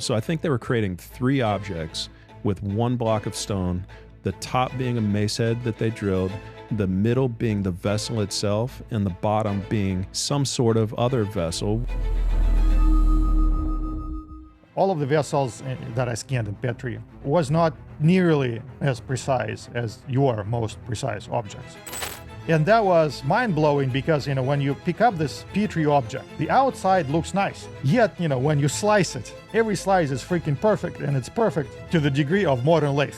So I think they were creating 3 objects with 1 block of stone, the top being a mace head that they drilled, the middle being the vessel itself, and the bottom being some sort of other vessel. All of the vessels that I scanned in Petrie was not nearly as precise as your most precise objects. And that was mind-blowing because, when you pick up this Petrie object, the outside looks nice. Yet, when you slice it, every slice is freaking perfect, and it's perfect to the degree of modern lathe.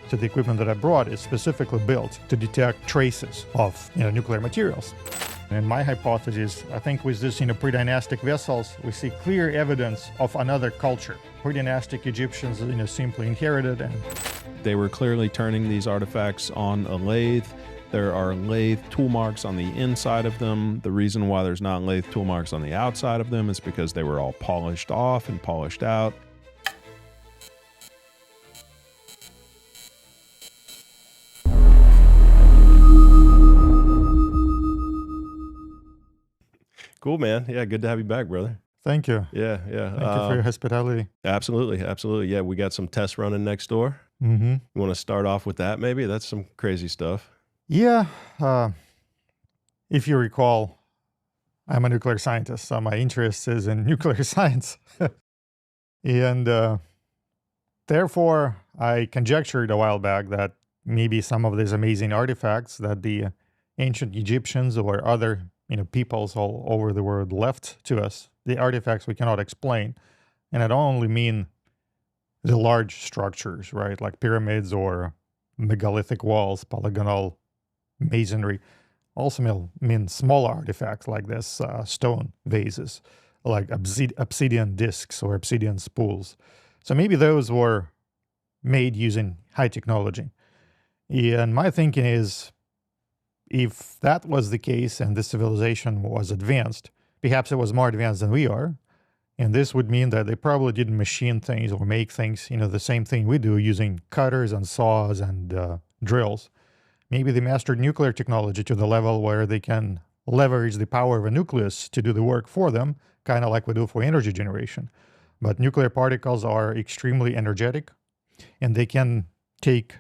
So the equipment that I brought is specifically built to detect traces of nuclear materials. And my hypothesis, I think with this pre-dynastic vessels, we see clear evidence of another culture. Pre-dynastic Egyptians simply inherited, and They were clearly turning these artifacts on a lathe. There are lathe tool marks on the inside of them. The reason why there's not lathe tool marks on the outside of them is because they were all polished off and polished out. Cool, man. Yeah, good to have you back, brother. thank you. Yeah. Thank you for your hospitality. Absolutely. Yeah, we got some tests running next door. Mm-hmm. You want to start off with that, maybe? That's some crazy stuff. Yeah, if you recall, I'm a nuclear scientist, so my interest is in nuclear science. And therefore, I conjectured a while back that maybe some of these amazing artifacts that the ancient Egyptians or other peoples all over the world left to us, the artifacts we cannot explain. And I don't only mean the large structures, right, like pyramids or megalithic walls, polygonal masonry. Also mean small artifacts like this stone vases, like obsidian discs or obsidian spools. So maybe those were made using high technology. And my thinking is, if that was the case and this civilization was advanced, perhaps it was more advanced than we are. And this would mean that they probably didn't machine things or make things, the same thing we do using cutters and saws and drills. Maybe they mastered nuclear technology to the level where they can leverage the power of a nucleus to do the work for them, kind of like we do for energy generation. But nuclear particles are extremely energetic, and they can take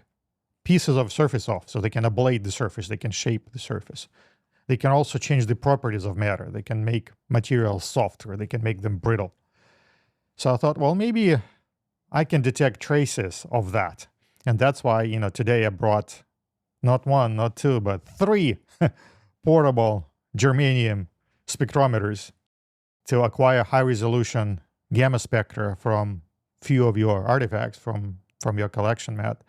pieces of surface off. So they can ablate the surface, they can shape the surface. They can also change the properties of matter. They can make materials softer, they can make them brittle. So I thought, well, maybe I can detect traces of that. And that's why, today I brought not 1, not 2, but 3 portable germanium spectrometers to acquire high-resolution gamma spectra from few of your artifacts from your collection, Matt.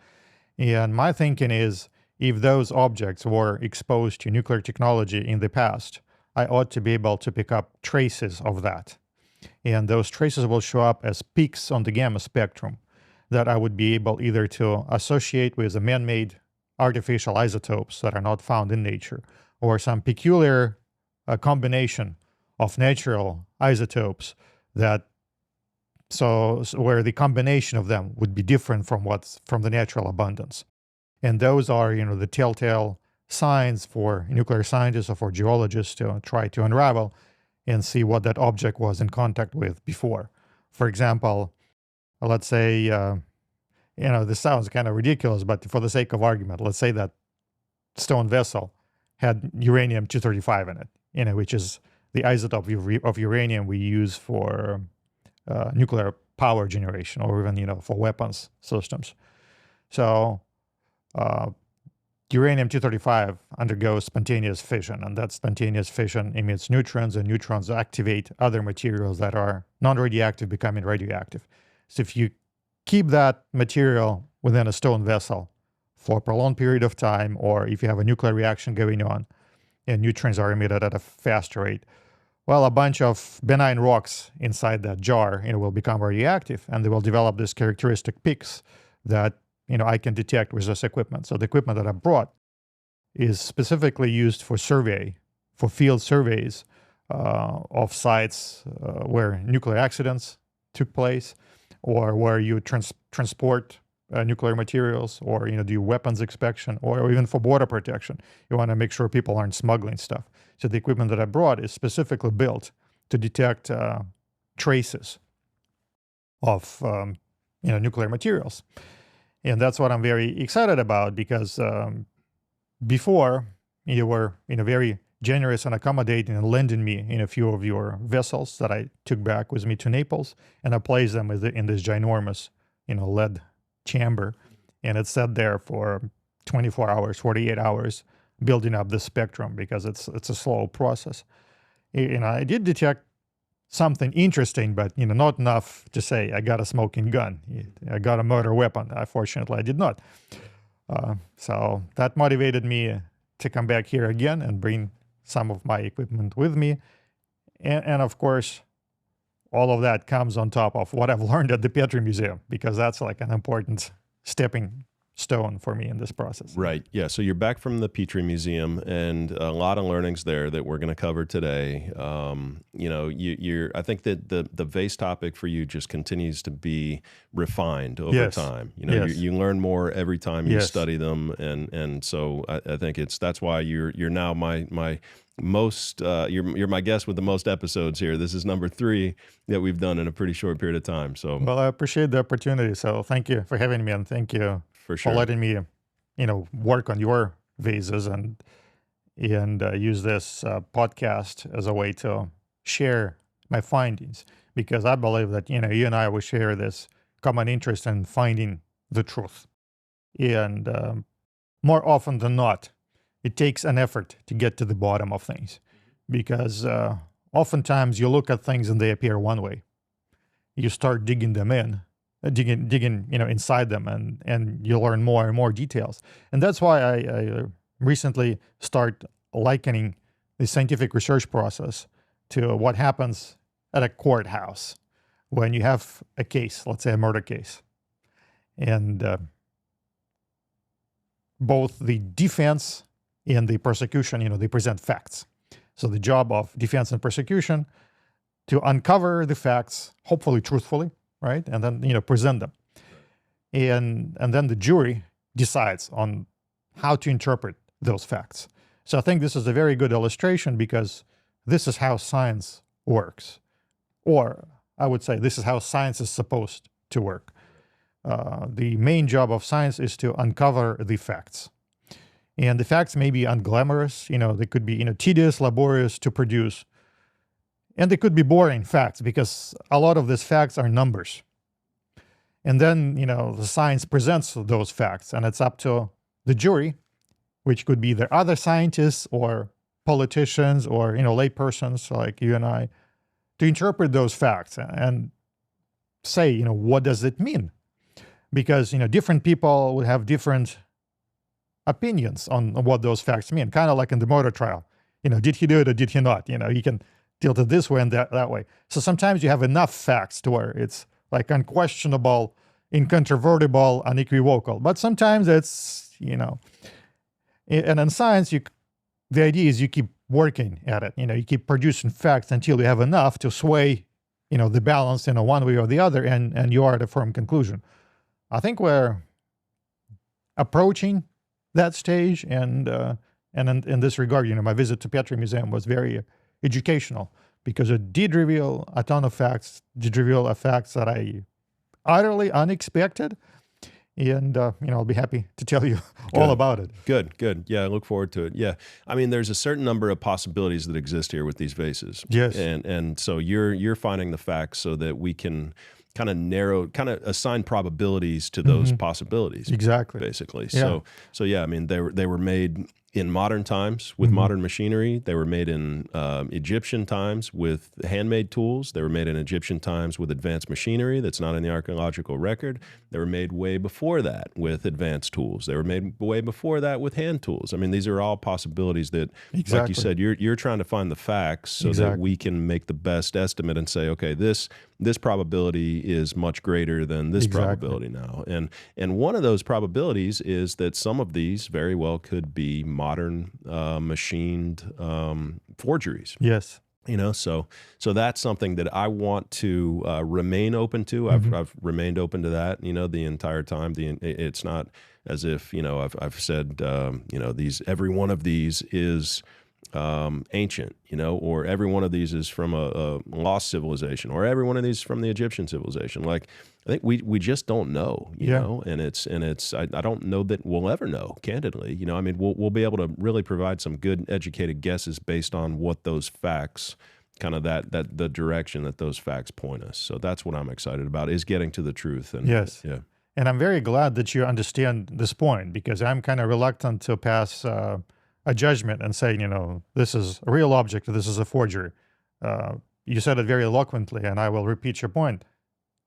And my thinking is, if those objects were exposed to nuclear technology in the past, I ought to be able to pick up traces of that. And those traces will show up as peaks on the gamma spectrum that I would be able either to associate with the man-made artificial isotopes that are not found in nature, or some peculiar combination of natural isotopes where the combination of them would be different from the natural abundance. And those are, the telltale signs for nuclear scientists or for geologists to try to unravel and see what that object was in contact with before. For example, let's say, this sounds kind of ridiculous, but for the sake of argument, let's say that stone vessel had uranium-235 in it, which is the isotope of uranium we use for nuclear power generation, or even, for weapons systems. So uranium-235 undergoes spontaneous fission, and that spontaneous fission emits neutrons, and neutrons activate other materials that are non-radioactive becoming radioactive. So if you keep that material within a stone vessel for a prolonged period of time, or if you have a nuclear reaction going on and neutrons are emitted at a faster rate, well, a bunch of benign rocks inside that jar will become radioactive, and they will develop these characteristic peaks that I can detect with this equipment. So the equipment that I brought is specifically used for field surveys of sites where nuclear accidents took place, or where you transport nuclear materials, or do weapons inspection, or even for border protection. You want to make sure people aren't smuggling stuff. So the equipment that I brought is specifically built to detect traces of nuclear materials. And that's what I'm very excited about, because before you were very generous and accommodating and lending me in a few of your vessels that I took back with me to Naples, and I placed them in this ginormous lead chamber, and it sat there for 24 hours, 48 hours, building up the spectrum, because it's a slow process. I did detect something interesting, but not enough to say I got a smoking gun, I got a murder weapon. Unfortunately, I did not. So that motivated me to come back here again and bring some of my equipment with me. And of course, all of that comes on top of what I've learned at the Petrie Museum, because that's like an important stepping stone for me in this process. Right. Yeah. So you're back from the Petrie Museum, and a lot of learnings there that we're going to cover today. I think that the vase topic for you just continues to be refined over time. You learn more every time you study them, and so I think that's why you're now my most you're my guest with the most episodes here. This is number 3 that we've done in a pretty short period of time. So well, I appreciate the opportunity. So thank you for having me, and thank you for letting me, work on your vases and use this podcast as a way to share my findings, because I believe that you and I will share this common interest in finding the truth, and more often than not, it takes an effort to get to the bottom of things, because oftentimes you look at things and they appear one way. You start digging them in. Digging inside them, and you learn more and more details. And that's why I recently start likening the scientific research process to what happens at a courthouse when you have a case, let's say a murder case. And both the defense and the prosecution, they present facts. So the job of defense and prosecution to uncover the facts, hopefully truthfully, right? And then, present them. And then the jury decides on how to interpret those facts. So I think this is a very good illustration, because this is how science works. Or I would say this is how science is supposed to work. The main job of science is to uncover the facts. And the facts may be unglamorous, they could be, tedious, laborious to produce. And they could be boring facts, because a lot of these facts are numbers. And then, the science presents those facts, and it's up to the jury, which could be either other scientists or politicians or, laypersons like you and I, to interpret those facts and say, what does it mean? Because, different people would have different opinions on what those facts mean, kind of like in the murder trial. Did he do it or did he not? You can tilt it this way and that way. So sometimes you have enough facts to where it's like unquestionable, incontrovertible, unequivocal. But sometimes it's, and in science, the idea is you keep working at it. You keep producing facts until you have enough to sway, the balance in one way or the other, and you are at a firm conclusion. I think we're approaching that stage, and in this regard, my visit to Petrie Museum was very educational, because it did reveal a ton of facts, did reveal facts that I utterly unexpected. And, I'll be happy to tell you all about it. Good. Yeah, I look forward to it. Yeah. I mean, there's a certain number of possibilities that exist here with these vases. Yes. And so you're finding the facts so that we can kind of assign probabilities to those possibilities. Exactly. Basically. Yeah. So yeah, I mean, they were made in modern times with modern machinery. They were made in Egyptian times with handmade tools. They were made in Egyptian times with advanced machinery that's not in the archaeological record. They were made way before that with advanced tools. They were made way before that with hand tools. I mean, these are all possibilities that, like you said, you're trying to find the facts so that we can make the best estimate and say, okay, this probability is much greater than this probability now. And one of those probabilities is that some of these very well could be modern machined forgeries. Yes. So that's something that I want to remain open to. I've remained open to that, the entire time. It's not as if, I've said, every one of these is ancient, or every one of these is from a lost civilization, or every one of these is from the Egyptian civilization. Like, I think we just don't know, you know, and I don't know that we'll ever know, candidly. I mean, we'll be able to really provide some good educated guesses based on what those facts, kind of that the direction that those facts point us. So that's what I'm excited about, is getting to the truth. And yes. Yeah. And I'm very glad that you understand this point, because I'm kind of reluctant to pass a judgment and say, this is a real object, this is a forgery. You said it very eloquently, and I will repeat your point.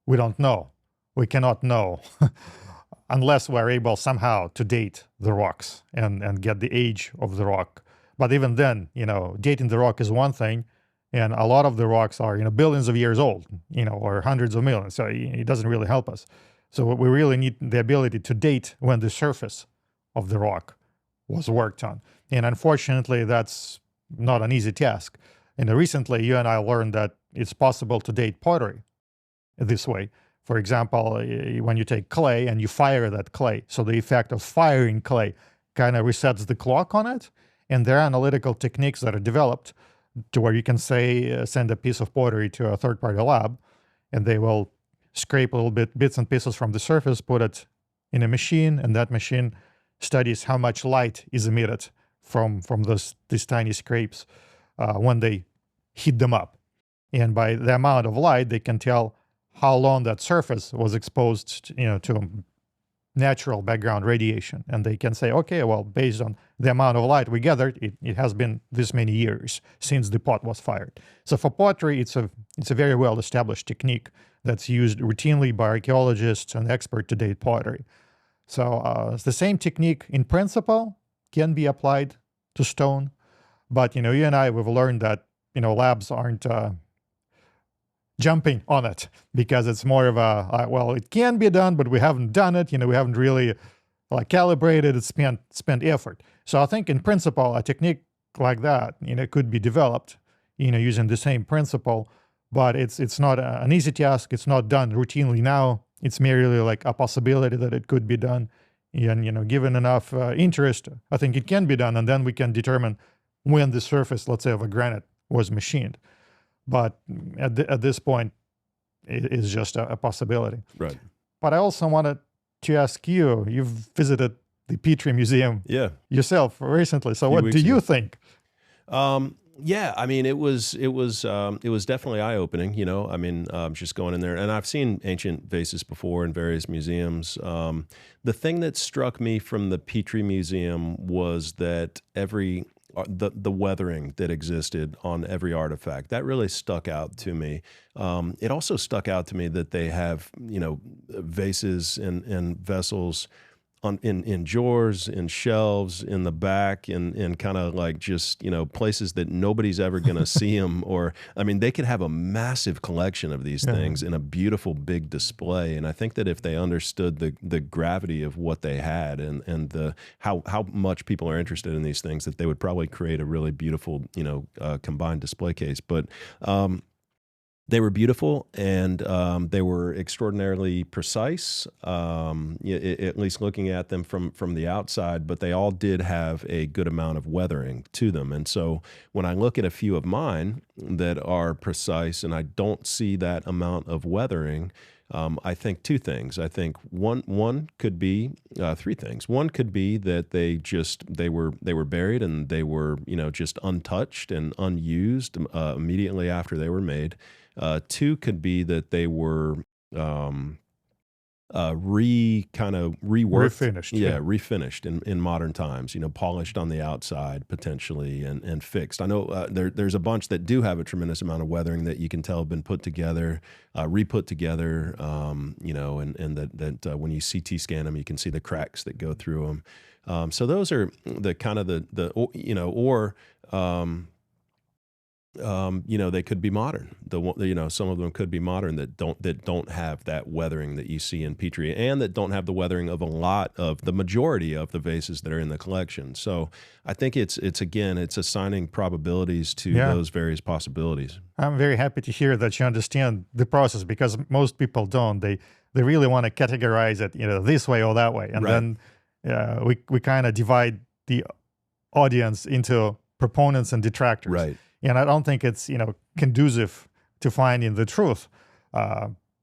We don't know. We cannot know unless we're able somehow to date the rocks and get the age of the rock. But even then, dating the rock is one thing, and a lot of the rocks are, billions of years old, or hundreds of millions. So it doesn't really help us. So we really need the ability to date when the surface of the rock was worked on. And unfortunately, that's not an easy task. And recently, you and I learned that it's possible to date pottery this way. For example, when you take clay and you fire that clay, so the effect of firing clay kind of resets the clock on it. And there are analytical techniques that are developed to where you can say, send a piece of pottery to a third-party lab, and they will scrape a little bit, bits and pieces from the surface, put it in a machine, and that machine studies how much light is emitted from these tiny scrapes when they heat them up. And by the amount of light, they can tell how long that surface was exposed to natural background radiation. And they can say, okay, well, based on the amount of light we gathered, it has been this many years since the pot was fired. So for pottery, it's a very well-established technique that's used routinely by archaeologists and experts to date pottery. So the same technique in principle can be applied to stone. But, you and I, we've learned that, labs aren't jumping on it, because it's more of a, well, it can be done, but we haven't done it. We haven't really calibrated it, spent effort. So I think in principle, a technique like that, could be developed, using the same principle, but it's not an easy task. It's not done routinely now. It's merely like a possibility that it could be done. And, given enough interest, I think it can be done. And then we can determine when the surface, let's say, of a granite was machined. But at this point, it is just a possibility. Right. But I also wanted to ask you, you've visited the Petrie Museum yourself recently. So what do you think? Yeah, I mean, it was definitely eye-opening, I mean, just going in there, and I've seen ancient vases before in various museums. The thing that struck me from the Petrie Museum was that the weathering that existed on every artifact, that really stuck out to me. It also stuck out to me that they have, vases and vessels in drawers, in shelves, in the back, and kind of like just, places that nobody's ever going to see them. Or, I mean, they could have a massive collection of these things in a beautiful big display. And I think that if they understood the gravity of what they had and how much people are interested in these things, that they would probably create a really beautiful, combined display case. But they were beautiful, and they were extraordinarily precise, at least looking at them from the outside, but they all did have a good amount of weathering to them. And so when I look at a few of mine that are precise and I don't see that amount of weathering, I think two things. I think one could be three things. One could be that they were buried and they were just untouched and unused immediately after they were made. Two could be that they were reworked, refinished, refinished in modern times. Polished on the outside potentially and fixed. I know there's a bunch that do have a tremendous amount of weathering that you can tell have been put together, re-put together. And that when you CT scan them, you can see the cracks that go through them. So those are the kind of they could be modern. Some of them could be modern that don't have that weathering that you see in Petrie, and that don't have the weathering of the majority of the vases that are in the collection. So I think it's assigning probabilities to those various possibilities. I'm very happy to hear that you understand the process, because most people don't. They really want to categorize it, this way or that way, and then we kind of divide the audience into proponents and detractors. Right. And I don't think it's, conducive to finding the truth.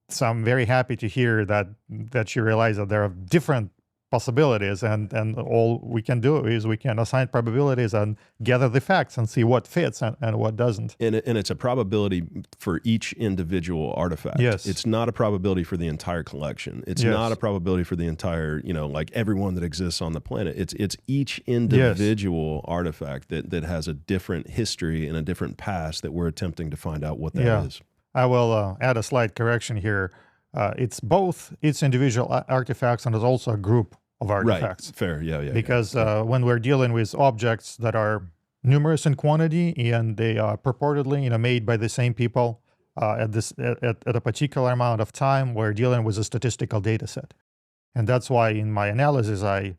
So I'm very happy to hear that you realize that there are different possibilities, and all we can do is we can assign probabilities and gather the facts and see what fits and what doesn't. And it's a probability for each individual artifact. Yes. It's not a probability for the entire collection. It's not a probability for the entire, like everyone that exists on the planet. It's each individual artifact that has a different history and a different past that we're attempting to find out what that is. I will add a slight correction here. It's both its individual artifacts and it's also a group of artifacts. Right. Fair. Yeah. Because when we're dealing with objects that are numerous in quantity and they are purportedly made by the same people at a particular amount of time, we're dealing with a statistical data set. And that's why in my analysis I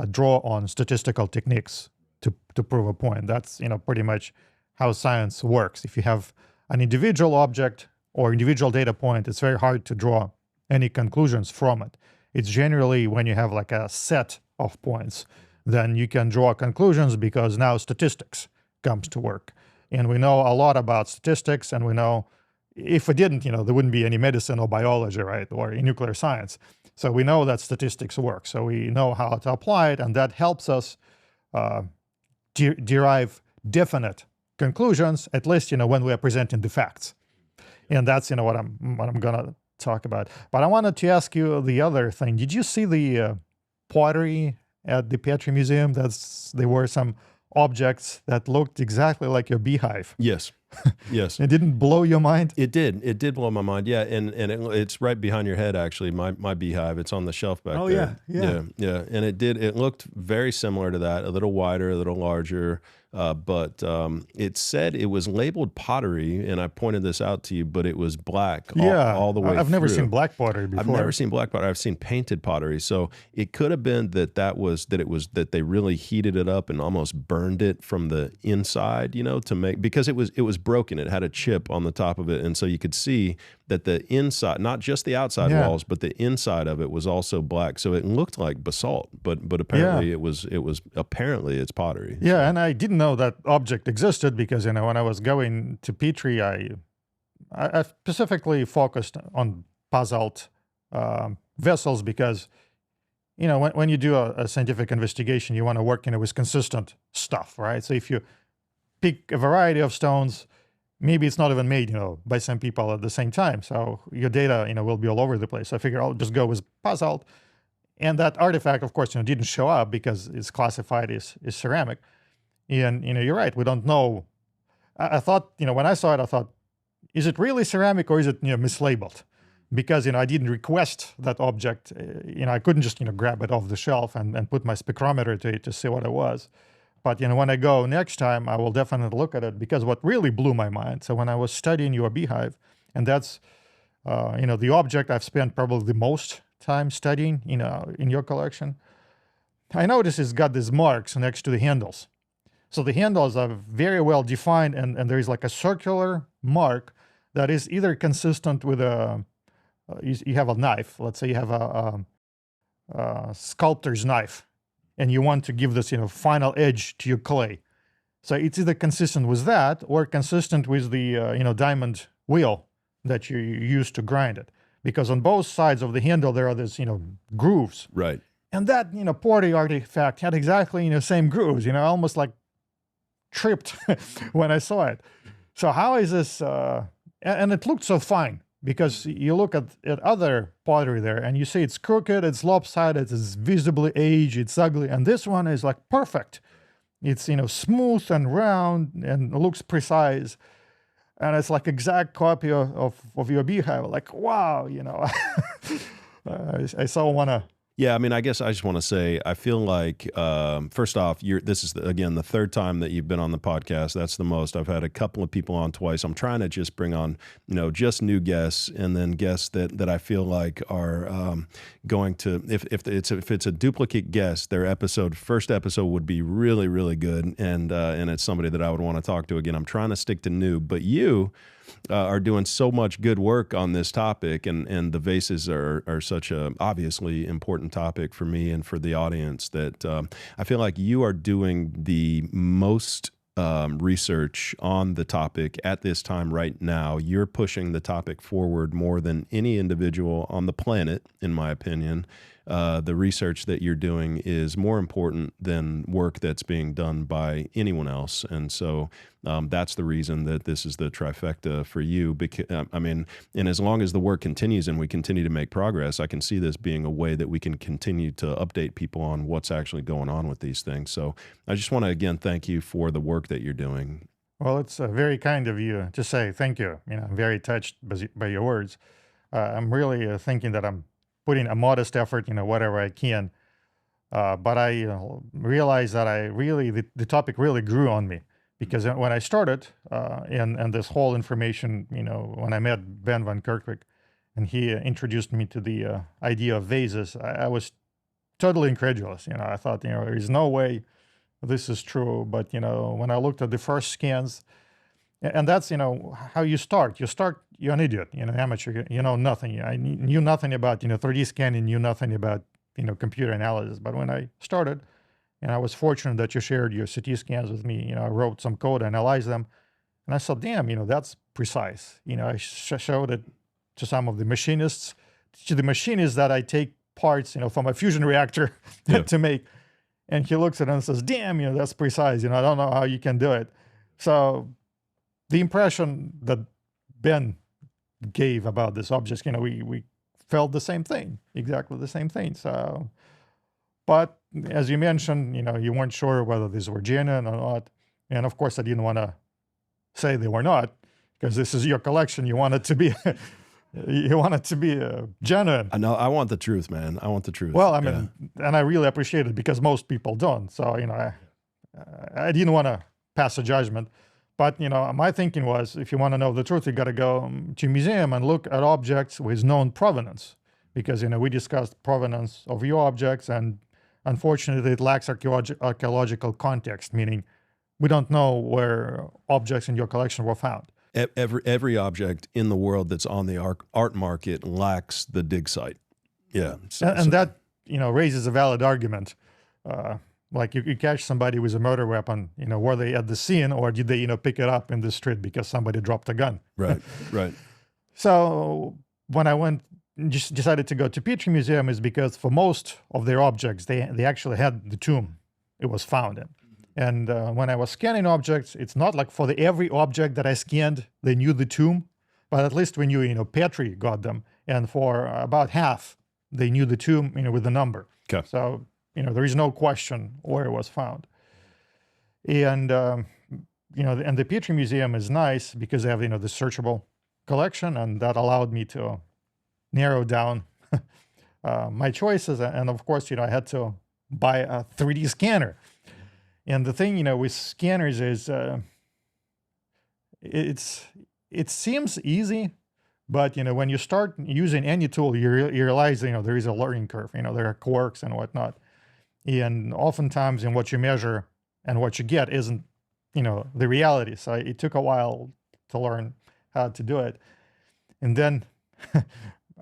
draw on statistical techniques to prove a point. That's pretty much how science works. If you have an individual object or individual data point, it's very hard to draw any conclusions from it. It's generally when you have like a set of points, then you can draw conclusions because now statistics comes to work. And we know a lot about statistics, and we know if we didn't, there wouldn't be any medicine or biology, right, or nuclear science. So we know that statistics work. So we know how to apply it, and that helps us derive definite conclusions, at least, when we are presenting the facts. And that's, what I'm gonna talk about. But I wanted to ask you the other thing. Did you see the pottery at the Petrie Museum? There were some objects that looked exactly like your beehive. Yes. Yes. It didn't blow your mind? It did. It did blow my mind. Yeah. And it's right behind your head, actually, my beehive. It's on the shelf back there. Yeah. And it looked very similar to that, a little wider, a little larger. But it said it was labeled pottery, and I pointed this out to you, but it was black all the way I've never through. seen black pottery before. I've never seen black pottery. I've seen painted pottery. So it could have been that they really heated it up and almost burned it from the inside, to make, because it was broken. It had a chip on the top of it, and so you could see that the inside, not just the outside walls, but the inside of it was also black. So it looked like basalt, but apparently it was apparently it's pottery. Yeah, and I didn't know that object existed because when I was going to Petrie, I specifically focused on basalt vessels because when you do a scientific investigation, you want to work with consistent stuff, right? So if you pick a variety of stones, maybe it's not even made, by some people at the same time. So your data, will be all over the place. So I figure I'll just go with basalt. And that artifact, of course, didn't show up because it's classified as ceramic. And, you're right, we don't know. I thought, when I saw it, I thought, is it really ceramic or is it, mislabeled? Because, I didn't request that object. I couldn't just, grab it off the shelf and put my spectrometer to it to see what it was. But, when I go next time, I will definitely look at it, because what really blew my mind. So when I was studying your beehive, and that's, the object I've spent probably the most time studying, in your collection, I noticed it's got these marks next to the handles. So the handles are very well defined, and there is like a circular mark that is either consistent with you have a knife. Let's say you have a sculptor's knife, and you want to give this, final edge to your clay. So it's either consistent with that or consistent with the, diamond wheel that you use to grind it. Because on both sides of the handle, there are these, grooves. Right. And that, pottery artifact had exactly, same grooves, almost like tripped when I saw it. So how is this, and it looked so fine, because you look at other pottery there and you see it's crooked, it's lopsided, it's visibly aged, it's ugly. And this one is like perfect. It's, smooth and round and looks precise. And it's like exact copy of your beehive. Like, wow, I so want to. Yeah, I mean, I guess I just want to say, I feel like, first off, this is, again, the third time that you've been on the podcast. That's the most. I've had a couple of people on twice. I'm trying to just bring on, just new guests, and then guests that I feel like are going to, if it's a duplicate guest, their first episode would be really, really good, and it's somebody that I would want to talk to again. I'm trying to stick to new, but you are doing so much good work on this topic, and the vases are such a obviously important topic for me and for the audience that I feel like you are doing the most research on the topic at this time right now. You're pushing the topic forward more than any individual on the planet, in my opinion. The research that you're doing is more important than work that's being done by anyone else. And so that's the reason that this is the trifecta for you. Because, I mean, and as long as the work continues and we continue to make progress, I can see this being a way that we can continue to update people on what's actually going on with these things. So I just want to, again, thank you for the work that you're doing. Well, it's very kind of you to say thank you. I'm very touched by your words. I'm really thinking that I'm putting a modest effort, whatever I can. But I realized that the topic really grew on me, because when I started, and this whole information, when I met Ben van Kerkwijk, and he introduced me to the idea of vases, I was totally incredulous. I thought, there is no way this is true. But, when I looked at the first scans, and that's, how you start. You're an idiot, amateur, you know nothing. I knew nothing about, 3D scanning, knew nothing about, computer analysis. But when I started, and I was fortunate that you shared your CT scans with me, I wrote some code, analyzed them, and I said, damn, that's precise. I showed it to some of the machinists, that I take parts, from a fusion reactor to make. And he looks at it and says, damn, that's precise. I don't know how you can do it. So the impression that Ben gave about this object, we felt the same thing, exactly the same thing. So, but as you mentioned, you weren't sure whether these were genuine or not. And of course, I didn't want to say they were not, because this is your collection. You want it to be, genuine. I know. I want the truth, man. I want the truth. Well, I mean, and I really appreciate it, because most people don't. So, I didn't want to pass a judgment. But, my thinking was, if you want to know the truth, you got to go to a museum and look at objects with known provenance. Because, we discussed provenance of your objects, and unfortunately, it lacks archaeological context, meaning we don't know where objects in your collection were found. Every object in the world that's on the art market lacks the dig site. Yeah. And that, raises a valid argument. Like you catch somebody with a murder weapon, were they at the scene, or did they, pick it up in the street because somebody dropped a gun? Right, right. So when I decided to go to Petrie Museum, is because for most of their objects, they actually had the tomb it was found in. And when I was scanning objects, it's not like for every object that I scanned, they knew the tomb, but at least we knew, Petrie got them. And for about half, they knew the tomb, with the number. Okay. So, there is no question where it was found. And, and the Petrie Museum is nice because they have, the searchable collection, and that allowed me to narrow down my choices. And of course, I had to buy a 3D scanner. And the thing, with scanners is, it seems easy, but, when you start using any tool, you realize, there is a learning curve, there are quirks and whatnot. And oftentimes in what you measure and what you get isn't, the reality. So it took a while to learn how to do it. And then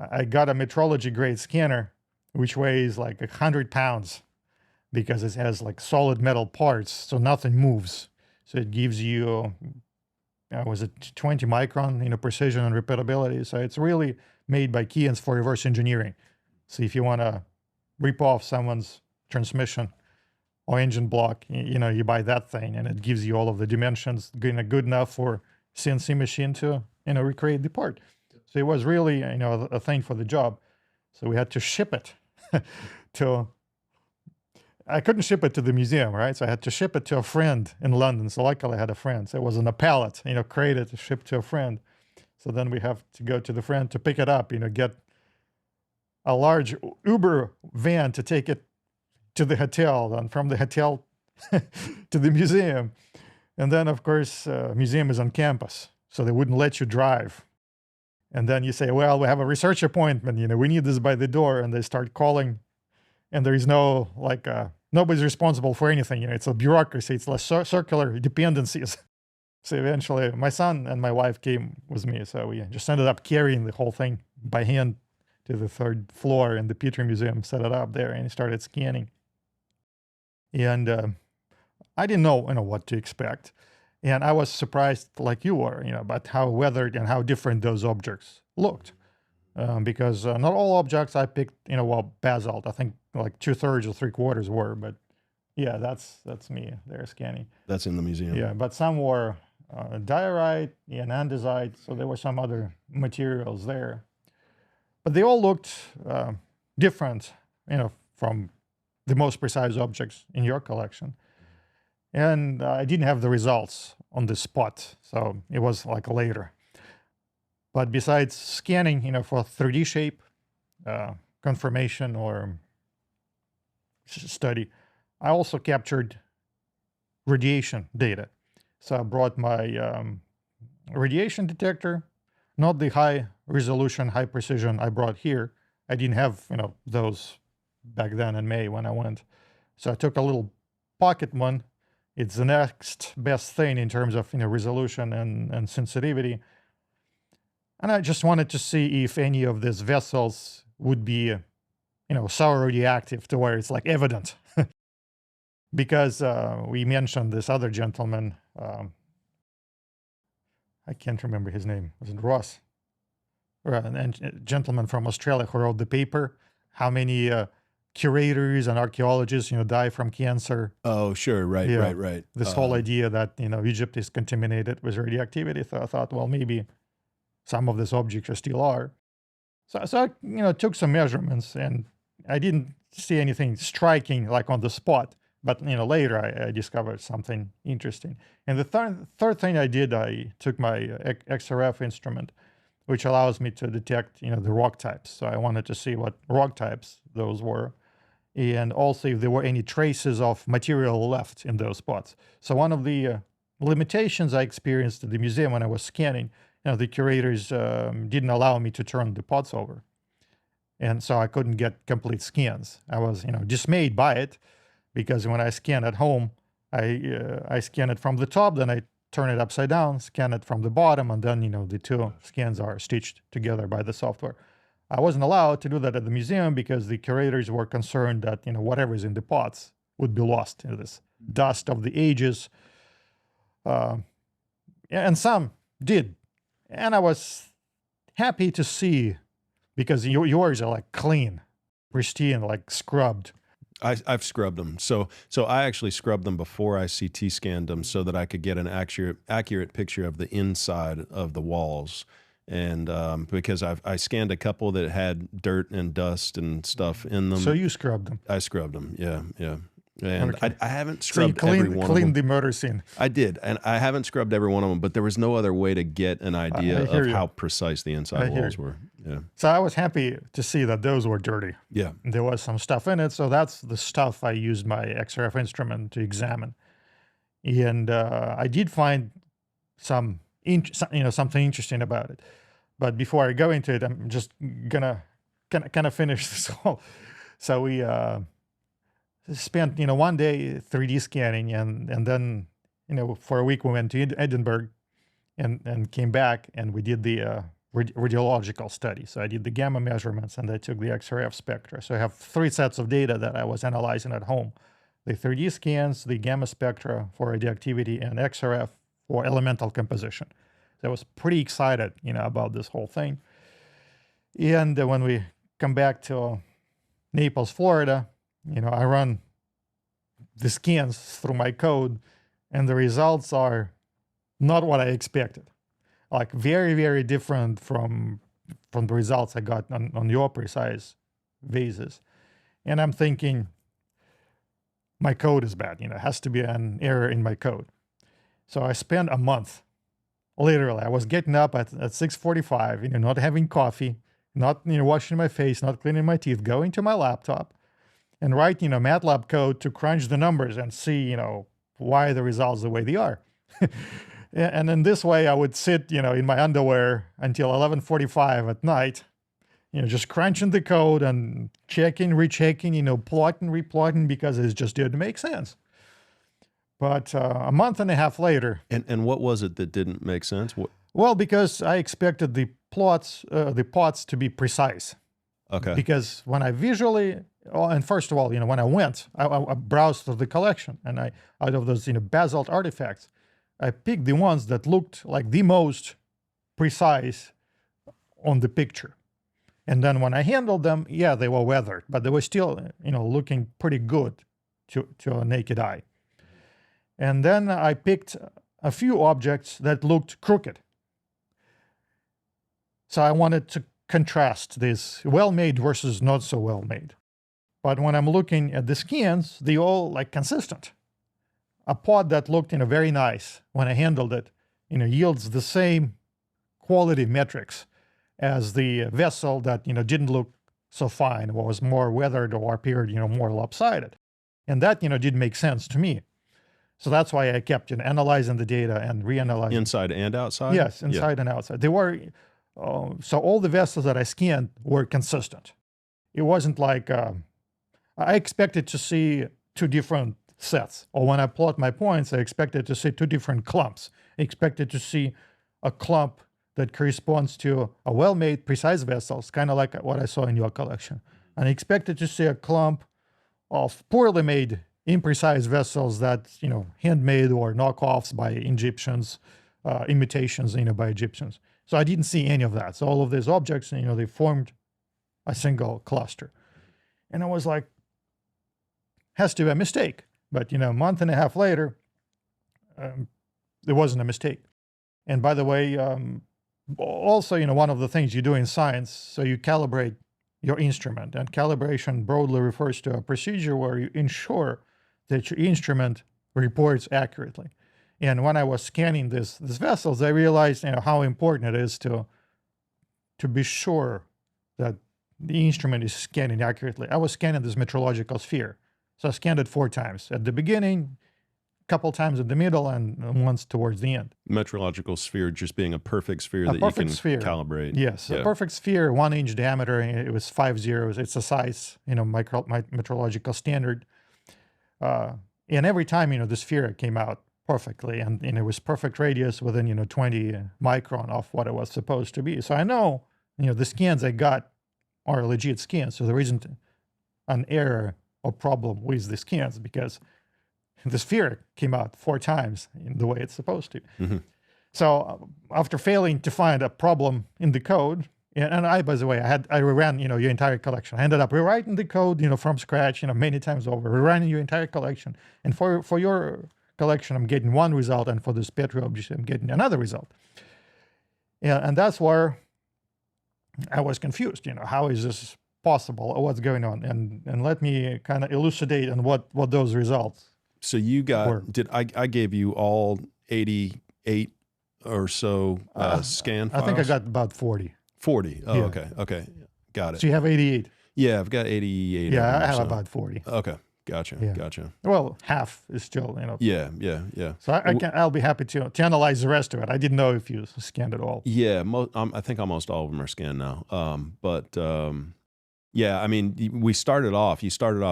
I got a metrology grade scanner, which weighs like 100 pounds. Because it has like solid metal parts, so nothing moves. So it gives you, was it 20 micron, precision and repeatability. So it's really made by Keynes for reverse engineering. So if you want to rip off someone's transmission or engine block, you buy that thing, and it gives you all of the dimensions, good enough for CNC machine to, recreate the part. So it was really, a thing for the job. So we had to ship it I couldn't ship it to the museum, right? So I had to ship it to a friend in London. So luckily I had a friend. So it was on a pallet, crated to ship to a friend. So then we have to go to the friend to pick it up, get a large Uber van to take it to the hotel, and from the hotel to the museum. And then, of course, museum is on campus, so they wouldn't let you drive. And then you say, well, we have a research appointment, we need this by the door. And they start calling. And there is no, nobody's responsible for anything. It's a bureaucracy. It's less circular dependencies. So eventually, my son and my wife came with me. So we just ended up carrying the whole thing by hand to the 3rd floor in the Petrie Museum, set it up there, and started scanning. And I didn't know, what to expect. And I was surprised, like you were, about how weathered and how different those objects looked. Because not all objects I picked, basalt. I think like 2/3 or 3/4 were, but yeah, that's me there scanning. That's in the museum. Yeah, but some were diorite and andesite, so there were some other materials there. But they all looked different, from the most precise objects in your collection. And I didn't have the results on the spot, so it was like later. But besides scanning, for 3D shape, confirmation or study, I also captured radiation data. So I brought my radiation detector, not the high resolution, high precision I brought here. I didn't have, those back then in May when I went. So I took a little pocket one. It's the next best thing in terms of, resolution and sensitivity. And I just wanted to see if any of these vessels would be, so radioactive to where it's like evident. Because we mentioned this other gentleman, I can't remember his name. Was it Ross? A gentleman from Australia who wrote the paper. How many curators and archaeologists, die from cancer? Oh, sure, right. This whole idea that Egypt is contaminated with radioactivity. So I thought, well, maybe some of these objects still are. So I took some measurements, and I didn't see anything striking like on the spot. But later I discovered something interesting. And the third thing I did, I took my XRF instrument, which allows me to detect the rock types. So I wanted to see what rock types those were, and also if there were any traces of material left in those spots. So one of the limitations I experienced at the museum when I was scanning, the curators didn't allow me to turn the pots over, and so I couldn't get complete scans. I was dismayed by it. Because when I scan at home, I scan it from the top, then I turn it upside down, scan it from the bottom, and then the two scans are stitched together by the software. I wasn't allowed to do that at the museum because the curators were concerned that whatever's in the pots would be lost in this dust of the ages, and some did, and I was happy to see because yours are like clean, pristine, like scrubbed. I've scrubbed them. So I actually scrubbed them before I CT scanned them so that I could get an accurate picture of the inside of the walls. And because I scanned a couple that had dirt and dust and stuff in them. So you scrubbed them? I scrubbed them, yeah. And okay. I haven't scrubbed so you every one of them. cleaned the murder scene. I did, and I haven't scrubbed every one of them, but there was no other way to get an idea of how precise the inside walls were. Yeah. So I was happy to see that those were dirty. Yeah. There was some stuff in it, so that's the stuff I used my XRF instrument to examine. And I did find something interesting about it. But before I go into it, I'm just gonna kind of finish this whole. So we spent one day 3D scanning, and then for a week we went to Edinburgh, and came back, and we did the radiological study. So I did the gamma measurements, and I took the XRF spectra. So I have 3 sets of data that I was analyzing at home: the 3D scans, the gamma spectra for radioactivity, and XRF for elemental composition. So I was pretty excited, about this whole thing. And when we come back to Naples, Florida, I run the scans through my code, and the results are not what I expected. Like very, very different from the results I got on your precise vases. And I'm thinking, my code is bad. It has to be an error in my code. So I spent a month. Literally, I was getting up at 6:45, not having coffee, not washing my face, not cleaning my teeth, going to my laptop and write MATLAB code to crunch the numbers and see why the results the way they are. And in this way, I would sit in my underwear until 11:45 at night, just crunching the code and checking, rechecking, plotting, replotting, because it just didn't make sense. But a month and a half later. And what was it that didn't make sense? Well, because I expected the pots to be precise. Okay. Because when I visually, and first of all, when I went, I browsed through the collection, and out of those basalt artifacts, I picked the ones that looked like the most precise on the picture. And then when I handled them, yeah, they were weathered, but they were still, looking pretty good to a naked eye. And then I picked a few objects that looked crooked. So I wanted to contrast this well-made versus not so well-made. But when I'm looking at the scans, they all consistent. A pot that looked very nice when I handled it, yields the same quality metrics as the vessel that didn't look so fine, was more weathered or appeared more lopsided. And that didn't make sense to me. So that's why I kept analyzing the data and reanalyzing. Inside and outside? Yes, inside and outside. They were so all the vessels that I scanned were consistent. It wasn't like I expected to see two different sets, or when I plot my points, I expected to see two different clumps. I expected to see a clump that corresponds to a well-made, precise vessels, kind of like what I saw in your collection. And I expected to see a clump of poorly made, imprecise vessels that, handmade or knockoffs by Egyptians, imitations, by Egyptians. So I didn't see any of that. So all of these objects, they formed a single cluster. And I was like, has to be a mistake. But, a month and a half later, there wasn't a mistake. And by the way, also, one of the things you do in science, so you calibrate your instrument. And calibration broadly refers to a procedure where you ensure that your instrument reports accurately. And when I was scanning these vessels, I realized how important it is to be sure that the instrument is scanning accurately. I was scanning this metrological sphere. So I scanned it 4 times. At the beginning, a couple times in the middle, and once towards the end. Metrological sphere just being a perfect sphere that perfect you can sphere. calibrate. Yes, a perfect sphere, 1 inch diameter. It was 5 zeros. It's a size, metrological standard. And every time, the sphere came out perfectly, and it was perfect radius within 20 micron of what it was supposed to be. So I know the scans I got are legit scans, so there isn't an error or problem with the scans because the sphere came out 4 times in the way it's supposed to. Mm-hmm. So after failing to find a problem in the code, and I, by the way, I reran your entire collection. I ended up rewriting the code from scratch many times over, rerunning your entire collection, and for your collection, I'm getting one result, and for this Petrie object, I'm getting another result. Yeah, and that's where I was confused. How is this possible? What's going on? And let me kind of elucidate on what those results. So you got were. I gave you all 88 or so scan files? I think I got about 40. 40. Oh, Yeah. okay, got it. So you have 88. Yeah, I've got 88. Yeah, I have so. about 40. Okay, gotcha. Well, half is still Yeah. So I'll be happy to analyze the rest of it. I didn't know if you scanned it all. Yeah, I think almost all of them are scanned now. Yeah, I mean, you started off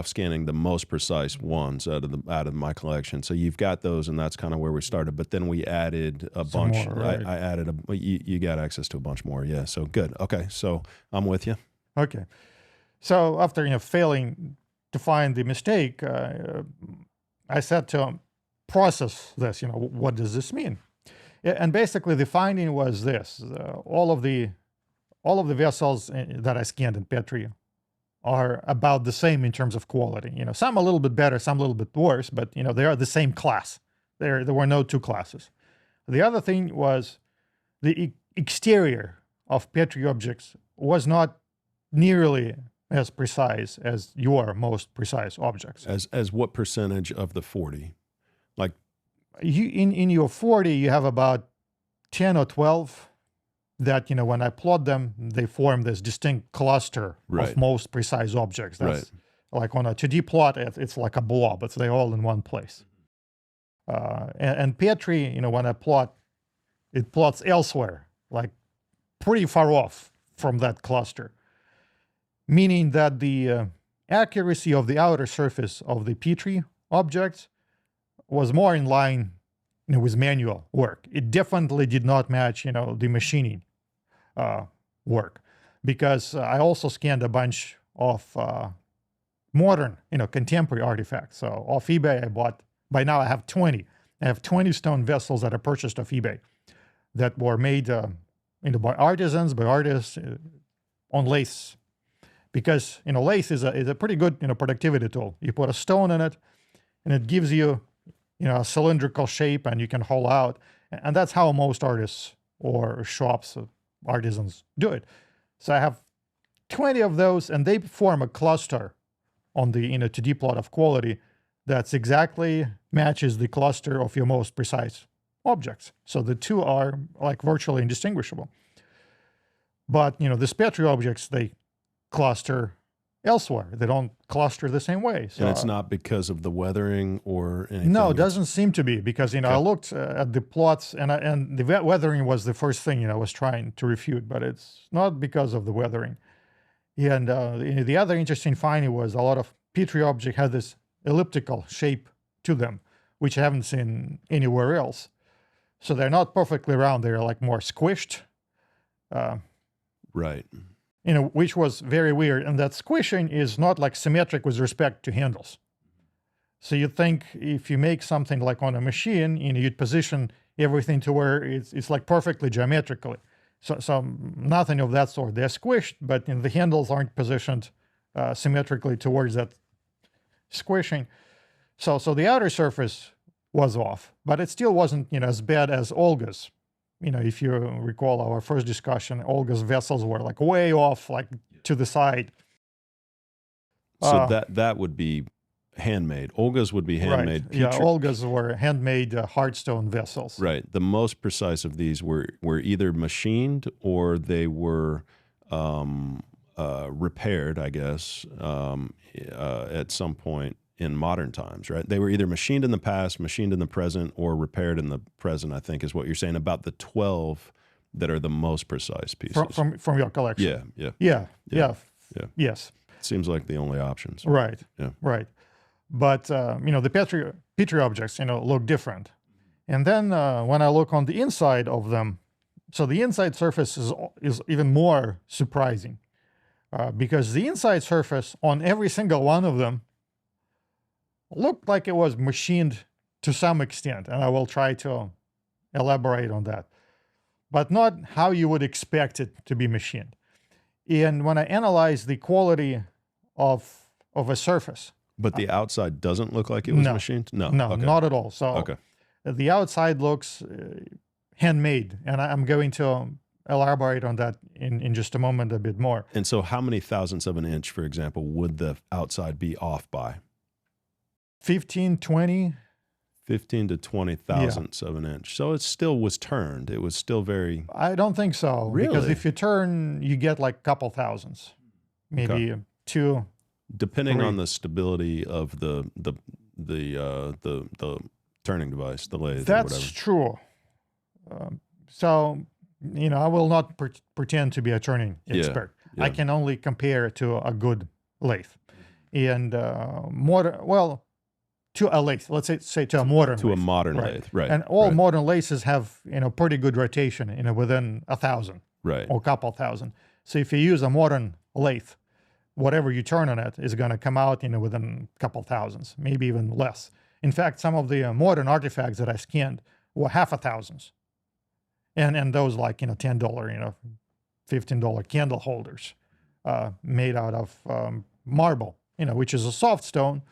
scanning the most precise ones out of my collection. So you've got those, and that's kind of where we started. But then we added a bunch. More, right? I added you got access to a bunch more. Yeah, so good. Okay, so I'm with you. Okay. So after failing to find the mistake, I said to process this. What does this mean? And basically, the finding was this: all of the vessels that I scanned in Petrie are about the same in terms of quality. Some a little bit better, some a little bit worse, but they are the same class. There were no 2 classes. The other thing was the exterior of Petrie objects was not nearly as precise as your most precise objects. As what percentage of the 40? Like in your 40, you have about 10 or 12 that, when I plot them, they form this distinct cluster of most precise objects. That's like on a 2D plot, it's like a blob. They're all in one place. And Petrie, when I plot, it plots elsewhere, like pretty far off from that cluster, meaning that the accuracy of the outer surface of the Petrie objects was more in line with manual work. It definitely did not match, the machining work. because I also scanned a bunch of modern, contemporary artifacts. So off eBay, I bought, by now I have 20. I have 20 stone vessels that I purchased off eBay that were made by artisans, by artists on lathes. Because, lathe is a pretty good, productivity tool. You put a stone in it and it gives you, a cylindrical shape and you can haul out. And that's how most artists or shops, artisans do it. So I have 20 of those and they form a cluster on the 2D plot of quality that's exactly matches the cluster of your most precise objects. So the two are like virtually indistinguishable. But, these Petrie objects, they cluster elsewhere. They don't cluster the same way. So, and it's not because of the weathering or anything? No, it doesn't seem to be, because, I looked at the plots and the weathering was the first thing, I was trying to refute, but it's not because of the weathering. And the other interesting finding was a lot of Petrie objects had this elliptical shape to them, which I haven't seen anywhere else. So they're not perfectly round. They're like more squished. Right. Which was very weird. And that squishing is not like symmetric with respect to handles. So you'd think if you make something like on a machine, you'd position everything to where it's like perfectly geometrically. So nothing of that sort. They're squished, but the handles aren't positioned symmetrically towards that squishing. So the outer surface was off, but it still wasn't as bad as Olga's. If you recall our first discussion, Olga's vessels were like way off, like to the side. So that would be handmade. Olga's would be handmade. Right. Yeah, Olga's were handmade hardstone vessels. Right. The most precise of these were either machined or they were repaired, I guess, at some point in modern times, right? They were either machined in the past, machined in the present, or repaired in the present, I think is what you're saying about the 12 that are the most precise pieces. From your collection. Yeah. Yes. Seems like the only options. Right. Yeah. Right. But, the Petrie objects, look different. And then when I look on the inside of them, so the inside surface is even more surprising because the inside surface on every single one of them looked like it was machined to some extent. And I will try to elaborate on that, but not how you would expect it to be machined. And when I analyze the quality of a surface, but the outside doesn't look like it was machined? No, okay. Not at all. So the outside looks handmade, and I'm going to elaborate on that in just a moment a bit more. And so how many thousandths of an inch, for example, would the outside be off by? 15, 20. 15 to 20 thousandths of an inch. So it still was turned. It was still very... I don't think so. Really? Because if you turn, you get like a couple thousandths. Maybe two. Depending 3. on the stability of the turning device, the lathe. That's true. So, I will not pretend to be a turning expert. Yeah. I can only compare it to a good lathe. And to a lathe, let's say to a modern lathe. To a modern lathe, right. And all modern lathes have, pretty good rotation, within 1,000 right. or a couple thousand. So if you use a modern lathe, whatever you turn on it is going to come out, within a couple thousands, maybe even less. In fact, some of the modern artifacts that I scanned were half a thousands. And those like, $10, $15 candle holders made out of marble, which is a soft stone.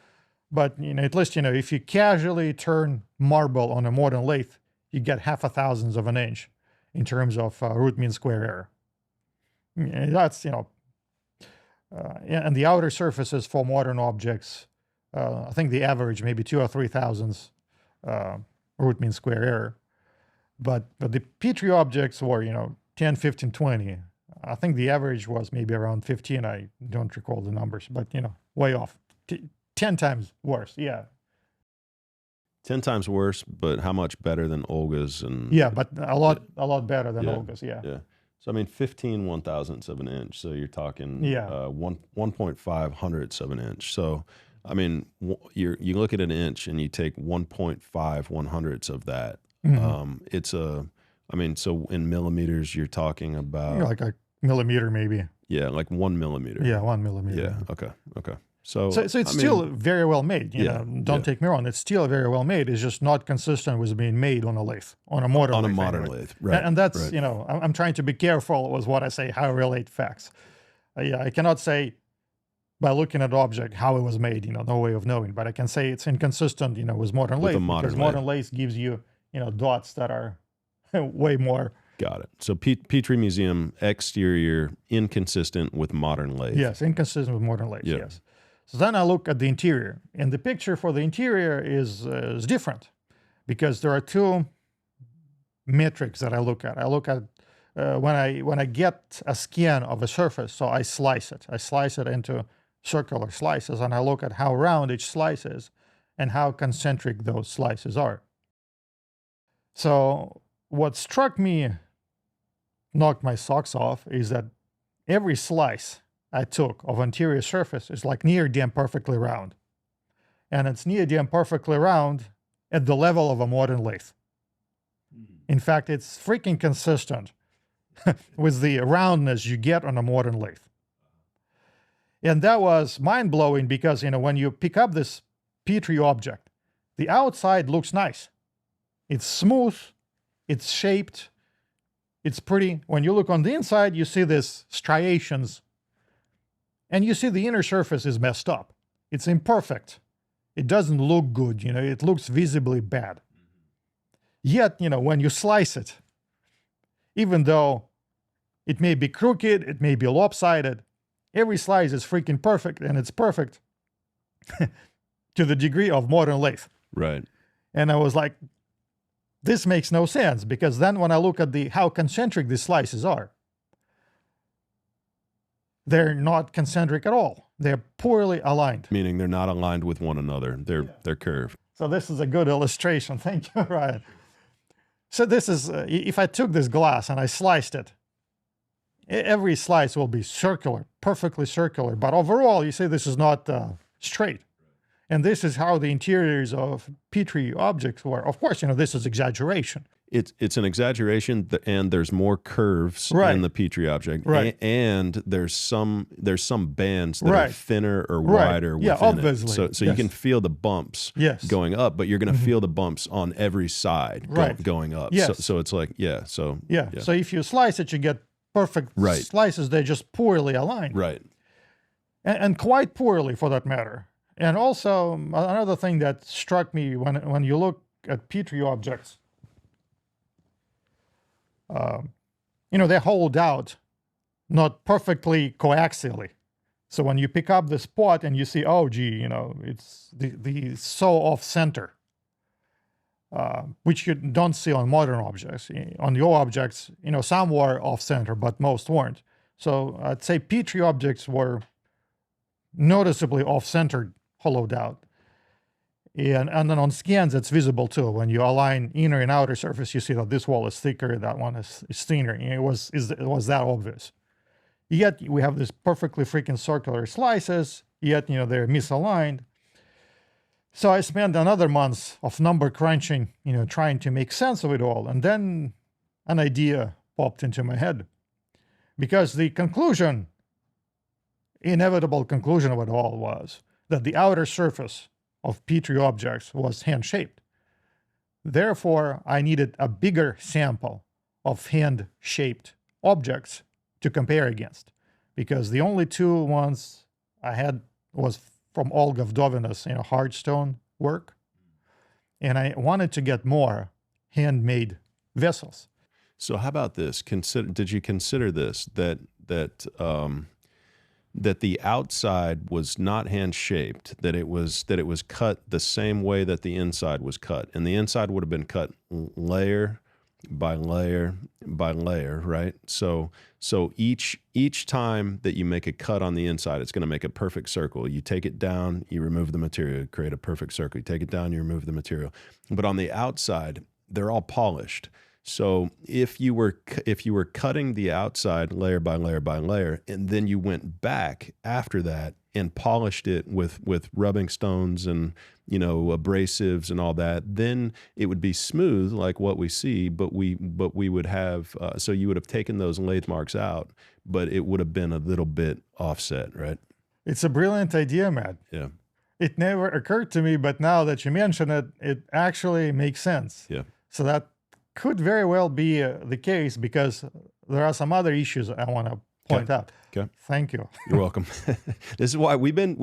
But, at least, if you casually turn marble on a modern lathe, you get half a thousandth of an inch in terms of root mean square error. And that's, and the outer surfaces for modern objects, I think the average maybe 2 or 3 thousandths root mean square error. But the Petrie objects were, 10, 15, 20. I think the average was maybe around 15. I don't recall the numbers, but, way off. 10 times worse, yeah. 10 times worse, but how much better than Olga's? And yeah, but a lot better than Olga's, yeah. So, 15 1,000ths of an inch. So you're talking 1.5 hundredths of an inch. So, you look at an inch and you take 1.5 100ths of that. So in millimeters, you're talking about... like a millimeter maybe. Yeah, like 1 millimeter. Yeah, 1 millimeter. Yeah. Okay. Okay. So So it's I still mean, very well made. You yeah, know, don't yeah. take me wrong. It's still very well made. It's just not consistent with being made on a lathe, on a modern on a lathe. modern anyway. lathe, right? And that's, right. you know, I'm trying to be careful with what I say, how I relate facts. Yeah, I cannot say by looking at the object how it was made, you know, no way of knowing. But I can say it's inconsistent, you know, with modern With a lathe, modern because modern lathe gives you, you know, dots that are way more. Got it. So Petrie Museum exterior inconsistent with modern lathe. Yes, inconsistent with modern lathe. Yeah. Yes. So then I look at the interior, and the picture for the interior is different, because there are two metrics that I look at. I look at when I get a scan of a surface, so I slice it. I slice it into circular slices, and I look at how round each slice is and how concentric those slices are. So what struck me, knocked my socks off, is that every slice I took of interior surface is like near damn perfectly round. And it's near damn perfectly round at the level of a modern lathe. In fact, it's freaking consistent with the roundness you get on a modern lathe. And that was mind-blowing because, you know, when you pick up this Petrie object, the outside looks nice. It's smooth, it's shaped, it's pretty. When you look on the inside, you see these striations, and you see the inner surface is messed up. It's imperfect. It doesn't look good, you know, it looks visibly bad. Yet, you know, when you slice it, even though it may be crooked, it may be lopsided, every slice is freaking perfect, and it's perfect to the degree of modern lathe. Right. And I was like, this makes no sense, because then when I look at how concentric these slices are, they're not concentric at all. They're poorly aligned. Meaning they're not aligned with one another. They're curved. So this is a good illustration. Thank you, Ryan. So this is, if I took this glass and I sliced it, every slice will be circular, perfectly circular. But overall, you see this is not straight. And this is how the interiors of Petrie objects were. Of course, you know, this is exaggeration. It's an exaggeration, and there's more curves Right. in the Petrie object, Right. and there's some bands that are Right. thinner or Right. wider Yeah, within obviously. it. So Yes. you can feel the bumps Yes. going up, but you're going to feel the bumps on every side Right. going up. Yes. So it's like Yeah. So if you slice it, you get perfect Right. slices. They're just poorly aligned. right. And quite poorly for that matter. And also, another thing that struck me when you look at Petrie objects, you know, they hold out not perfectly coaxially. So when you pick up this pot and you see, oh, gee, you know, it's the so off center, which you don't see on modern objects. On your objects, you know, some were off center, but most weren't. So I'd say Petrie objects were noticeably off centered, hollowed out. And then on scans, it's visible too. When you align inner and outer surface, you see that this wall is thicker, that one is thinner. And it was that obvious. Yet we have this perfectly freaking circular slices, yet, you know, they're misaligned. So I spent another month of number crunching, you know, trying to make sense of it all. And then an idea popped into my head. Because the conclusion, inevitable conclusion of it all, was that the outer surface of Petrie objects was hand-shaped. Therefore, I needed a bigger sample of hand-shaped objects to compare against, because the only two ones I had was from Olga Vdovina's, you know, hard stone work, and I wanted to get more handmade vessels. So how about this? Did you consider this, that the outside was not hand-shaped, that it was cut the same way that the inside was cut, and the inside would have been cut layer by layer by layer, right? So each time that you make a cut on the inside, it's going to make a perfect circle. You take it down, you remove the material, you create a perfect circle. You take it down, you remove the material. But on the outside, they're all polished. So if you were cutting the outside layer by layer by layer, and then you went back after that and polished it with rubbing stones and abrasives and all that, then it would be smooth like what we see. But we would have so you would have taken those lathe marks out, but it would have been a little bit offset, right? It's a brilliant idea, Matt. Yeah. It never occurred to me, but now that you mention it, it actually makes sense. Yeah. So that could very well be the case, because there are some other issues I want to point out. Okay. Thank you. You're welcome. This is why we've been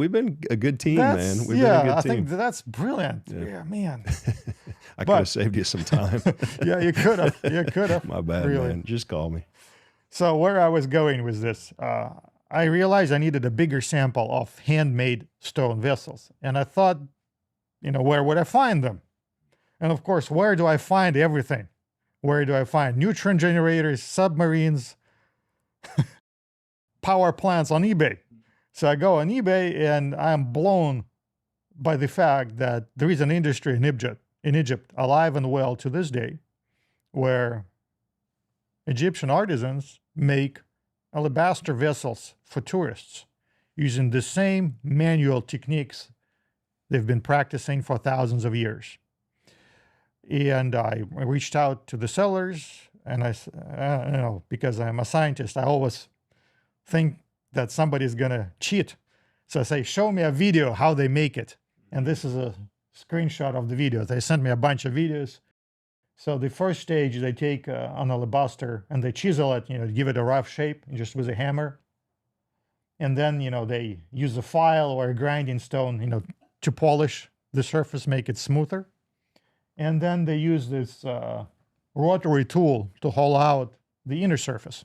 a good team, man. We've been yeah, a good I team. think that's brilliant. Yeah. Yeah, man. I could have saved you some time. Yeah, you could have. You could have. My bad, Really. man. Just call me. So where I was going with this, I realized I needed a bigger sample of handmade stone vessels. And I thought, where would I find them? And of course, where do I find everything? Where do I find neutron generators, submarines, power plants on eBay? So I go on eBay and I'm blown by the fact that there is an industry in Egypt, alive and well to this day, where Egyptian artisans make alabaster vessels for tourists using the same manual techniques they've been practicing for thousands of years. And I reached out to the sellers, and because I'm a scientist, I always think that somebody's gonna cheat. So I say, show me a video how they make it. And this is a screenshot of the video. They sent me a bunch of videos. So the first stage, they take an alabaster and they chisel it, give it a rough shape just with a hammer. And then, they use a file or a grinding stone, to polish the surface, make it smoother. And then they use this rotary tool to hollow out the inner surface.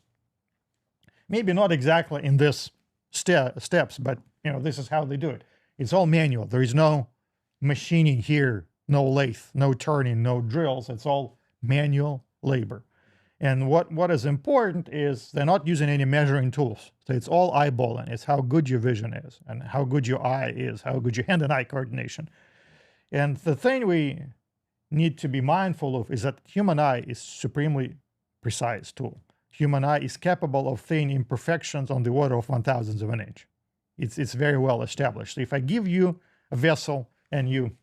Maybe not exactly in this steps, but this is how they do it. It's all manual. There is no machining here, no lathe, no turning, no drills. It's all manual labor. And what is important is they're not using any measuring tools. So it's all eyeballing. It's how good your vision is and how good your eye is, how good your hand and eye coordination. And the thing we need to be mindful of is that human eye is supremely precise tool. Human eye is capable of seeing imperfections on the order of 1,000th of an inch. It's very well established. So if I give you a vessel and you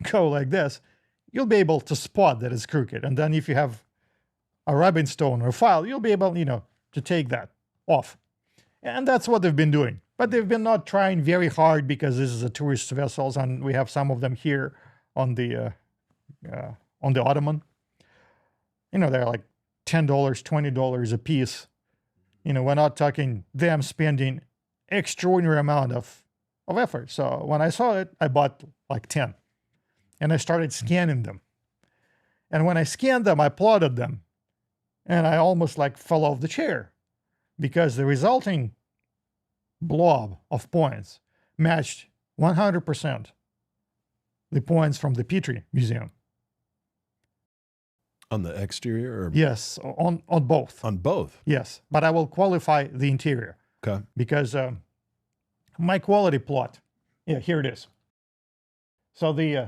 go like this, you'll be able to spot that it's crooked. And then if you have a rubbing stone or a file, you'll be able, to take that off. And that's what they've been doing. But they've been not trying very hard, because this is a tourist vessels, and we have some of them here on the Ottoman. They're like $10, $20 a piece. We're not talking them spending extraordinary amount of effort. So when I saw it, I bought like 10. And I started scanning them. And when I scanned them, I plotted them. And I almost fell off the chair, because the resulting blob of points matched 100% the points from the Petrie Museum. On the exterior? Or? Yes, on both. On both? Yes, but I will qualify the interior. Okay. Because my quality plot, here it is. So the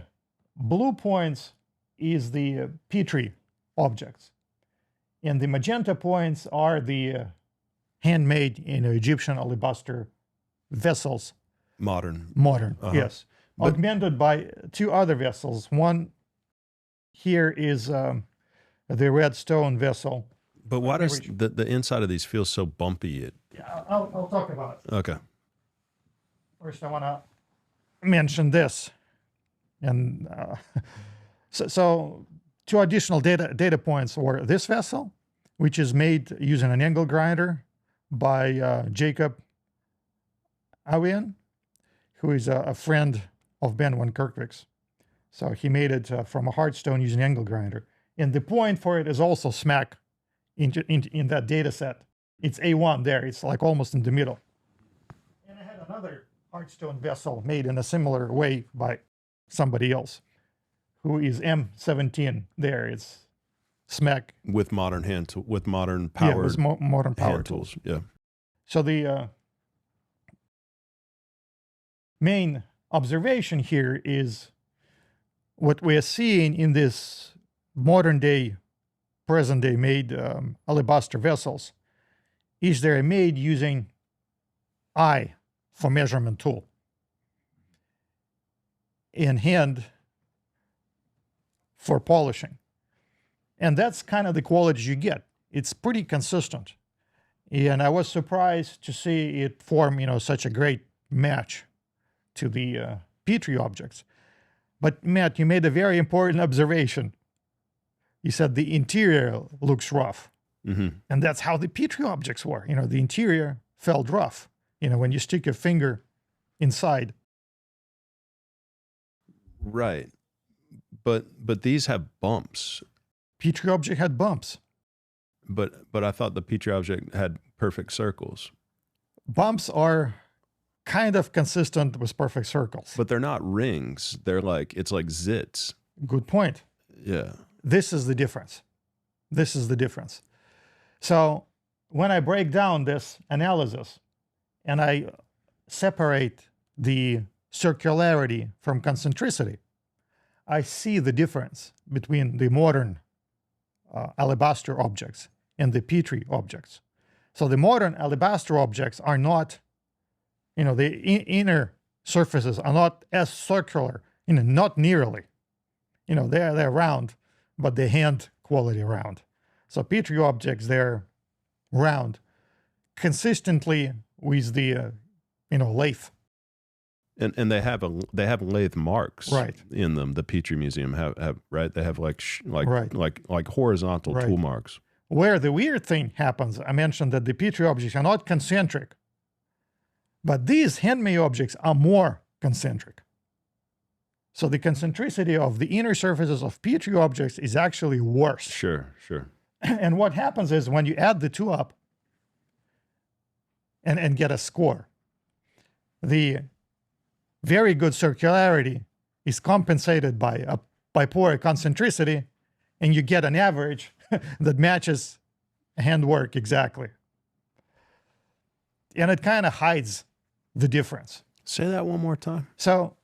blue points is the Petrie objects. And the magenta points are the handmade Egyptian alabaster vessels. Modern. Yes. But augmented by two other vessels. One here is the red stone vessel. But why does the inside of these feel so bumpy? Yeah, I'll talk about it. Okay. First, I want to mention this. And so two additional data points were this vessel, which is made using an angle grinder by Jacob Awian, who is a friend of Ben van Kerkwijk's. So he made it from a hard stone using angle grinder. And the point for it is also smack in that data set. It's A1 there. It's almost in the middle. And I had another hard stone vessel made in a similar way by somebody else, who is M17 there. It's smack. With modern with modern power. Yeah, with modern power tools. Yeah. So the main observation here is what we are seeing in this modern day present-day made alabaster vessels is they're made using eye for measurement tool and hand for polishing. And that's kind of the quality you get. It's pretty consistent. And I was surprised to see it form, such a great match to the Petrie objects. But Matt, you made a very important observation. You said the interior looks rough. Mm-hmm. And that's how the Petrie objects were. The interior felt rough, when you stick your finger inside. Right. But these have bumps. Petrie object had bumps. But I thought the Petrie object had perfect circles. Bumps are kind of consistent with perfect circles. But they're not rings. It's like zits. Good point. Yeah. This is the difference. This is the difference. So when I break down this analysis and I separate the circularity from concentricity, I see the difference between the modern alabaster objects and the Petrie objects. So the modern alabaster objects are not, the inner surfaces are not as circular, not nearly. They're round, but they hand quality round. So Petrie objects, they're round, consistently with the, lathe. And they have lathe marks Right. in them. The Petrie Museum have right. They have like Right. horizontal Right. tool marks. Where the weird thing happens, I mentioned that the Petrie objects are not concentric, but these handmade objects are more concentric. So the concentricity of the inner surfaces of Petrie objects is actually worse. Sure. And what happens is when you add the two up and get a score, the very good circularity is compensated by poor concentricity, and you get an average that matches handwork exactly. And it kind of hides the difference. Say that one more time. So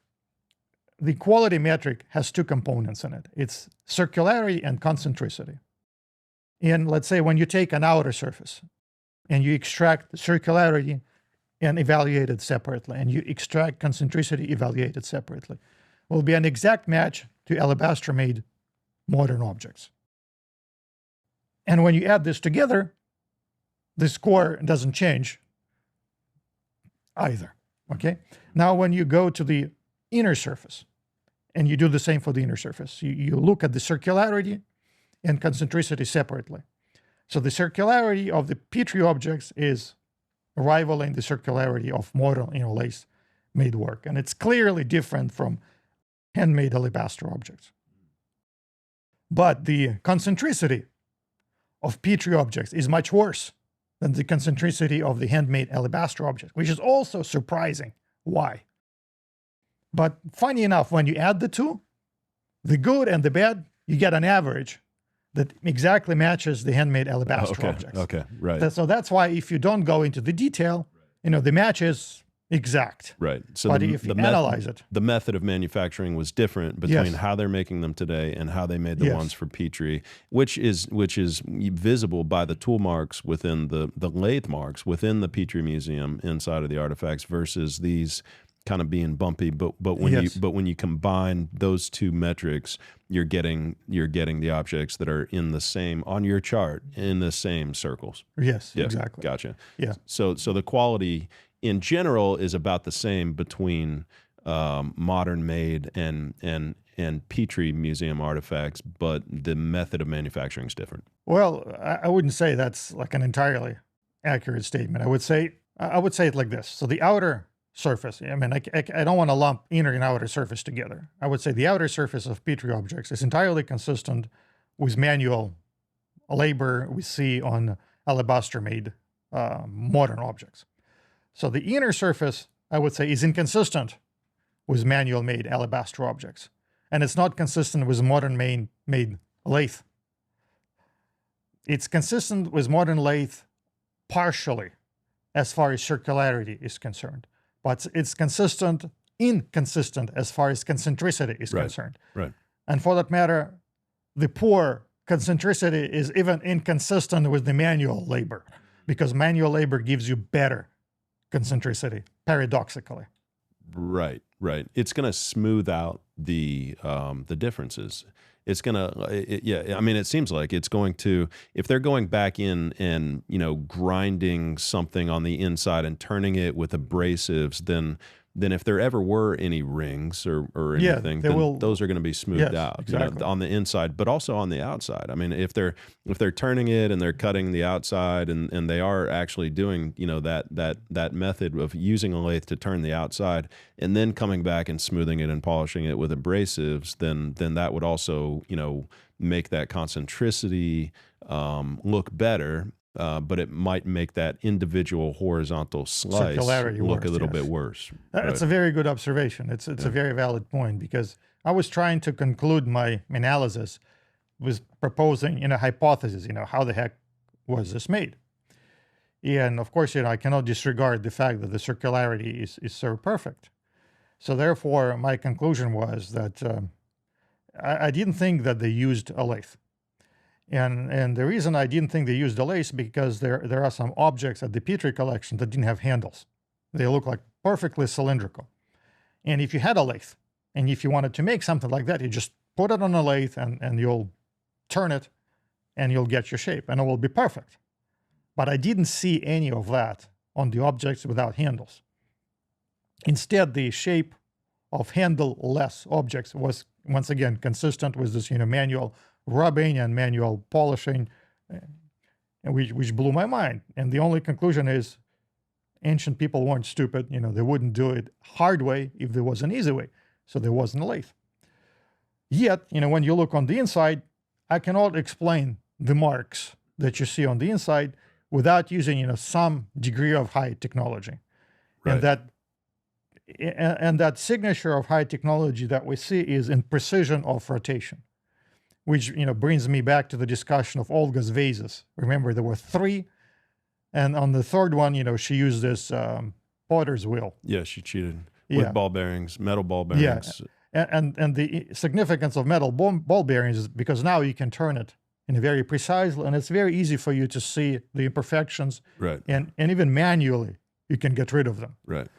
the quality metric has two components in it. It's circularity and concentricity. And let's say when you take an outer surface and you extract the circularity and evaluate it separately, and you extract concentricity, evaluate it separately, will be an exact match to alabaster-made modern objects. And when you add this together, the score doesn't change either, okay? Now, when you go to the inner surface, and you do the same for the inner surface, you look at the circularity and concentricity separately. So the circularity of the Petrie objects is rivaling the circularity of modern lace-made work. And it's clearly different from handmade alabaster objects. But the concentricity of Petrie objects is much worse than the concentricity of the handmade alabaster objects, which is also surprising. Why? But funny enough, when you add the two, the good and the bad, you get an average that exactly matches the handmade alabaster objects. Okay, right. So that's why if you don't go into the detail, the match is exact. Right. So but if you analyze it, the method of manufacturing was different between Yes. how they're making them today and how they made the Yes. ones for Petrie, which is visible by the tool marks within the lathe marks within the Petrie Museum inside of the artifacts versus these kind of being bumpy. But Yes. when you combine those two metrics, you're getting the objects that are in the same on your chart in the same circles. yes, Yeah, exactly. Gotcha. Yeah. So the quality in general is about the same between modern made and Petrie Museum artifacts, but the method of manufacturing is different. Well, I wouldn't say that's like an entirely accurate statement. I would say it like this. So the outer surface, I mean, I don't want to lump inner and outer surface together. I would say the outer surface of Petrie objects is entirely consistent with manual labor we see on alabaster-made modern objects. So the inner surface, I would say, is inconsistent with manual-made alabaster objects. And it's not consistent with modern-made lathe. It's consistent with modern lathe partially, as far as circularity is concerned. But it's inconsistent as far as concentricity is Right. concerned. Right. And for that matter, the poor concentricity is even inconsistent with the manual labor, because manual labor gives you better concentricity, paradoxically. Right, right. It's going to smooth out the differences. It's going to, yeah. I mean, it seems like it's going to, if they're going back in and grinding something on the inside and turning it with abrasives, then if there ever were any rings or anything, then those are going to be smoothed out, exactly. On the inside, but also on the outside. I mean, if they're turning it and they're cutting the outside and they are actually doing, that method of using a lathe to turn the outside and then coming back and smoothing it and polishing it with abrasives, then that would also, make that concentricity look better. But it might make that individual horizontal slice look a little bit worse. That's a very good observation. It's a very valid point, because I was trying to conclude my analysis with proposing a hypothesis, how the heck was this made? And of course, I cannot disregard the fact that the circularity is so perfect. So therefore, my conclusion was that I didn't think that they used a lathe. And the reason I didn't think they used a lathe because there are some objects at the Petrie collection that didn't have handles. They look like perfectly cylindrical. And if you had a lathe, and if you wanted to make something like that, you just put it on a lathe and you'll turn it and you'll get your shape and it will be perfect. But I didn't see any of that on the objects without handles. Instead, the shape of handle-less objects was once again consistent with this manual rubbing and manual polishing, which blew my mind. And the only conclusion is ancient people weren't stupid. They wouldn't do it hard way if there was an easy way. So there wasn't a lathe. Yet, when you look on the inside, I cannot explain the marks that you see on the inside without using, some degree of high technology. Right. And that signature of high technology that we see is in precision of rotation, which brings me back to the discussion of Olga's vases. Remember, there were 3, and on the third one, she used this potter's wheel. Yeah, she cheated with ball bearings, metal ball bearings. Yeah, and the significance of metal ball bearings is because now you can turn it in a very precise, and it's very easy for you to see the imperfections. Right. And even manually, you can get rid of them. Right.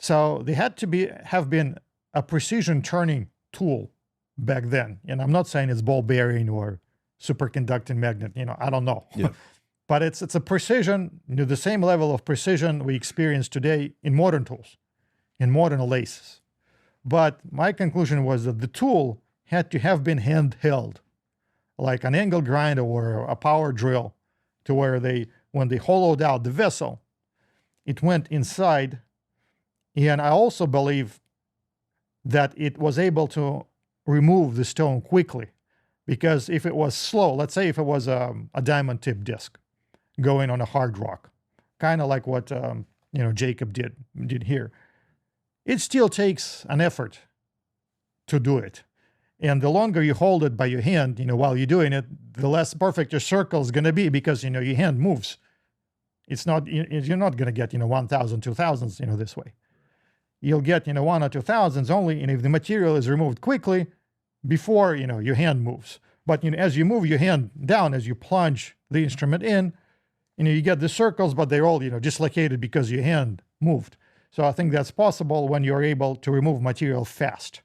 So they had to have been a precision turning tool back then. And I'm not saying it's ball bearing or superconducting magnet, I don't know. Yeah. But it's a precision, the same level of precision we experience today in modern tools, in modern lathes. But my conclusion was that the tool had to have been handheld, like an angle grinder or a power drill, to where when they hollowed out the vessel, it went inside. And I also believe that it was able to remove the stone quickly, because if it was slow, let's say if it was a diamond tip disc going on a hard rock, kind of like what Jacob did here, it still takes an effort to do it. And the longer you hold it by your hand, while you're doing it, the less perfect your circle is going to be, because your hand moves. It's not, you're not going to get 1,000, 2,000s this way. You'll get 1 or 2,000s only, and if the material is removed quickly before your hand moves. But as you move your hand down, as you plunge the instrument in, you get the circles, but they're all dislocated because your hand moved. So I think that's possible when you're able to remove material fast.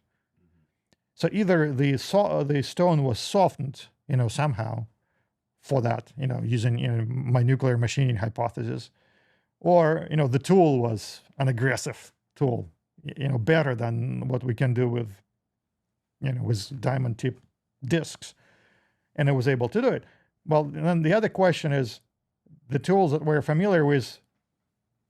So either the stone was softened, somehow for that, using my nuclear machining hypothesis, or the tool was an aggressive tool, better than what we can do with diamond tip discs, and it was able to do it. Well, then the other question is, the tools that we're familiar with,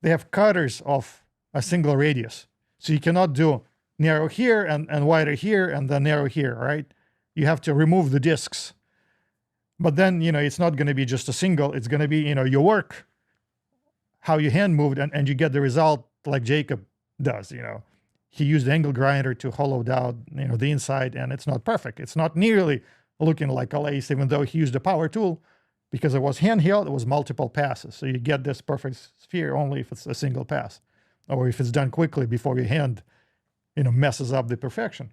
they have cutters of a single radius, so you cannot do narrow here and wider here and then narrow here, right? You have to remove the discs. But then, it's not going to be just a single, it's going to be, your work, how your hand moved, and you get the result like Jacob does. He used the angle grinder to hollow out, the inside, and it's not perfect. It's not nearly looking like a lathe, even though he used a power tool, because it was handheld, it was multiple passes. So you get this perfect sphere only if it's a single pass, or if it's done quickly before your hand, messes up the perfection.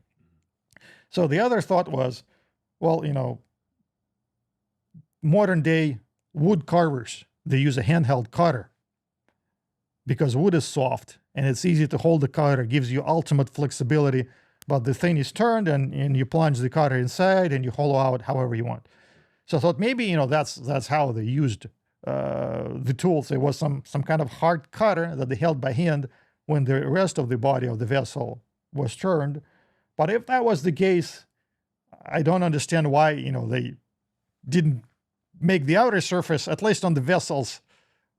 So the other thought was, well, modern day wood carvers, they use a handheld cutter because wood is soft and it's easy to hold the cutter, gives you ultimate flexibility, but the thing is turned and you plunge the cutter inside and you hollow out however you want. So I thought maybe, that's how they used the tools. There was some kind of hard cutter that they held by hand when the rest of the body of the vessel was turned. But if that was the case, I don't understand why, they didn't make the outer surface, at least on the vessels,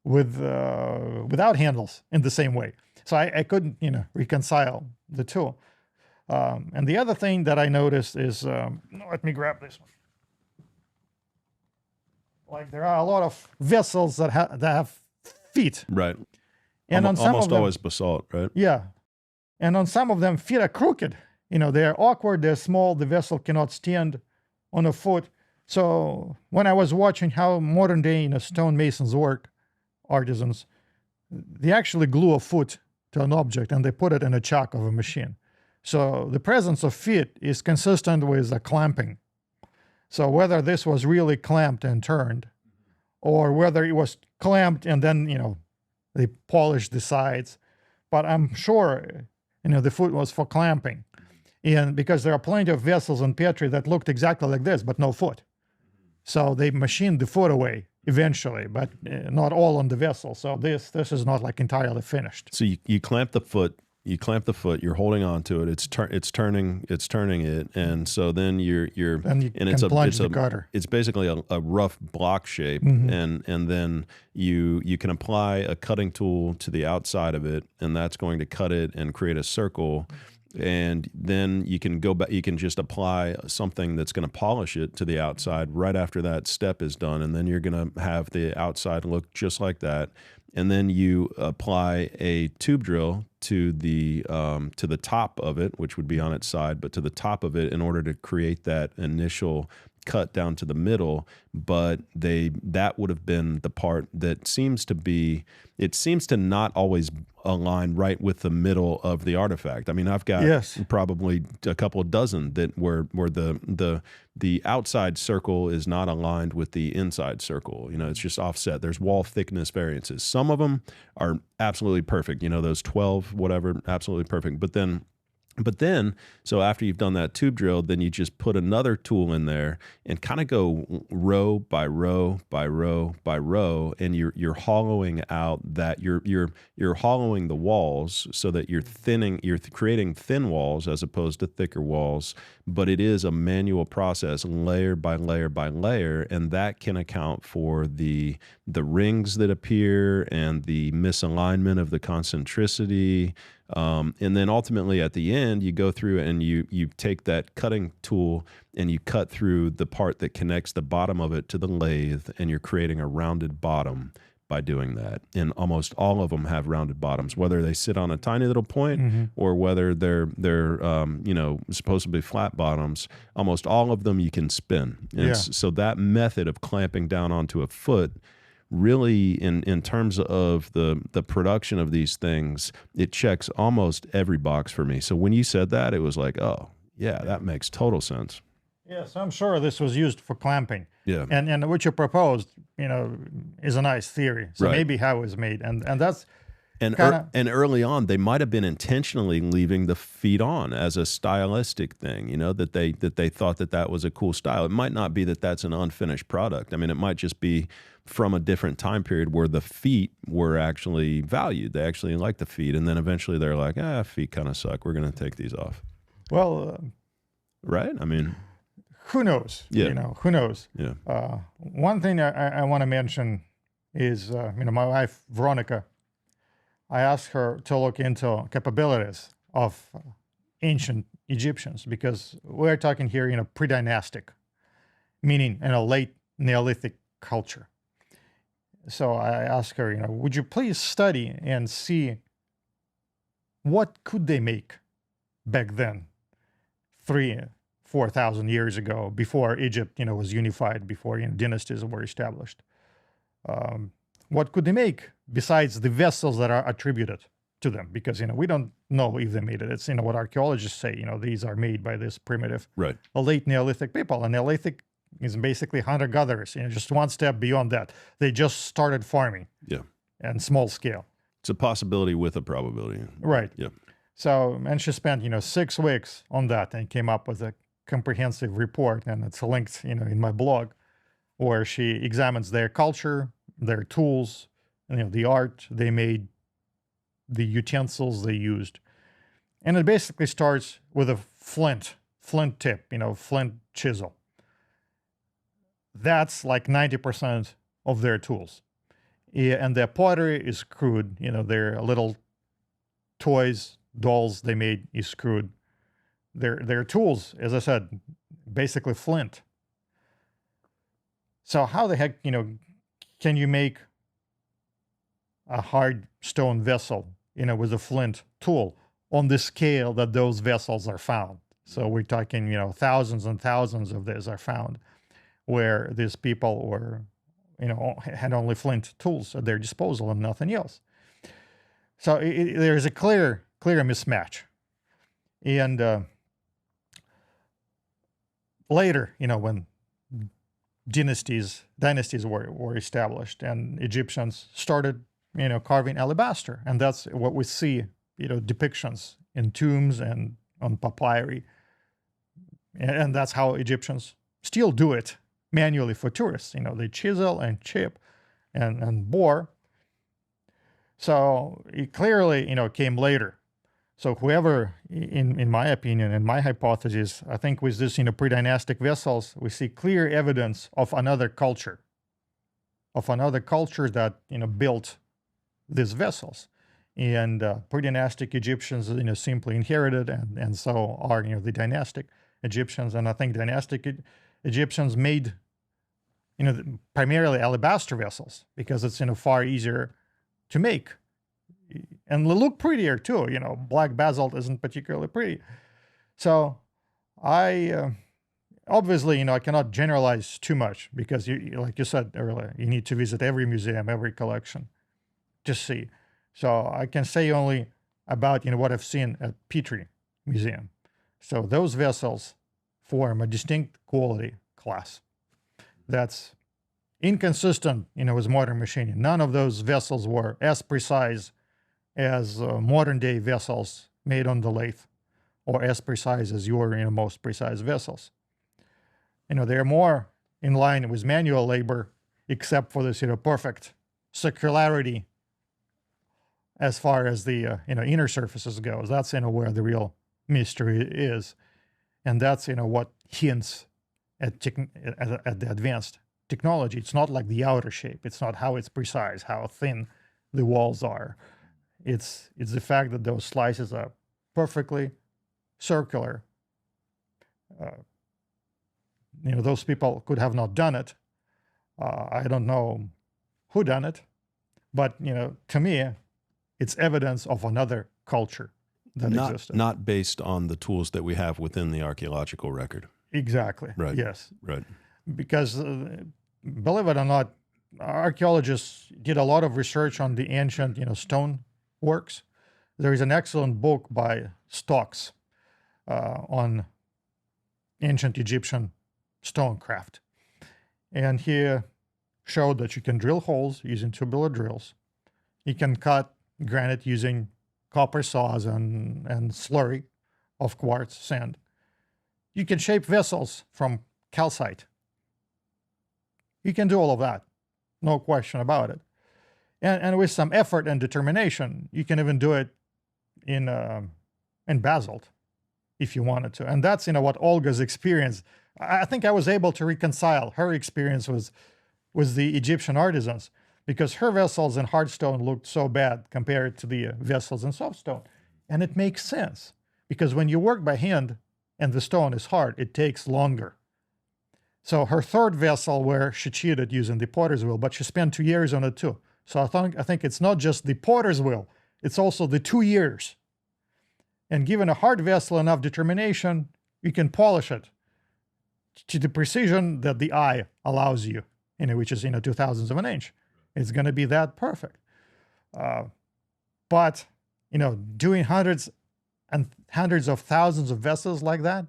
without handles in the same way. So I couldn't, reconcile the two. And the other thing that I noticed is, let me grab this one. Like there are a lot of vessels that have feet. Right. And on some almost of them, always basalt, right? yeah. And on some of them, feet are crooked. They're awkward, they're small, the vessel cannot stand on a foot. So when I was watching how modern day stonemasons work, artisans, they actually glue a foot to an object and they put it in a chuck of a machine. So the presence of feet is consistent with the clamping. So whether this was really clamped and turned, or whether it was clamped and then, they polished the sides, but I'm sure, the foot was for clamping. And because there are plenty of vessels in Petrie that looked exactly like this, but no foot. So they machined the foot away eventually, but not all on the vessel. So this is not like entirely finished. So you clamp the foot. You're holding on to it. It's turning it, and so then you're and it's plunge the cutter. It's basically a rough block shape, and then you can apply a cutting tool to the outside of it, and that's going to cut it and create a circle. And then you can go back, you can just apply something that's going to polish it to the outside right after that step is done. And then you're going to have the outside look just like that. And then you apply a tube drill to the top of it, which would be on its side, but to the top of it in order to create that initial cut down to the middle. But that would have been the part that seems to not always align right with the middle of the artifact. I mean, I've got probably a couple of dozen that where the outside circle is not aligned with the inside circle. It's just offset. There's wall thickness variances. Some of them are absolutely perfect. Those 12, whatever, absolutely perfect. But then, so after you've done that tube drill, then you just put another tool in there and kind of go row by row by row by row, and you're hollowing out that you're hollowing the walls so that you're creating thin walls as opposed to thicker walls. But it is a manual process, layer by layer by layer, and that can account for the rings that appear and the misalignment of the concentricity. And then ultimately at the end, you go through and you take that cutting tool and you cut through the part that connects the bottom of it to the lathe, and you're creating a rounded bottom by doing that. And almost all of them have rounded bottoms, whether they sit on a tiny little point or whether they're supposed to be flat bottoms. Almost all of them you can spin. And so that method of clamping down onto a foot, really, in terms of the production of these things, it checks almost every box for me. So when you said that, it was like, oh, yeah, that makes total sense. Yes, I'm sure this was used for clamping. Yeah. And what you proposed, is a nice theory. So maybe how it was made. And that's and early on, they might have been intentionally leaving the feet on as a stylistic thing, that they thought that was a cool style. It might not be that that's an unfinished product. I mean, it might just be from a different time period where the feet were actually valued. They actually liked the feet. And then eventually they're like, feet kind of suck. We're going to take these off. Well, right? I mean, who knows? Yeah. Who knows? Yeah. One thing I want to mention is, my wife, Veronica, I asked her to look into capabilities of ancient Egyptians, because we're talking here, pre-dynastic, meaning in a late Neolithic culture. So I asked her, would you please study and see what could they make back then, 3,000-4,000 years ago, before Egypt, was unified, before dynasties were established. What could they make besides the vessels that are attributed to them? Because we don't know if they made it. It's what archaeologists say. These are made by this primitive, right, late Neolithic people. And Neolithic is basically hunter-gatherers, just one step beyond that. They just started farming. Yeah. And small scale. It's a possibility with a probability. Right. Yeah. So, and she spent, 6 weeks on that and came up with a comprehensive report, and it's linked, in my blog, where she examines their culture, their tools, the art they made, the utensils they used. And it basically starts with a flint tip, flint chisel. That's like 90% of their tools. Yeah, and their pottery is crude. Their little toys, dolls they made is crude. Their tools, as I said, basically flint. So how the heck, can you make a hard stone vessel, with a flint tool on the scale that those vessels are found? So we're talking, thousands and thousands of these are found where these people were, had only flint tools at their disposal and nothing else. So there's a clear mismatch. And later, when dynasties were established and Egyptians started, carving alabaster, and that's what we see, depictions in tombs and on papyri, and that's how Egyptians still do it manually for tourists. They chisel and chip and bore. So it clearly, came later. So whoever, in my opinion, in my hypothesis, I think with this, pre-dynastic vessels, we see clear evidence of another culture that, built these vessels. And pre-dynastic Egyptians, simply inherited, and so are, the dynastic Egyptians. And I think dynastic Egyptians made, primarily alabaster vessels because it's, far easier to make. And they look prettier too. Black basalt isn't particularly pretty. So I obviously, I cannot generalize too much because like you said earlier, you need to visit every museum, every collection to see. So I can say only about, what I've seen at Petrie Museum. So those vessels form a distinct quality class that's inconsistent, with modern machining. None of those vessels were as precise as modern day vessels made on the lathe, or as precise as your most precise vessels. They're more in line with manual labor, except for this perfect circularity as far as the inner surfaces goes. That's where the real mystery is, and that's what hints at the advanced technology. It's not like the outer shape. It's not how it's precise, how thin the walls are. It's the fact that those slices are perfectly circular. Those people could have not done it. I don't know who done it, but to me, it's evidence of another culture that existed. Not based on the tools that we have within the archaeological record. Exactly. Right. Yes. Right. Because believe it or not, archaeologists did a lot of research on the ancient, stone works. There is an excellent book by Stokes on ancient Egyptian stonecraft. And he showed that you can drill holes using tubular drills. You can cut granite using copper saws and slurry of quartz sand. You can shape vessels from calcite. You can do all of that, no question about it. And with some effort and determination, you can even do it in basalt if you wanted to. And that's what Olga's experience. I think I was able to reconcile her experience with the Egyptian artisans, because her vessels in hard stone looked so bad compared to the vessels in soft stone. And it makes sense, because when you work by hand and the stone is hard, it takes longer. So her third vessel, where she cheated using the potter's wheel, but she spent 2 years on it too. So I think it's not just the potter's wheel, it's also the 2 years. And given a hard vessel enough determination, you can polish it to the precision that the eye allows you, which is 0.002 of an inch. It's going to be that perfect. But doing hundreds and hundreds of thousands of vessels like that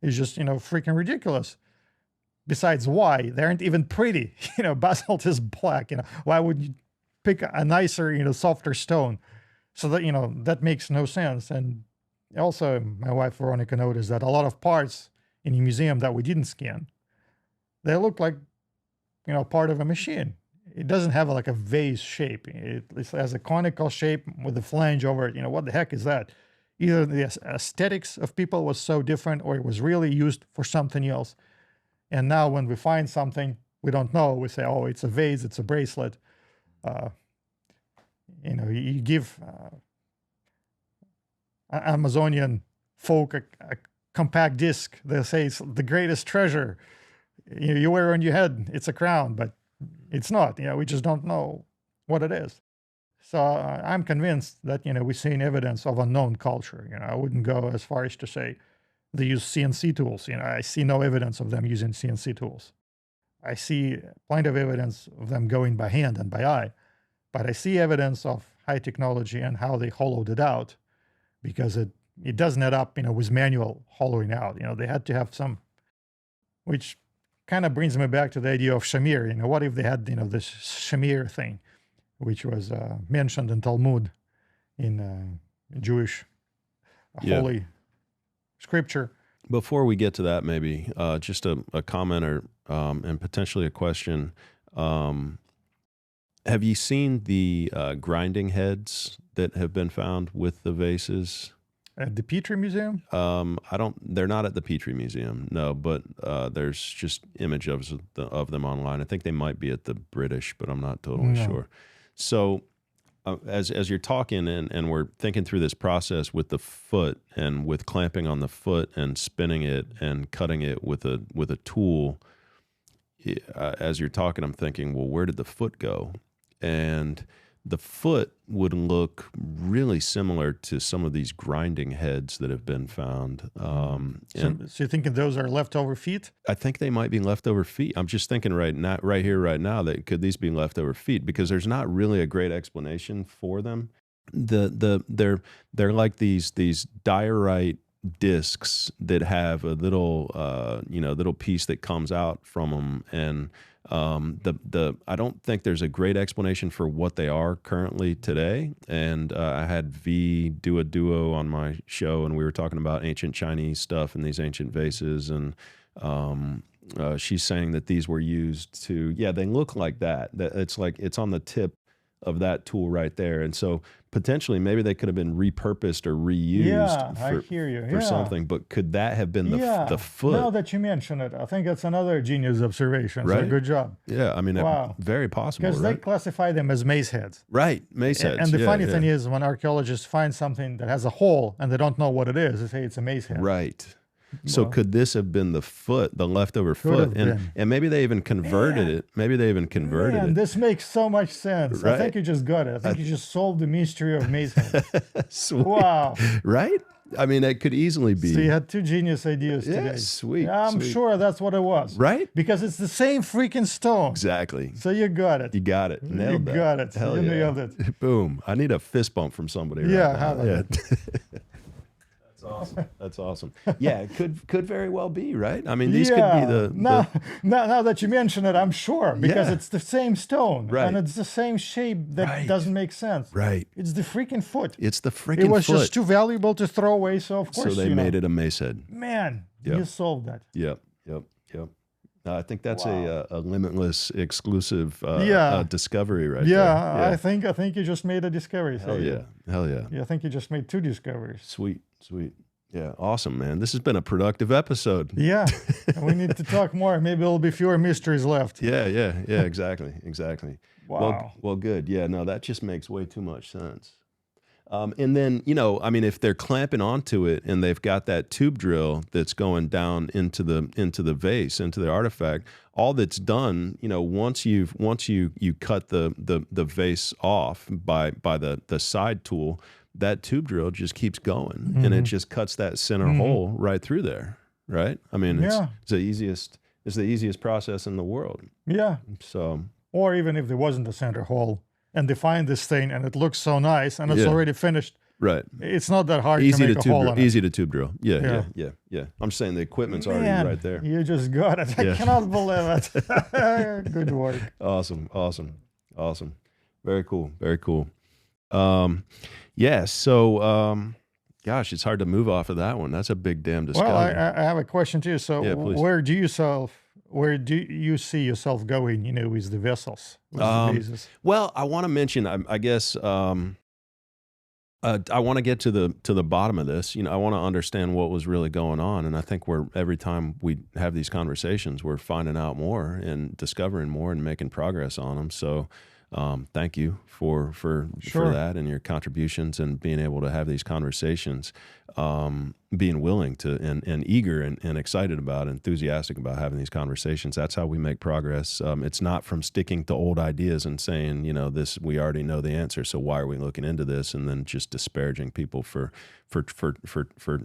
is just freaking ridiculous. besides why, they aren't even pretty. Basalt is black. Why would you pick a nicer, softer stone? So that, that makes no sense. And also, my wife Veronica noticed that a lot of parts in the museum that we didn't scan, they look like, part of a machine. It doesn't have like a vase shape. It has a conical shape with a flange over it. What the heck is that? Either the aesthetics of people was so different, or it was really used for something else. And now when we find something we don't know, we say, oh, it's a vase, it's a bracelet. You give Amazonian folk a compact disc. They say it's the greatest treasure. You wear on your head, it's a crown, but it's not. We just don't know what it is. So I'm convinced that, we're seeing evidence of unknown culture. I wouldn't go as far as to say they use CNC tools. I see no evidence of them using CNC tools. I see plenty of evidence of them going by hand and by eye, but I see evidence of high technology and how they hollowed it out, because it doesn't add up, with manual hollowing out. They had to have some, which kind of brings me back to the idea of shamir. What if they had, this shamir thing, which was mentioned in Talmud, in Jewish holy scripture. Before we get to that, maybe just a comment or and potentially a question. Have you seen the grinding heads that have been found with the vases? At the Petrie Museum? They're not at the Petrie Museum, no, but there's just images of them online. I think they might be at the British, but I'm not totally sure. So as you're talking and we're thinking through this process with the foot and with clamping on the foot and spinning it and cutting it with a tool, as you're talking, I'm thinking, well, where did the foot go? And the foot would look really similar to some of these grinding heads that have been found. So you're thinking those are leftover feet? I think they might be leftover feet. I'm just thinking right here, right now, that could these be leftover feet? Because there's not really a great explanation for them. They're like these diorite discs that have a little little piece that comes out from them, and I don't think there's a great explanation for what they are currently today. And I had V do a duo on my show, and we were talking about ancient Chinese stuff and these ancient vases, and she's saying that these were used to, they look like that. That it's like it's on the tip of that tool right there, and so potentially maybe they could have been repurposed or reused for something. But could that have been the foot? Now that you mention it, I think that's another genius observation. Right? So good job. Yeah, I mean, very possible. Because they classify them as mace heads. Right, mace heads. And the funny thing is, when archaeologists find something that has a hole and they don't know what it is, they say it's a mace head. Right. So could this have been the foot, the leftover foot? And maybe they even converted it. Maybe they even converted it. This makes so much sense. Right? I think you just got it. I think you just solved the mystery of mace heads. Sweet. Wow. Right? I mean, it could easily be. So you had two genius ideas today. Sweet. I'm sure that's what it was. Right? Because it's the same freaking stone. Exactly. So you got it. You got it. Nailed that. You got it. Hell you nailed it. Boom. I need a fist bump from somebody right now. That's awesome. That's awesome. Yeah, it could very well be, right? I mean, these could be the now that you mention it, I'm sure, because it's the same stone, right? And it's the same shape that doesn't make sense, right? It's the freaking foot. It's the freaking foot. It was just too valuable to throw away, so of course. So they made it a mace head. Man, you solved that. Yep. I think that's a limitless, exclusive discovery right there. Yeah, I think you just made a discovery. Hell yeah. Yeah, I think you just made two discoveries. Sweet. Yeah, awesome, man. This has been a productive episode. Yeah, we need to talk more. Maybe there'll be fewer mysteries left. Yeah, exactly. Wow. Well, good. Yeah, no, that just makes way too much sense. And then, I mean, if they're clamping onto it and they've got that tube drill that's going down into the vase, into the artifact, all that's done, once you cut the vase off by the side tool, that tube drill just keeps going, and it just cuts that center hole right through there, right? I mean, it's the easiest process in the world. Yeah. So, or even if there wasn't a center hole, and they find this thing and it looks so nice and it's already finished, Right. It's not that hard Easy to to make a tube hole drill. in it. Easy to tube drill. Yeah, Yeah. yeah. I'm saying the equipment's already Man, right there. You just got it. I Yeah. cannot believe it. Good work. Awesome. Very cool. Yeah. So, gosh, it's hard to move off of that one. That's a big damn discovery. Well, I have a question too. So, Yeah, please. where do you see yourself going? With the vessels, with the vases? Well, I want to mention, I guess, I want to get to the bottom of this. I want to understand what was really going on, and I think every time we have these conversations, we're finding out more and discovering more and making progress on them. So, thank you for that and your contributions and being able to have these conversations, being willing to and eager and excited about, enthusiastic about having these conversations. That's how we make progress. It's not from sticking to old ideas and saying, this, we already know the answer, so why are we looking into this? And then just disparaging people for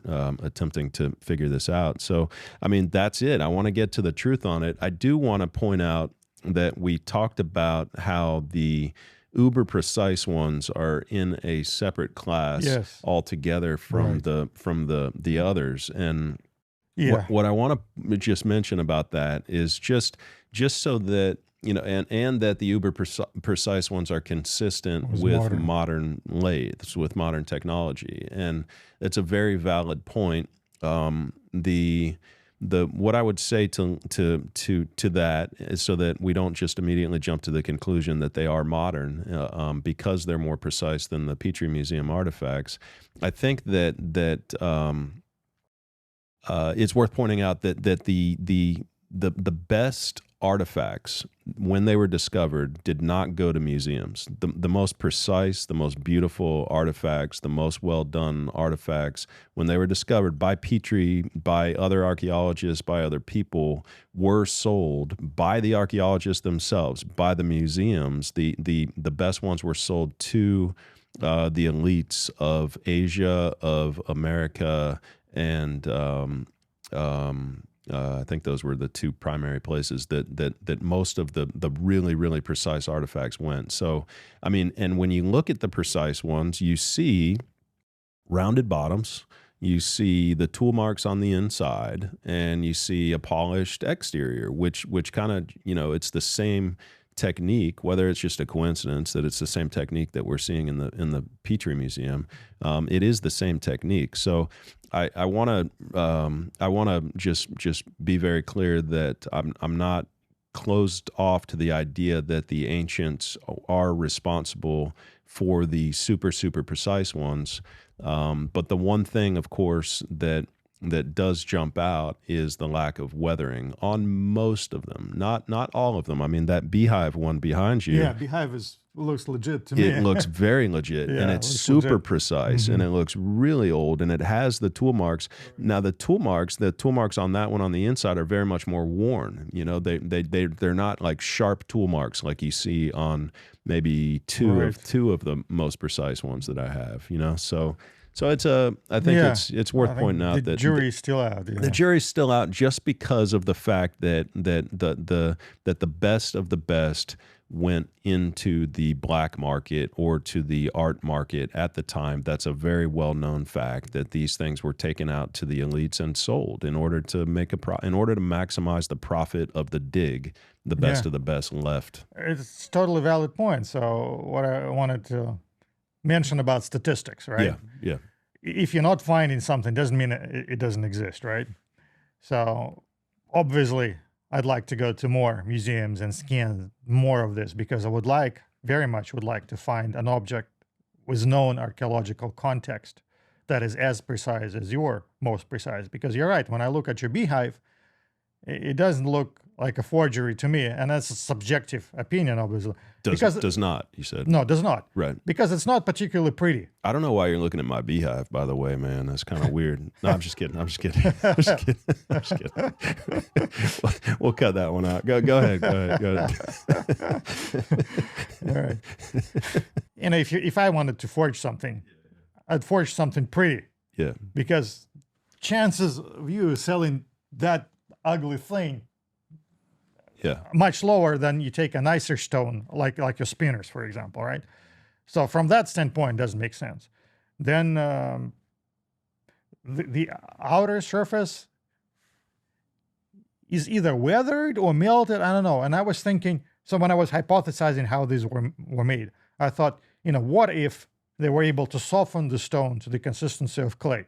attempting to figure this out. So, that's it. I want to get to the truth on it. I do want to point out that we talked about how the uber precise ones are in a separate class altogether from the others. And what I want to just mention about that is just so that and that the uber precise ones are consistent with modern lathes, with modern technology, and it's a very valid point. What I would say to that is, so that we don't just immediately jump to the conclusion that they are modern because they're more precise than the Petrie Museum artifacts. I think that it's worth pointing out that the best artifacts, when they were discovered, did not go to museums. The most precise, the most beautiful artifacts, the most well-done artifacts, when they were discovered by Petrie, by other archaeologists, by other people, were sold by the archaeologists themselves, by the museums. The best ones were sold to the elites of Asia, of America, and I think those were the two primary places that most of the really, really precise artifacts went. So, and when you look at the precise ones, you see rounded bottoms, you see the tool marks on the inside, and you see a polished exterior, which kind of, it's the same technique, whether it's just a coincidence that it's the same technique that we're seeing in the Petrie Museum. It is the same technique. So I want to just be very clear that I'm not closed off to the idea that the ancients are responsible for the super precise ones. But the one thing, of course, that does jump out is the lack of weathering on most of them. Not all of them. That beehive one behind you. Yeah, beehive looks legit to me. It looks very legit, and it's super legit, precise, and it looks really old, and it has the tool marks. Now the tool marks on that one on the inside are very much more worn. They're not like sharp tool marks like you see on maybe two of the most precise ones that I have. So it's I think it's worth pointing out that the jury's still out. Yeah. The jury's still out just because of the fact that the best of the best went into the black market or to the art market at the time. That's a very well-known fact, that these things were taken out to the elites and sold in order to in order to maximize the profit of the dig. The best of the best left. It's a totally valid point. So what I wanted to mention about statistics, right? Yeah. If you're not finding something, doesn't mean it doesn't exist, right? So obviously, I'd like to go to more museums and scan more of this, because I very much would like to find an object with known archaeological context that is as precise as your most precise. Because you're right, when I look at your beehive, it doesn't look like a forgery to me, and that's a subjective opinion, obviously. Does not, you said? No, it does not. Right. Because it's not particularly pretty. I don't know why you're looking at my beehive, by the way, man. That's kind of weird. No, I'm just kidding. We'll cut that one out. Go ahead. All right. If I wanted to forge something, I'd forge something pretty. Yeah. Because chances of you selling that ugly thing much lower than you take a nicer stone, like your spinners, for example, right? So from that standpoint, it doesn't make sense. then the outer surface is either weathered or melted. I don't know. And I was thinking, so when I was hypothesizing how these were made, I thought, what if they were able to soften the stone to the consistency of clay?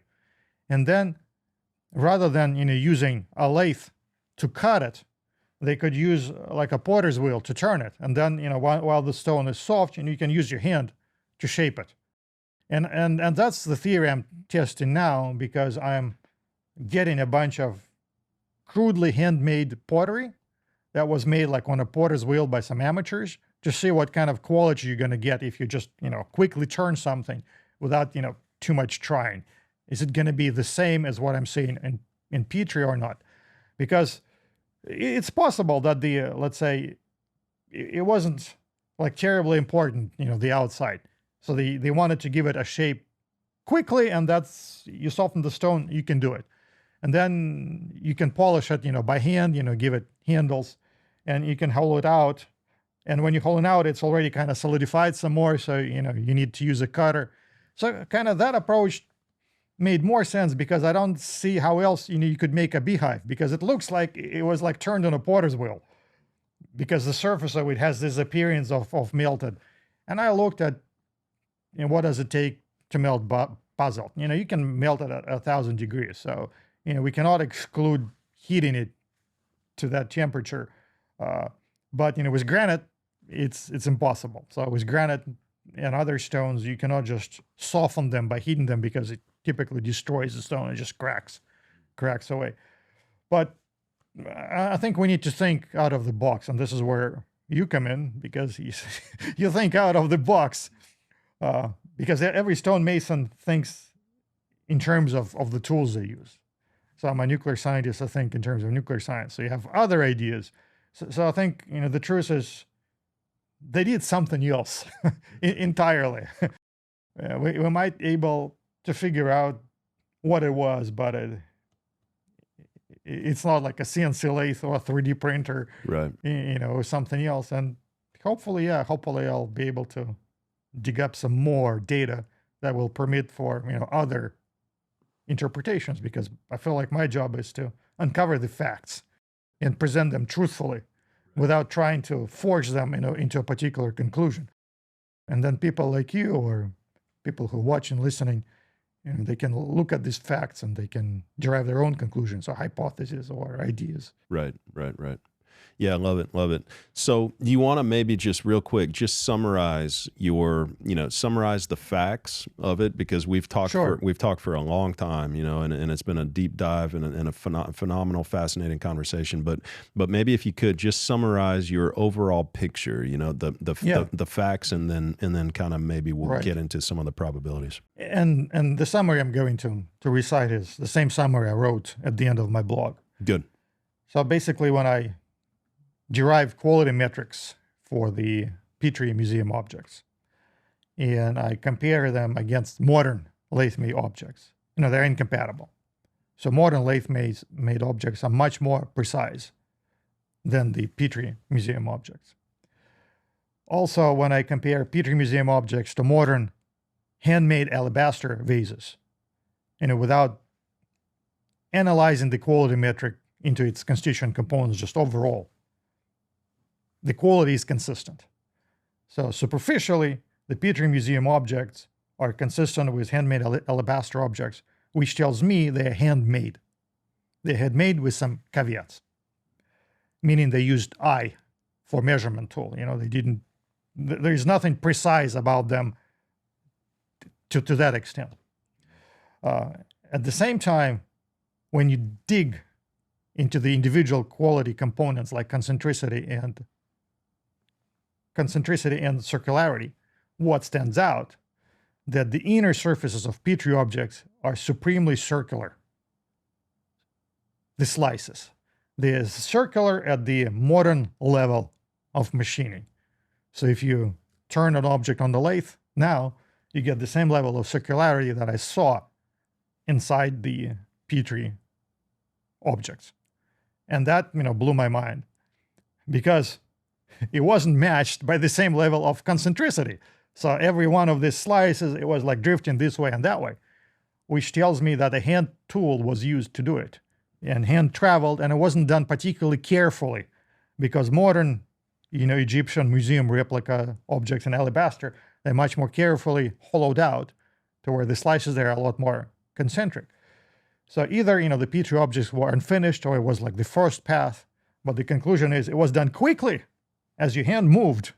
And then rather than, using a lathe to cut it, they could use like a potter's wheel to turn it. And then, while the stone is soft, you can use your hand to shape it. And that's the theory I'm testing now, because I'm getting a bunch of crudely handmade pottery that was made like on a potter's wheel by some amateurs, to see what kind of quality you're going to get if you just, quickly turn something without, too much trying. Is it going to be the same as what I'm seeing in Petrie or not? Because it's possible that let's say, it wasn't like terribly important, the outside. So they wanted to give it a shape quickly, and you soften the stone, you can do it. And then you can polish it, by hand, give it handles, and you can hollow it out. And when you hollow it out, it's already kind of solidified some more. So, you need to use a cutter. So kind of that approach made more sense, because I don't see how else, you could make a beehive, because it looks like it was like turned on a potter's wheel, because the surface of it has this appearance of melted. And I looked at, what does it take to melt basalt? You can melt it at 1,000 degrees. So, we cannot exclude heating it to that temperature. But, with granite, it's impossible. So with granite and other stones, you cannot just soften them by heating them, because it typically destroys the stone. It just cracks away. But I think we need to think out of the box, and this is where you come in, because you think out of the box, because every stonemason thinks in terms of the tools they use. So I'm a nuclear scientist, I think in terms of nuclear science. So you have other ideas. So I think, the truth is they did something else entirely. We might able to figure out what it was, but it's not like a CNC lathe or a 3D printer, right? Or something else. And hopefully I'll be able to dig up some more data that will permit for, other interpretations, because I feel like my job is to uncover the facts and present them truthfully without trying to force them, into a particular conclusion. And then people like you, or people who watch and listening, they can look at these facts and they can derive their own conclusions or hypotheses or ideas. Right. Yeah, love it. So you want to maybe just real quick, just summarize summarize the facts of it, because we've talked for a long time, and it's been a deep dive and a phenomenal, fascinating conversation. But maybe if you could just summarize your overall picture, the facts, and then kind of maybe we'll get into some of the probabilities. And the summary I'm going to recite is the same summary I wrote at the end of my blog. Good. So basically, when I derive quality metrics for the Petrie Museum objects, and I compare them against modern lathe-made objects. They're incompatible. So modern lathe-made objects are much more precise than the Petrie Museum objects. Also, when I compare Petrie Museum objects to modern handmade alabaster vases, without analyzing the quality metric into its constituent components just overall, the quality is consistent. So superficially, the Petrie Museum objects are consistent with handmade alabaster objects, which tells me they're handmade. They're handmade with some caveats, meaning they used eye for measurement tool. There's nothing precise about them to that extent. At the same time, when you dig into the individual quality components like concentricity and circularity, what stands out that the inner surfaces of Petrie objects are supremely circular. The slices. They're circular at the modern level of machining. So if you turn an object on the lathe, now you get the same level of circularity that I saw inside the Petrie objects. And that, blew my mind, because it wasn't matched by the same level of concentricity. So every one of these slices, it was like drifting this way and that way, which tells me that a hand tool was used to do it. And hand traveled, and it wasn't done particularly carefully, because modern, Egyptian museum replica objects in alabaster, they're much more carefully hollowed out to where the slices there are a lot more concentric. So either, the Petrie objects were unfinished, or it was like the first path, but the conclusion is it was done quickly as your hand moved,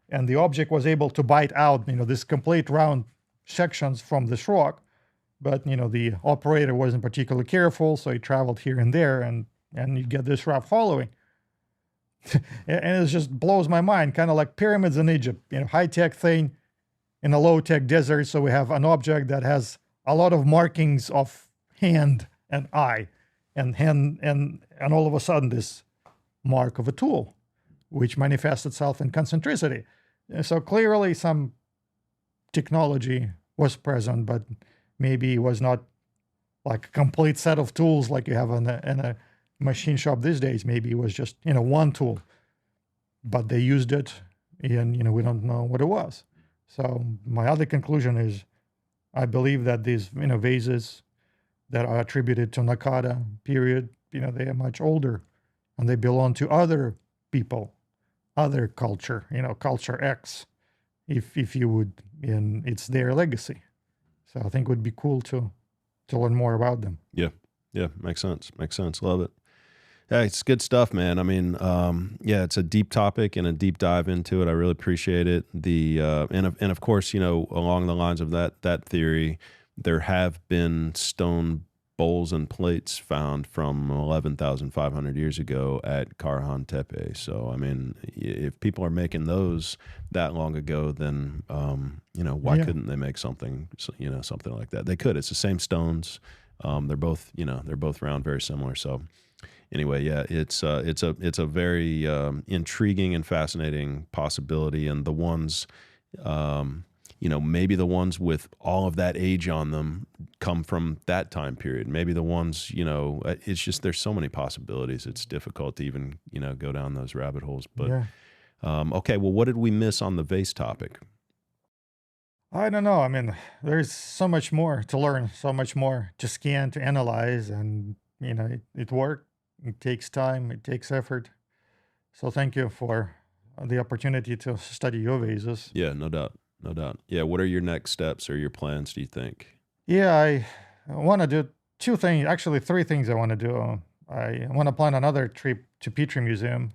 and the object was able to bite out, this complete round sections from this rock. But, the operator wasn't particularly careful, so he traveled here and there, and you get this rough hollowing. And it just blows my mind, kind of like pyramids in Egypt, high-tech thing in a low-tech desert. So we have an object that has a lot of markings of hand and eye, and all of a sudden this mark of a tool, which manifests itself in concentricity. So clearly some technology was present, but maybe it was not like a complete set of tools like you have in a machine shop these days. Maybe it was just, one tool, but they used it, and, we don't know what it was. So my other conclusion is I believe that these, vases that are attributed to Nakada period, they are much older, and they belong to other people, other culture, culture X, if you would, and it's their legacy. So I think it would be cool to learn more about them. Yeah, makes sense. Love it. Yeah, it's good stuff, man. I mean, it's a deep topic and a deep dive into it. I really appreciate it. And of course, along the lines of that theory, there have been stone bowls and plates found from 11,500 years ago at Karahan Tepe. So, I mean, if people are making those that long ago, then, why couldn't they make something like that? They could. It's the same stones. They're both round, very similar. So anyway, yeah, it's a very intriguing and fascinating possibility. And the ones, maybe the ones with all of that age on them come from that time period. Maybe the ones, it's just, there's so many possibilities. It's difficult to even, go down those rabbit holes. But, okay, well, what did we miss on the vase topic? I don't know. I mean, there's so much more to learn, so much more to scan, to analyze, and, it works. It takes time, it takes effort. So thank you for the opportunity to study your vases. Yeah, no doubt. Yeah, what are your next steps or your plans, do you think? Yeah, I want to do two things, actually three things I want to do. I want to plan another trip to Petrie Museum,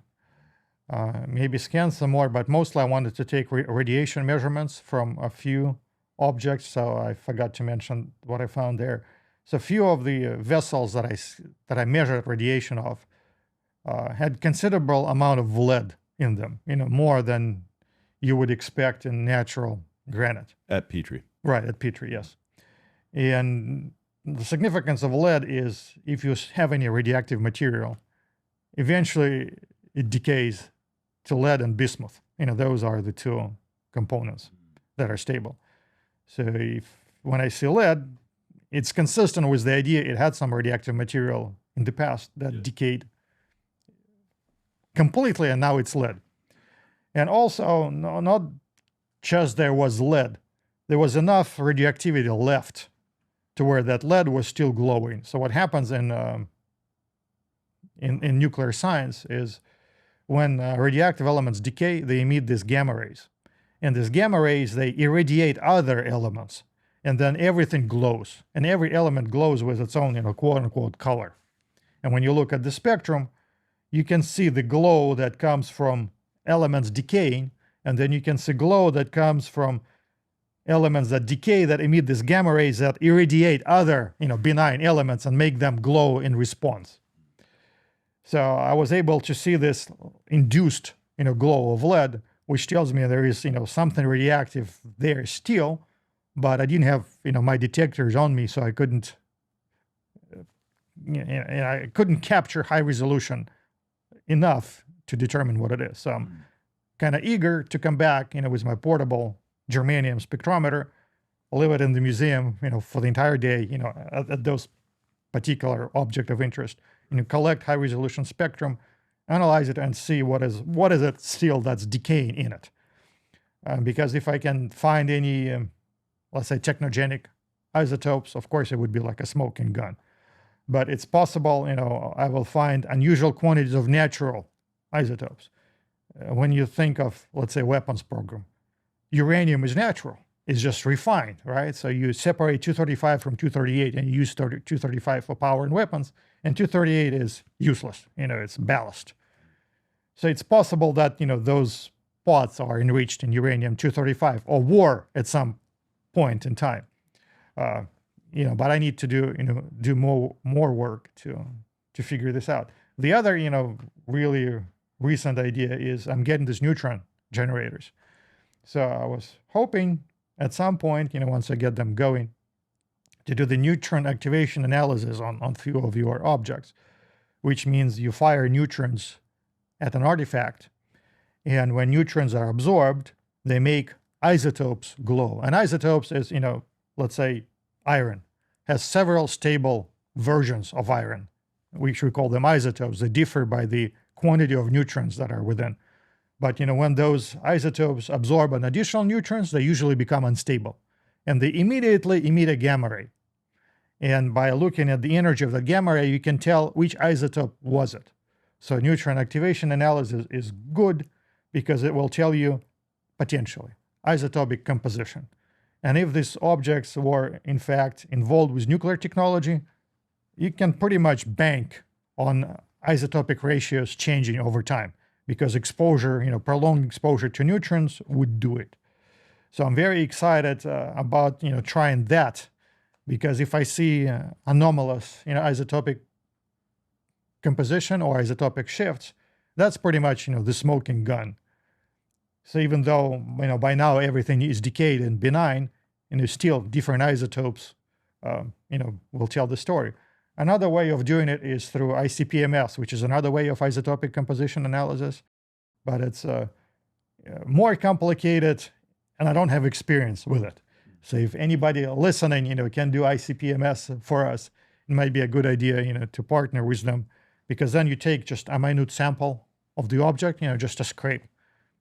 maybe scan some more, but mostly I wanted to take radiation measurements from a few objects, so I forgot to mention what I found there. So a few of the vessels that I measured radiation of had considerable amount of lead in them, more than you would expect in natural granite. At Petrie. Right, at Petrie, yes. And the significance of lead is if you have any radioactive material, eventually it decays to lead and bismuth. Those are the two components that are stable. So when I see lead, it's consistent with the idea it had some radioactive material in the past that decayed completely, and now it's lead. And also, not just there was lead, there was enough radioactivity left to where that lead was still glowing. So what happens in nuclear science is when radioactive elements decay, they emit these gamma rays. And these gamma rays, they irradiate other elements. And then everything glows. And every element glows with its own, quote-unquote color. And when you look at the spectrum, you can see the glow that comes from elements decaying, and then you can see glow that comes from elements that decay, that emit these gamma rays that irradiate other, benign elements and make them glow in response. So I was able to see this induced, glow of lead, which tells me there is, something radioactive there still, but I didn't have, my detectors on me, so I couldn't, I couldn't capture high resolution enough to determine what it is. So I'm kind of eager to come back, with my portable germanium spectrometer, leave it in the museum, for the entire day, at those particular object of interest, collect high resolution spectrum, analyze it, and see what is it still that's decaying in it. because if I can find any, let's say, technogenic isotopes, of course, it would be like a smoking gun. But it's possible, I will find unusual quantities of natural isotopes. When you think of, let's say, weapons program, uranium is natural. It's just refined, right? So you separate 235 from 238 and you use 235 for power and weapons, and 238 is useless. It's ballast. So it's possible that, those pots are enriched in uranium-235 or war at some point in time. But I need to do more work to figure this out. The other, really recent idea is I'm getting these neutron generators. So I was hoping at some point, once I get them going, to do the neutron activation analysis on a few of your objects, which means you fire neutrons at an artifact, and when neutrons are absorbed, they make isotopes glow. And isotopes is, let's say iron, has several stable versions of iron, which we call them isotopes. They differ by the quantity of neutrons that are within. But when those isotopes absorb an additional neutrons, they usually become unstable. And they immediately emit a gamma ray. And by looking at the energy of the gamma ray, you can tell which isotope was it. So neutron activation analysis is good because it will tell you, potentially, isotopic composition. And if these objects were, in fact, involved with nuclear technology, you can pretty much bank on isotopic ratios changing over time, because exposure, prolonged exposure to neutrons would do it. So I'm very excited about, trying that, because if I see anomalous, isotopic composition or isotopic shifts, that's pretty much, the smoking gun. So even though, by now everything is decayed and benign, still different isotopes, will tell the story. Another way of doing it is through ICP-MS, which is another way of isotopic composition analysis, but it's more complicated, and I don't have experience with it. So if anybody listening, can do ICP-MS for us, it might be a good idea, to partner with them, because then you take just a minute sample of the object, just a scrape.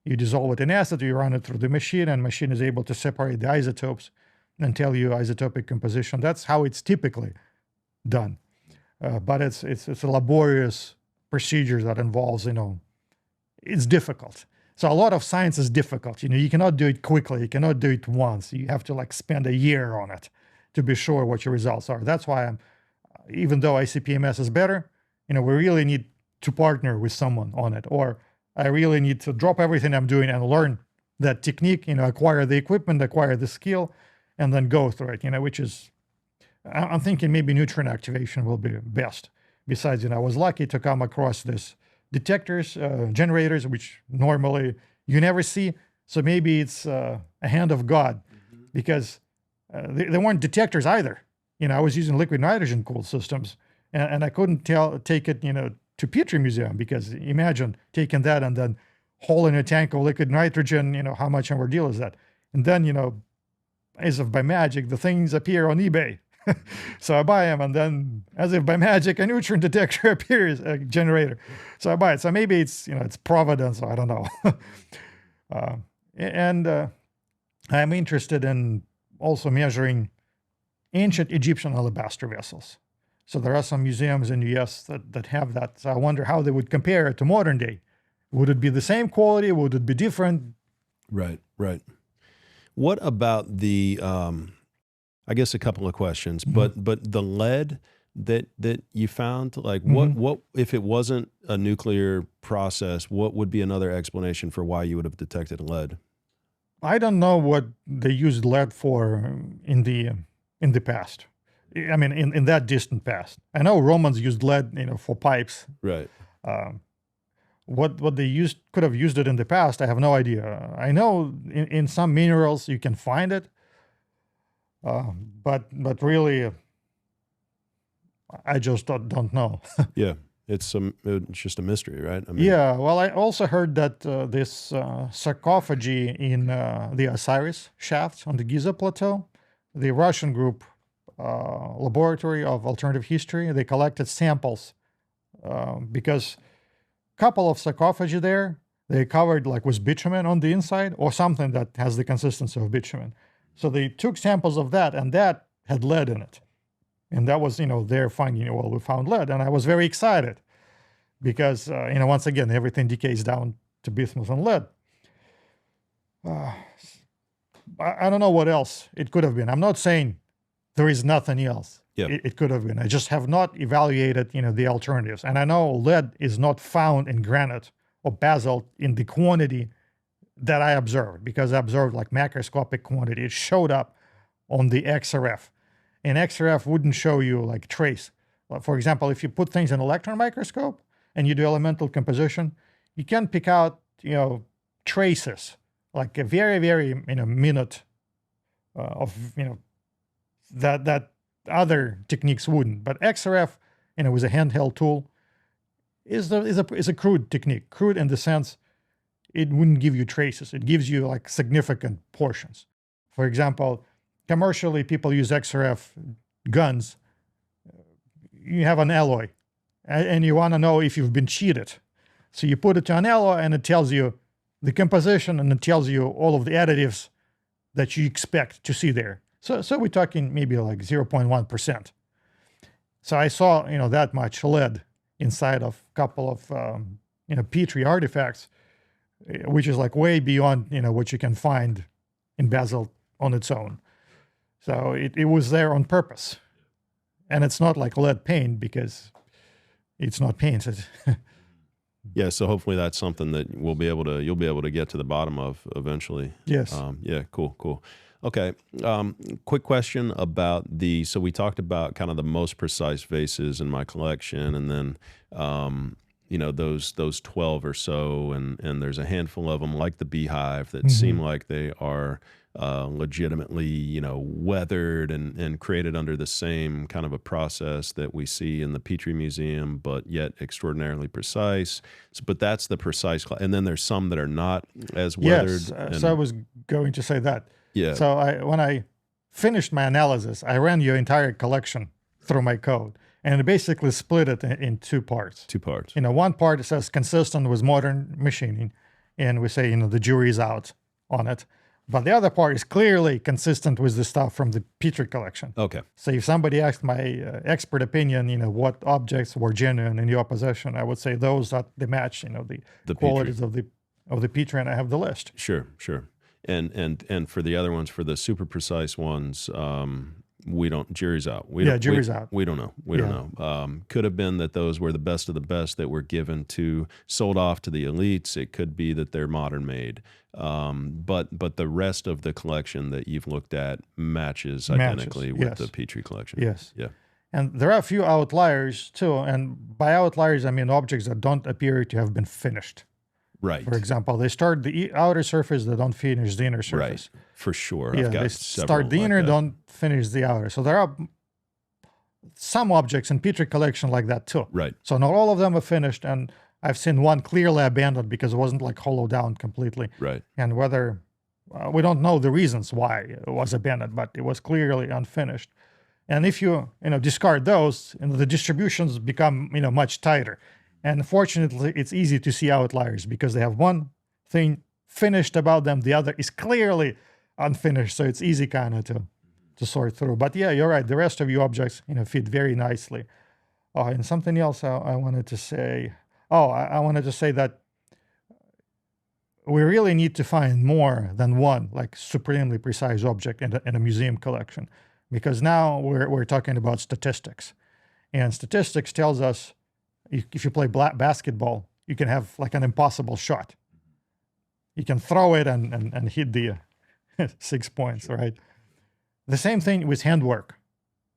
You dissolve it in acid, you run it through the machine, and machine is able to separate the isotopes and tell you isotopic composition. That's how it's typically done. But it's a laborious procedure that involves, it's difficult. So a lot of science is difficult. You cannot do it quickly. You cannot do it once. You have to spend a year on it to be sure what your results are. That's why even though ICP-MS is better, we really need to partner with someone on it. Or I really need to drop everything I'm doing and learn that technique, acquire the equipment, acquire the skill, and then go through it, which is, I'm thinking maybe neutron activation will be best. Besides, I was lucky to come across this detectors, generators, which normally you never see. So maybe it's a hand of God, because they weren't detectors either. I was using liquid nitrogen cooled systems, and I couldn't take it, to Petrie Museum, because imagine taking that and then hole in a tank of liquid nitrogen, how much of an ordeal is that? And then, as if by magic, the things appear on eBay. So I buy them, and then, as if by magic, a neutron detector appears, a generator. So I buy it. So maybe it's, it's providence. I don't know. And I'm interested in also measuring ancient Egyptian alabaster vessels. So there are some museums in the US that have that. So I wonder how they would compare it to modern day. Would it be the same quality? Would it be different? Right. What about the, I guess a couple of questions, but the lead that you found, what if it wasn't a nuclear process, what would be another explanation for why you would have detected lead? I don't know what they used lead for in the past. I mean, in that distant past. I know Romans used lead, for pipes. Right. What they could have used it in the past, I have no idea. I know in some minerals you can find it, but really, I just don't know. Yeah, it's just a mystery, right? Yeah. Well, I also heard that this sarcophagi in the Osiris shaft on the Giza Plateau, the Russian group Laboratory of Alternative History, they collected samples because a couple of sarcophagi there They covered like with bitumen on the inside or something that has the consistency of bitumen. So they took samples of that, and that had lead in it. And that was, their finding, well, we found lead. And I was very excited because, once again, everything decays down to bismuth and lead. I don't know what else it could have been. I'm not saying there is nothing else. Yep. It could have been. I just have not evaluated, the alternatives. And I know lead is not found in granite or basalt in the quantity that I observed, because I observed like macroscopic quantity. It showed up on the XRF. And XRF wouldn't show you like trace. For example, if you put things in electron microscope and you do elemental composition, you can pick out, traces, like a very, very, minute of, that other techniques wouldn't. But XRF, with a handheld tool, is a crude technique. Crude in the sense it wouldn't give you traces. It gives you like significant portions. For example, commercially, people use XRF guns. You have an alloy, and you want to know if you've been cheated. So you put it to an alloy, and it tells you the composition, and it tells you all of the additives that you expect to see there. So we're talking maybe like 0.1%. So I saw, that much lead inside of a couple of, Petrie artifacts, which is like way beyond, what you can find in basalt on its own. So it was there on purpose. And it's not like lead paint, because it's not painted. Yeah, so hopefully that's something that you'll be able to get to the bottom of eventually. Yes. Yeah, cool. Okay, quick question about so we talked about kind of the most precise vases in my collection, and then, those 12 or so, and there's a handful of them like the Beehive that seem like they are legitimately, weathered and created under the same kind of a process that we see in the Petrie Museum, but yet extraordinarily precise. But that's the precise, and then there's some that are not as weathered. Yes, so I was going to say that. Yeah. So when I finished my analysis, I ran your entire collection through my code, and it basically split it in two parts. One part says consistent with modern machining, and we say, the jury's out on it. But the other part is clearly consistent with the stuff from the Petrie collection. Okay. So if somebody asked my expert opinion, what objects were genuine in your possession, I would say those that they match, the qualities Petrie. of the Petrie, and I have the list. Sure. And for the other ones, for the super precise ones, we don't. Jury's out. Jury's out. We don't know. We don't know. Could have been that those were the best of the best that were sold off to the elites. It could be that they're modern made. But the rest of the collection that you've looked at matches identically with the Petrie collection. Yes. Yeah. And there are a few outliers too. And by outliers, I mean objects that don't appear to have been finished. Right. For example, they start the outer surface, they don't finish the inner surface. Right. For sure. Yeah, I've got they start the like inner, that. don't finish the outer. So there are some objects in Petrie collection like that too. Right. So not all of them are finished, and I've seen one clearly abandoned because it wasn't like hollowed down completely. Right. And whether we don't know the reasons why it was abandoned, but it was clearly unfinished. And if you discard those, the distributions become much tighter. And fortunately, it's easy to see outliers because they have one thing finished about them, the other is clearly unfinished. So it's easy kind of to sort through. But yeah, you're right. The rest of your objects fit very nicely. And something else I wanted to say. I wanted to say that we really need to find more than one like supremely precise object in a museum collection, because now we're talking about statistics, and statistics tells us if you play basketball, you can have like an impossible shot. You can throw it and hit the 6 points, right? The same thing with handwork.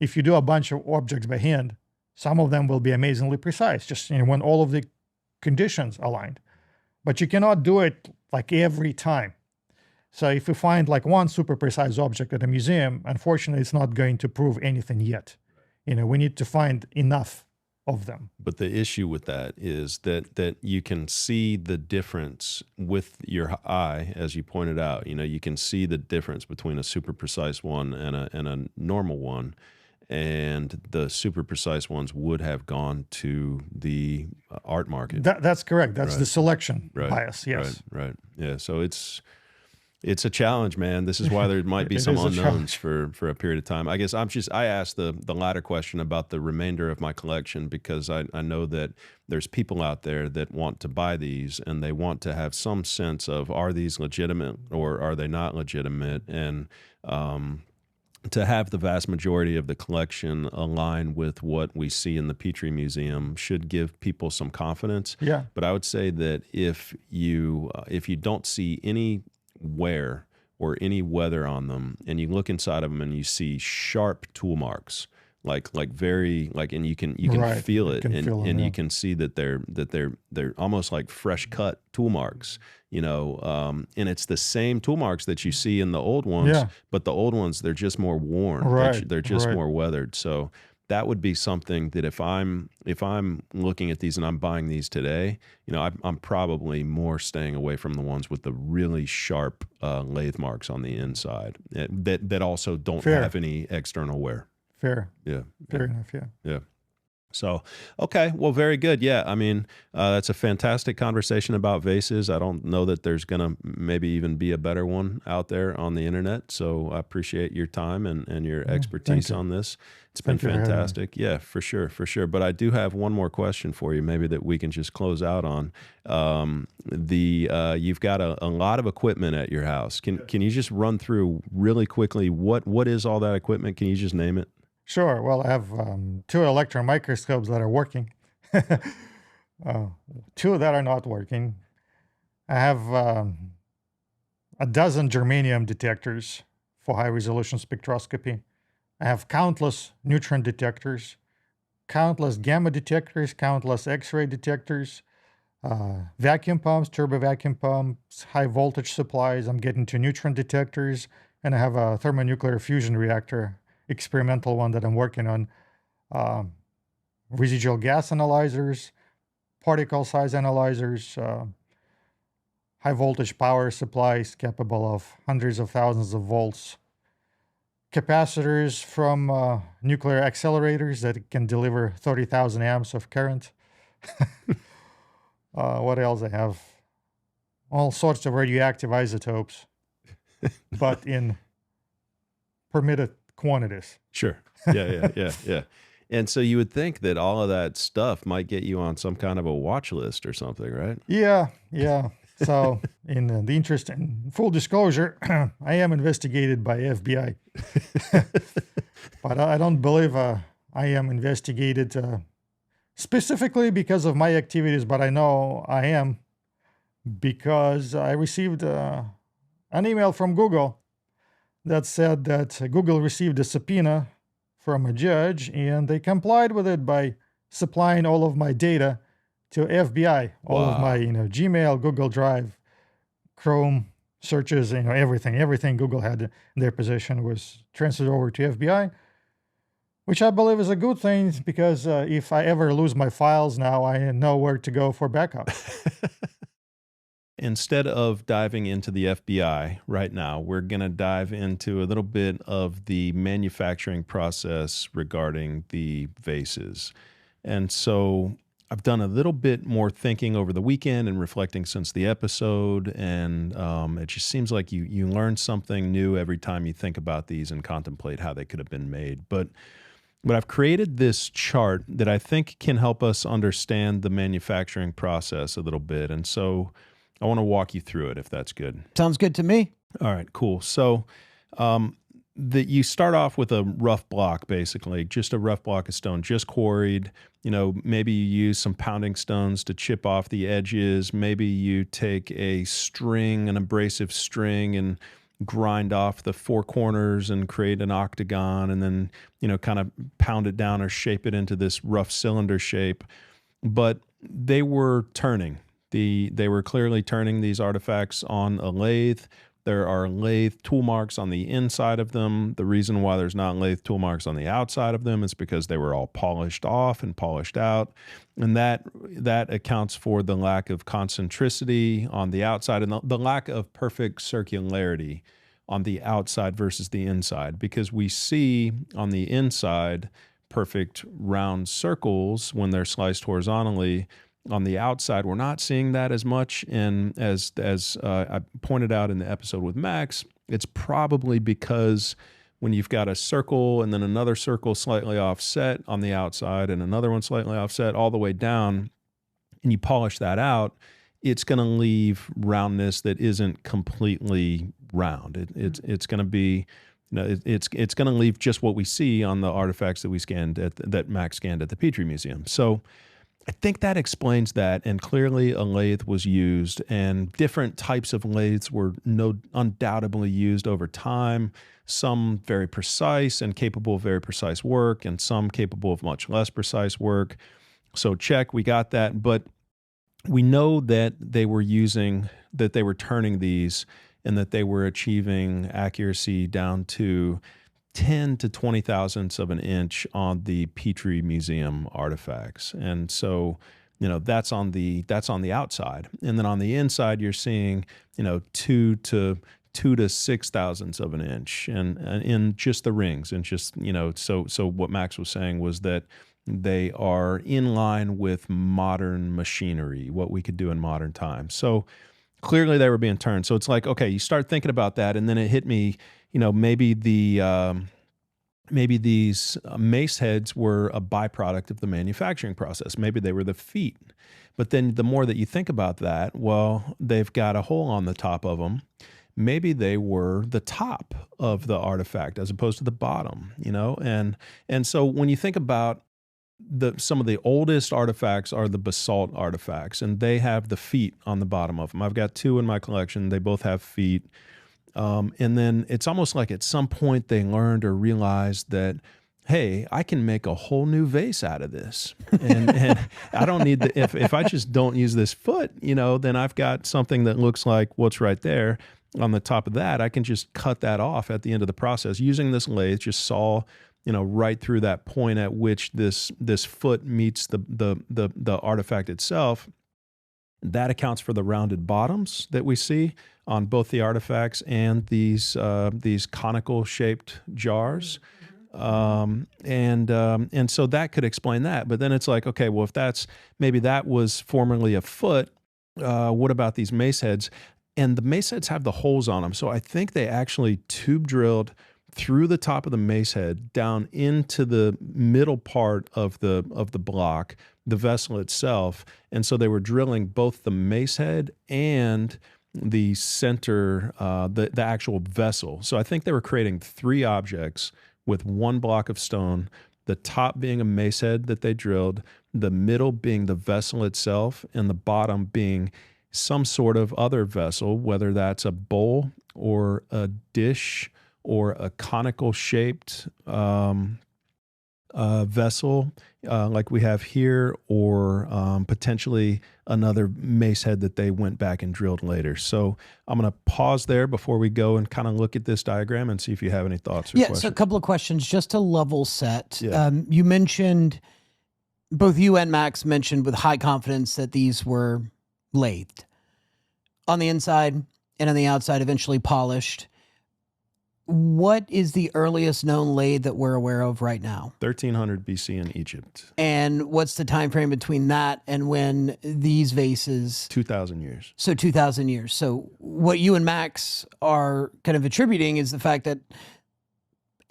If you do a bunch of objects by hand, some of them will be amazingly precise, just when all of the conditions aligned. But you cannot do it like every time. So if you find like one super precise object at a museum, unfortunately, it's not going to prove anything yet. We need to find enough of them. But the issue with that is that you can see the difference with your eye, as you pointed out. You can see the difference between a super precise one and a normal one. and the super precise ones would have gone to the art market. That's correct. That's Right. the selection Right. bias. Yes. Right. Yeah. So it's a challenge, man. This is why there might be It some is a unknowns for a period of time. I guess I asked the latter question about the remainder of my collection because I know that there's people out there that want to buy these and they want to have some sense of, are these legitimate or are they not legitimate? And to have the vast majority of the collection align with what we see in the Petrie Museum should give people some confidence. Yeah. But I would say that if you don't see any wear or any weather on them, and you look inside of them and you see sharp tool marks, like very like, and you can Right. feel You it, can and feel 'em, and yeah. you can see that they're almost like fresh cut tool marks, and it's the same tool marks that you see in the old ones, Yeah. but the old ones, they're just more worn. Right, They're just right. more weathered. So that would be something that if I'm looking at these and I'm buying these today, I'm probably more staying away from the ones with the really sharp lathe marks on the inside that also don't Fair. have any external wear. Fair. Yeah. Fair enough. Yeah. Yeah. So, okay. Well, very good. Yeah. I mean, that's a fantastic conversation about vases. I don't know that there's going to maybe even be a better one out there on the internet. So I appreciate your time and your expertise you. on this. It's been Thank you for having me. fantastic. Yeah, for sure. For sure. But I do have one more question for you, maybe that we can just close out on. You've got a lot of equipment at your house. Can you just run through really quickly what is all that equipment? Can you just name it? Sure. Well, I have 2 electron microscopes that are working, 2 that are not working. I have a dozen germanium detectors for high resolution spectroscopy. I have countless neutron detectors, countless gamma detectors, countless X-ray detectors, vacuum pumps, turbo vacuum pumps, high voltage supplies. I'm getting to neutron detectors, and I have a thermonuclear fusion reactor, experimental one that I'm working on, residual gas analyzers, particle size analyzers, high voltage power supplies capable of hundreds of thousands of volts, capacitors from nuclear accelerators that can deliver 30,000 amps of current. What else I have? All sorts of radioactive isotopes, but in permitted quantities. Sure. Yeah. And so you would think that all of that stuff might get you on some kind of a watch list or something, right? Yeah. So, in the interest in full disclosure, I am investigated by FBI, but I don't believe I am investigated specifically because of my activities, but I know I am because I received an email from Google that said that Google received a subpoena from a judge, and they complied with it by supplying all of my data to FBI, all of my Gmail, Google Drive, Chrome searches, everything Google had in their possession was transferred over to FBI, which I believe is a good thing because if I ever lose my files now, I know where to go for backup. Instead of diving into the FBI right now, we're going to dive into a little bit of the manufacturing process regarding the vases. And so I've done a little bit more thinking over the weekend and reflecting since the episode, and it just seems like you learn something new every time you think about these and contemplate how they could have been made. But I've created this chart that I think can help us understand the manufacturing process a little bit. And so I want to walk you through it, if that's good. Sounds good to me. All right, cool. So you start off with a rough block, basically, just a rough block of stone, just quarried. Maybe you use some pounding stones to chip off the edges. Maybe you take a string, an abrasive string, and grind off the 4 corners and create an octagon, and then, kind of pound it down or shape it into this rough cylinder shape. But they were turning. They were clearly turning these artifacts on a lathe. There are lathe tool marks on the inside of them. The reason why there's not lathe tool marks on the outside of them is because they were all polished off and polished out. And that accounts for the lack of concentricity on the outside and the lack of perfect circularity on the outside versus the inside, because we see on the inside perfect round circles when they're sliced horizontally. On the outside, we're not seeing that as much. And as I pointed out in the episode with Max, it's probably because when you've got a circle and then another circle slightly offset on the outside and another one slightly offset all the way down, and you polish that out, it's going to leave roundness that isn't completely round. It's going to be, it's going to leave just what we see on the artifacts that we scanned that Max scanned at the Petrie Museum. So I think that explains that, and clearly a lathe was used, and different types of lathes were undoubtedly used over time, some very precise and capable of very precise work, and some capable of much less precise work. So check, we got that, but we know that they were turning these, and that they were achieving accuracy down to 10 to 20 thousandths of an inch on the Petrie Museum artifacts. And so, that's on the outside. And then on the inside, you're seeing, 2 to 6 thousandths of an inch, and in just the rings. And just, so what Max was saying was that they are in line with modern machinery, what we could do in modern times. So clearly they were being turned. So it's like, okay, you start thinking about that, and then it hit me, maybe these mace heads were a byproduct of the manufacturing process. Maybe they were the feet. But then the more that you think about that, well, they've got a hole on the top of them. Maybe they were the top of the artifact as opposed to the bottom, And so when you think about some of the oldest artifacts are the basalt artifacts, and they have the feet on the bottom of them. I've got 2 in my collection. They both have feet. And then it's almost like at some point they learned or realized that, hey, I can make a whole new vase out of this. And I don't need if I just don't use this foot, then I've got something that looks like what's right there. On the top of that, I can just cut that off at the end of the process. Using this lathe, just saw, right through that point at which this foot meets the artifact itself. That accounts for the rounded bottoms that we see on both the artifacts and these conical shaped jars. And so that could explain that. But then it's like, okay, well, if maybe that was formerly a foot, what about these mace heads? And the mace heads have the holes on them. So I think they actually tube drilled through the top of the mace head down into the middle part of the block, the vessel itself. And so they were drilling both the mace head and the center, the actual vessel. So I think they were creating 3 objects with 1 block of stone, the top being a mace head that they drilled, the middle being the vessel itself, and the bottom being some sort of other vessel, whether that's a bowl or a dish or a conical shaped vessel like we have here, or potentially another mace head that they went back and drilled later. So I'm going to pause there before we go and kind of look at this diagram and see if you have any thoughts or questions. So a couple of questions just to level set. Yeah. You mentioned, both you and Max mentioned with high confidence that these were lathed on the inside and on the outside, eventually polished. What is the earliest known lathe that we're aware of right now? 1300 BC in Egypt. And what's the time frame between that and when these vases? 2,000 years. So 2,000 years. So what you and Max are kind of attributing is the fact that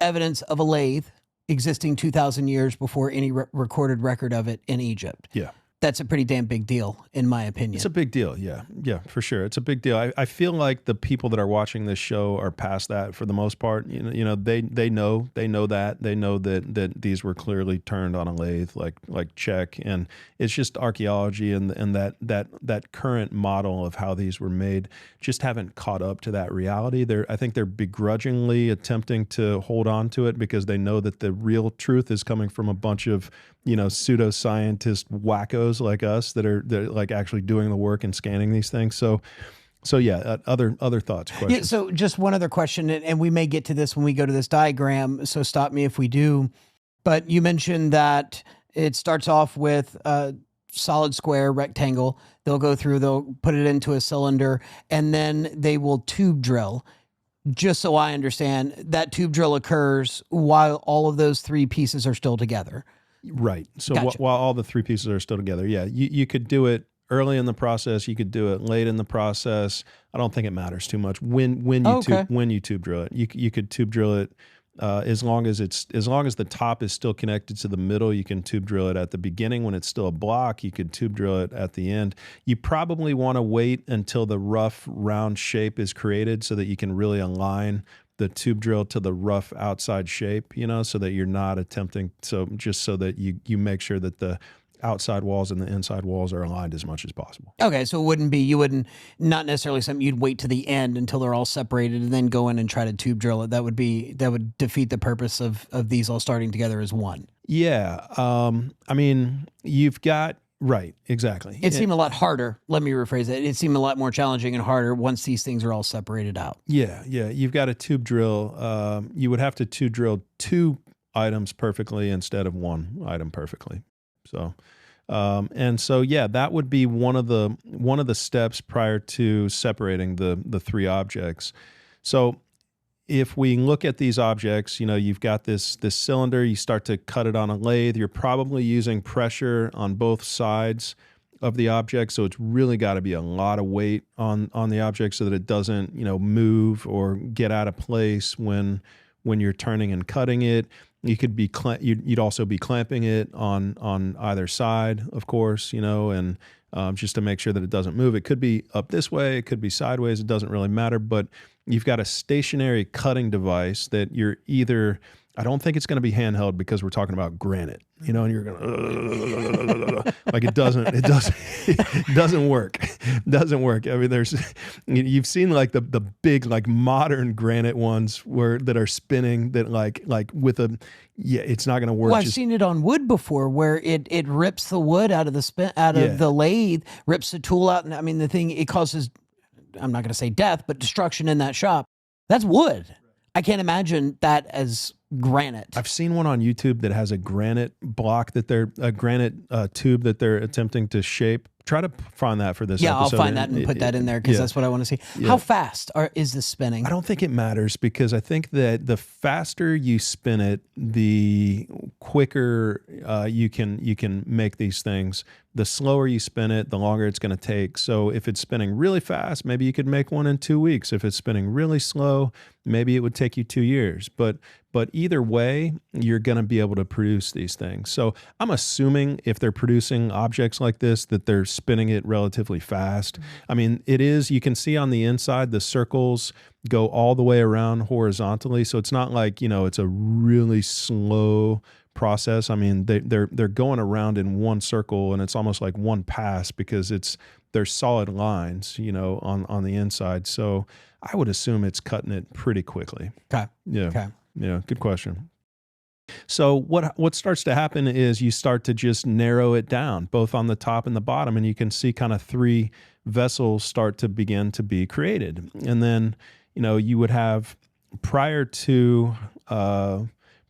evidence of a lathe existing 2,000 years before any recorded record of it in Egypt. Yeah. That's a pretty damn big deal, in my opinion. It's a big deal, yeah. Yeah, for sure. It's a big deal. I feel like the people that are watching this show are past that for the most part. They know that. They know that these were clearly turned on a lathe, like check. And it's just archaeology and that current model of how these were made just haven't caught up to that reality. I think they're begrudgingly attempting to hold on to it because they know that the real truth is coming from a bunch of pseudoscientist wackos like us that are like actually doing the work and scanning these things. So yeah, other thoughts, questions? Yeah, so just one other question, and we may get to this when we go to this diagram, so stop me if we do. But you mentioned that it starts off with a solid square rectangle. They'll go through, they'll put it into a cylinder, and then they will tube drill. just so I understand, that tube drill occurs while all of those three pieces are still together. Right. So Gotcha. while all the three pieces are still together, yeah, you could do it early in the process. You could do it late in the process. I don't think it matters too much when you tube drill it. You could tube drill it as long as the top is still connected to the middle. You can tube drill it at the beginning when it's still a block. You could tube drill it at the end. You probably want to wait until the rough round shape is created so that you can really align the tube drill to the rough outside shape, so that you're not attempting, just so that you make sure that the outside walls and the inside walls are aligned as much as possible. Okay, so you wouldn't, not necessarily something you'd wait to the end until they're all separated and then go in and try to tube drill it. That would defeat the purpose of these all starting together as one. Yeah. I mean, you've got, right, exactly. It seemed a lot harder. Let me rephrase that. It seemed a lot more challenging and harder once these things are all separated out. Yeah. You've got a tube drill. You would have to tube drill two items perfectly instead of one item perfectly. So, that would be one of the steps prior to separating the three objects. So if we look at these objects, you've got this cylinder, you start to cut it on a lathe. You're probably using pressure on both sides of the object. So it's really got to be a lot of weight on the object so that it doesn't, move or get out of place when you're turning and cutting it. You could be you'd also be clamping it on either side, of course, and just to make sure that it doesn't move. It could be up this way, it could be sideways. It doesn't really matter. But you've got a stationary cutting device that you're either. I don't think it's going to be handheld because we're talking about granite, and you're going to like it doesn't work. It doesn't work. I mean, you've seen like the big like modern granite ones that are spinning that like with it's not going to work. Well, I've seen it on wood before where it rips the wood out of the lathe, rips the tool out, and I mean the thing, it causes, I'm not going to say death, but destruction in that shop. That's wood. I can't imagine that as granite. I've seen one on YouTube that has a granite block a granite tube that they're attempting to shape. Try to find that for this episode. I'll find that and put that in there because that's what I want to see. Yeah. How fast is this spinning? I don't think it matters because I think that the faster you spin it, the quicker you can make these things. The slower you spin it, the longer it's going to take. So if it's spinning really fast, maybe you could make one in 2 weeks. If it's spinning really slow, maybe it would take you 2 years. But either way, you're going to be able to produce these things. So I'm assuming if they're producing objects like this, that they're spinning it relatively fast. I mean, you can see on the inside, the circles go all the way around horizontally. So it's not like, it's a really slow process. I mean, they're going around in one circle and it's almost like one pass because there's solid lines, on the inside. So I would assume it's cutting it pretty quickly. Okay. Yeah. Okay. Yeah. Good question. So what starts to happen is you start to just narrow it down, both on the top and the bottom, and you can see kind of three vessels start to begin to be created. And then, you would have prior to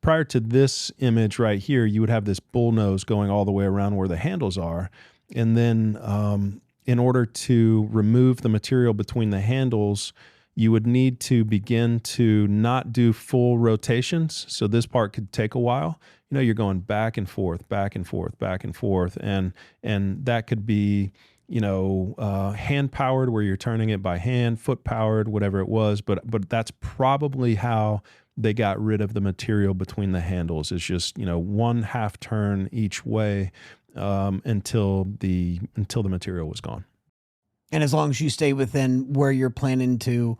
this image right here, you would have this bull nose going all the way around where the handles are. And then in order to remove the material between the handles, you would need to begin to not do full rotations. So this part could take a while. You're going back and forth, back and forth, back and forth. And that could be, hand powered where you're turning it by hand, foot powered, whatever it was. But that's probably how they got rid of the material between the handles. It's just, one half turn each way until the material was gone. And as long as you stay within where you're planning to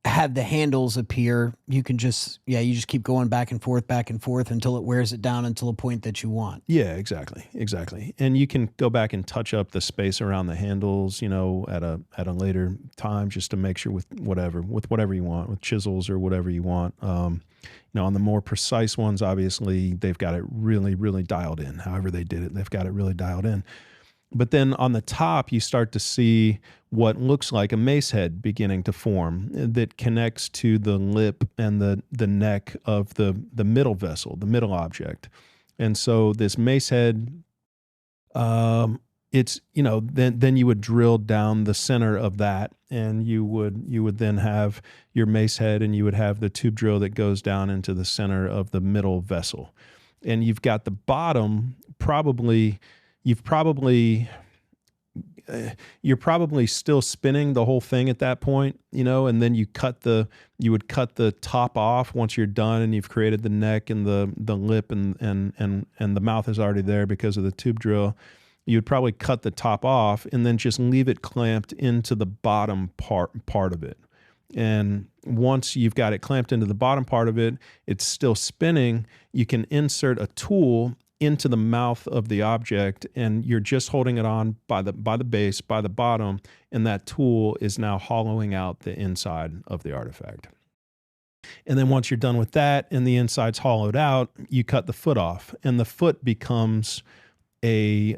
have the handles appear, you can just keep going back and forth until it wears it down until a point that you want. Yeah, exactly. And you can go back and touch up the space around the handles, at a later time, just to make sure with whatever you want, with chisels or whatever you want. On the more precise ones, obviously they've got it really, really dialed in. However they did it, they've got it really dialed in. But then on the top, you start to see what looks like a mace head beginning to form that connects to the lip and the neck of the middle vessel, the middle object. And so this mace head, it's, then you would drill down the center of that, and you would then have your mace head, and you would have the tube drill that goes down into the center of the middle vessel. And you've got the bottom, you're probably still spinning the whole thing at that point, and then you would cut the top off once you're done and you've created the neck and the lip and the mouth is already there because of the tube drill. You would probably cut the top off and then just leave it clamped into the bottom part of it. And once you've got it clamped into the bottom part of it, it's still spinning. You can insert a tool into the mouth of the object, and you're just holding it on by the base, by the bottom, and that tool is now hollowing out the inside of the artifact. And then once you're done with that and the inside's hollowed out, you cut the foot off, and the foot becomes a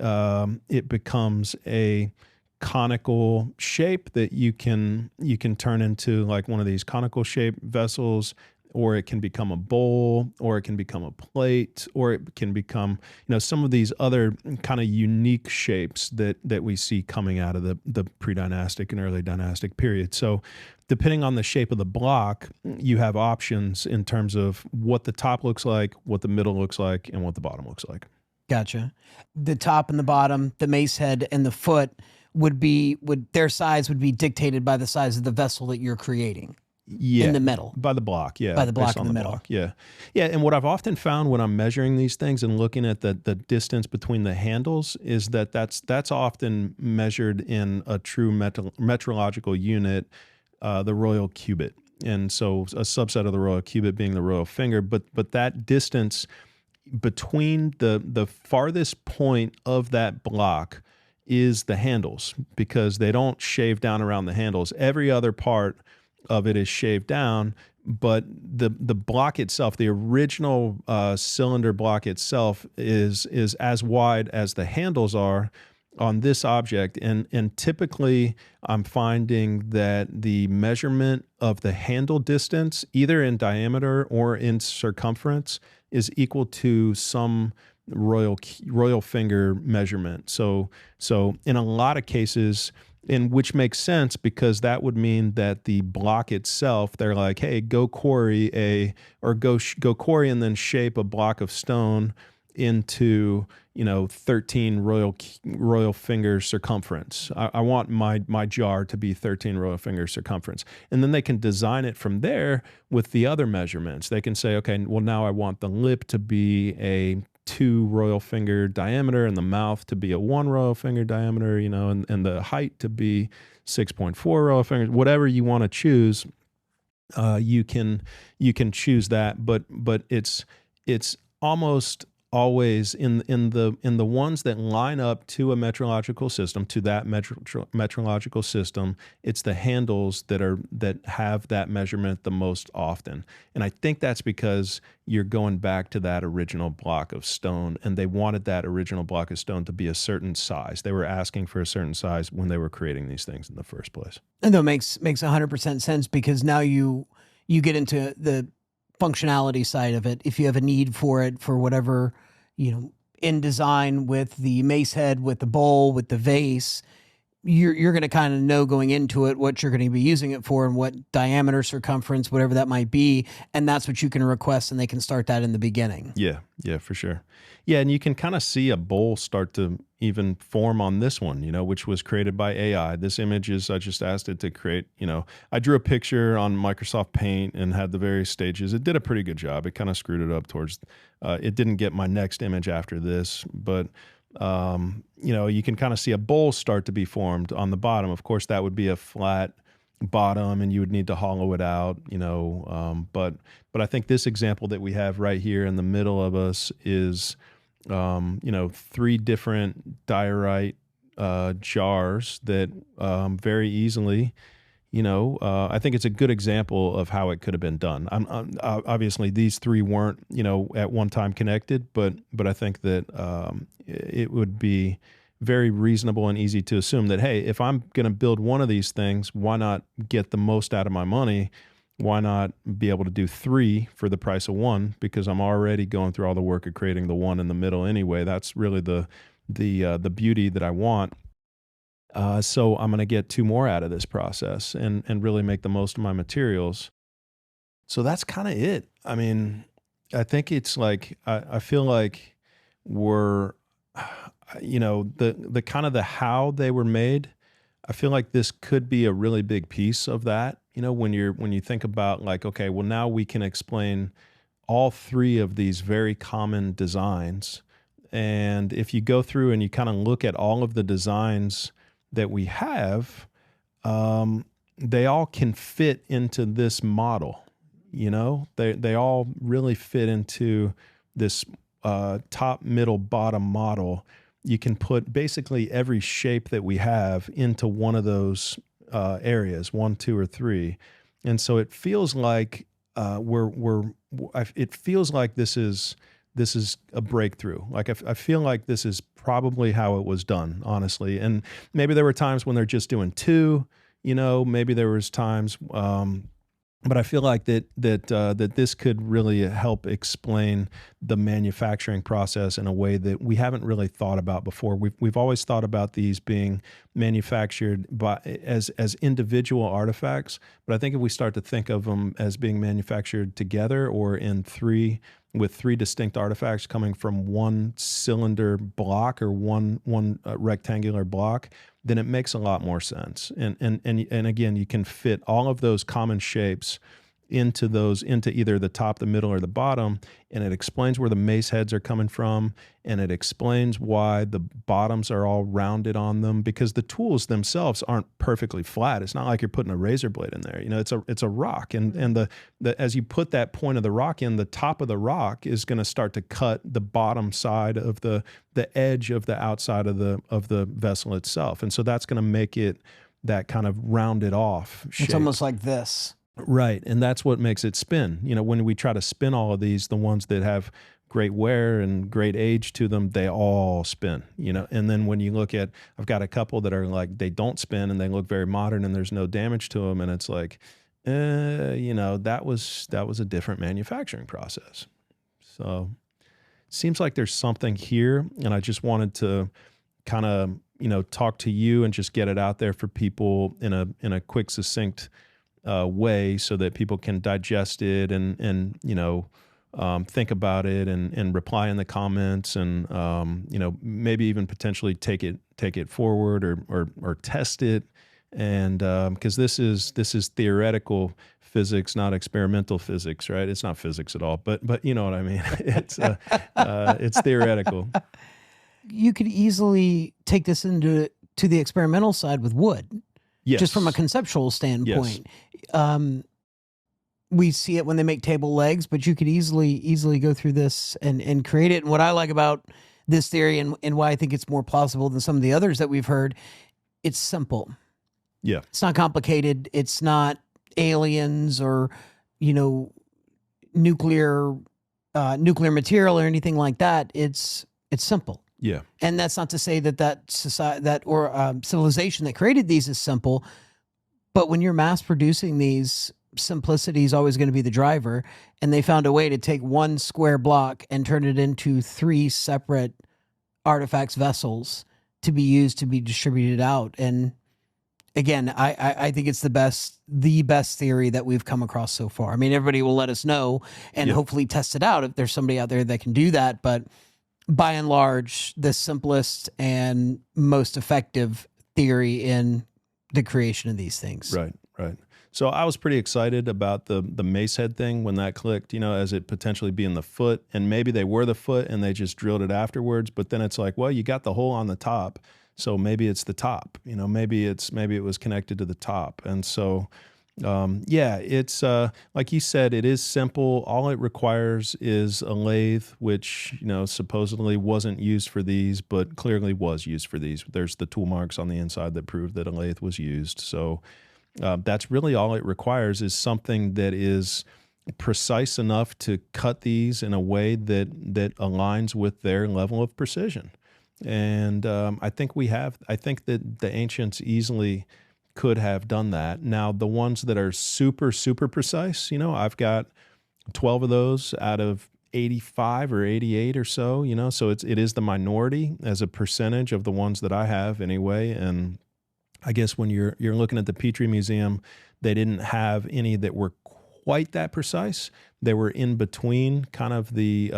conical shape that you can turn into like one of these conical shaped vessels, or it can become a bowl, or it can become a plate, or it can become, some of these other kind of unique shapes that we see coming out of the pre-dynastic and early dynastic period. So depending on the shape of the block, you have options in terms of what the top looks like, what the middle looks like, and what the bottom looks like. Gotcha. The top and the bottom, the mace head and the foot their size would be dictated by the size of the vessel that you're creating. Yeah, in the middle. By the block, yeah. By the block in the middle. Block, yeah. Yeah, and what I've often found when I'm measuring these things and looking at the distance between the handles is that's often measured in a true metrological unit, the royal cubit. And so a subset of the royal cubit being the royal finger, but that distance between the farthest point of that block is the handles, because they don't shave down around the handles. Every other part of it is shaved down, but the block itself, the original cylinder block itself, is as wide as the handles are on this object. And typically I'm finding that the measurement of the handle distance, either in diameter or in circumference, is equal to some royal finger measurement. So in a lot of cases, and which makes sense, because that would mean that the block itself, they're like, hey, go quarry and then shape a block of stone into 13 royal finger circumference. I want my jar to be 13 royal finger circumference, and then they can design it from there with the other measurements. They can say, okay, well, now I want the lip to be a 2 royal finger diameter and the mouth to be a 1 royal finger diameter, and the height to be 6.4 royal fingers. Whatever you want to choose, you can choose that. But it's almost always in the ones that line up to a metrological system, to that metrological system, it's the handles that have that measurement the most often. And I think that's because you're going back to that original block of stone, and they wanted that original block of stone to be a certain size. They were asking for a certain size when they were creating these things in the first place. And that makes 100% sense, because now you get into the functionality side of it. If you have a need for it for whatever, in design, with the mace head, with the bowl, with the vase, you're going to kind of know going into it what you're going to be using it for and what diameter, circumference, whatever that might be. And that's what you can request, and they can start that in the beginning. Yeah, for sure. Yeah, and you can kind of see a bowl start to even form on this one, which was created by AI. This image is, I just asked it to create, I drew a picture on Microsoft Paint and had the various stages. It did a pretty good job. It kind of screwed it up towards, it didn't get my next image after this, but you can kind of see a bowl start to be formed on the bottom. Of course, that would be a flat bottom, and you would need to hollow it out, but I think this example that we have right here in the middle of us is, 3 different diorite jars that very easily, I think it's a good example of how it could have been done. Obviously, these 3 weren't, at one time connected, but I think that it would be very reasonable and easy to assume that, hey, if I'm going to build one of these things, why not get the most out of my money? Why not be able to do 3 for the price of 1? Because I'm already going through all the work of creating the one in the middle anyway. That's really the the beauty that I want. So I'm going to get 2 more out of this process and really make the most of my materials. So that's kind of it. I mean, I think it's like, I feel like we're, the kind of the how they were made. I feel like this could be a really big piece of that. When you think about like, okay, well now we can explain all 3 of these very common designs. And if you go through and you kind of look at all of the designs that we have, they all can fit into this model. They all really fit into this top, middle, bottom model. You can put basically every shape that we have into one of those areas, 1, 2, or 3, and so it feels like it feels like this is a breakthrough. Like I feel like this is probably how it was done, honestly. And maybe there were times when they're just doing 2. Maybe there was times. But I feel like that this could really help explain the manufacturing process in a way that we haven't really thought about before. We've always thought about these being manufactured as individual artifacts, but I think if we start to think of them as being manufactured together or with 3 distinct artifacts coming from one cylinder block or one rectangular block, then it makes a lot more sense. And again, you can fit all of those common shapes into either the top, the middle, or the bottom, and it explains where the mace heads are coming from, and it explains why the bottoms are all rounded on them, because the tools themselves aren't perfectly flat. It's not like you're putting a razor blade in there. It's a rock, and the as you put that point of the rock in, the top of the rock is going to start to cut the bottom side of the edge of the outside of the vessel itself, and so that's going to make it that kind of rounded off shape. It's almost like this. Right, and that's what makes it spin. When we try to spin all of these, the ones that have great wear and great age to them, they all spin, And then when you look at, I've got a couple that are like, they don't spin and they look very modern and there's no damage to them. And it's like, that was a different manufacturing process. So seems like there's something here. And I just wanted to kind of, talk to you and just get it out there for people in a quick, succinct way so that people can digest it and think about it and reply in the comments and maybe even potentially take it forward or test it, and because this is theoretical physics, not experimental physics, right? It's not physics at all, but you know what I mean. It's theoretical. You could easily take this to the experimental side with wood. Yes. Just from a conceptual standpoint. Yes. We see it when they make table legs, but you could easily go through this and create it. And what I like about this theory and why I think it's more plausible than some of the others that we've heard, it's simple. Yeah. It's not complicated. It's not aliens or, nuclear material or anything like that. It's simple. Yeah. And that's not to say that civilization that created these is simple, but when you're mass producing these, simplicity is always going to be the driver. And they found a way to take one square block and turn it into 3 separate artifacts vessels to be used to be distributed out. And again, I think it's the best theory that we've come across so far. I mean, everybody will let us know and hopefully test it out if there's somebody out there that can do that. But by and large, the simplest and most effective theory in the creation of these things. Right. So I was pretty excited about the mace head thing when that clicked, as it potentially being the foot, and maybe they were the foot and they just drilled it afterwards. But then it's like, well, you got the hole on the top, so maybe it's the top. Maybe it was connected to the top, and so. It's like you said, it is simple. All it requires is a lathe, which, supposedly wasn't used for these, but clearly was used for these. There's the tool marks on the inside that prove that a lathe was used. So that's really all it requires, is something that is precise enough to cut these in a way that aligns with their level of precision. And I think that the ancients easily could have done that. Now, the ones that are super, super precise, I've got 12 of those out of 85 or 88 or so, so it is the minority as a percentage of the ones that I have anyway. And I guess when you're looking at the Petrie Museum, they didn't have any that were quite that precise. They were in between kind of the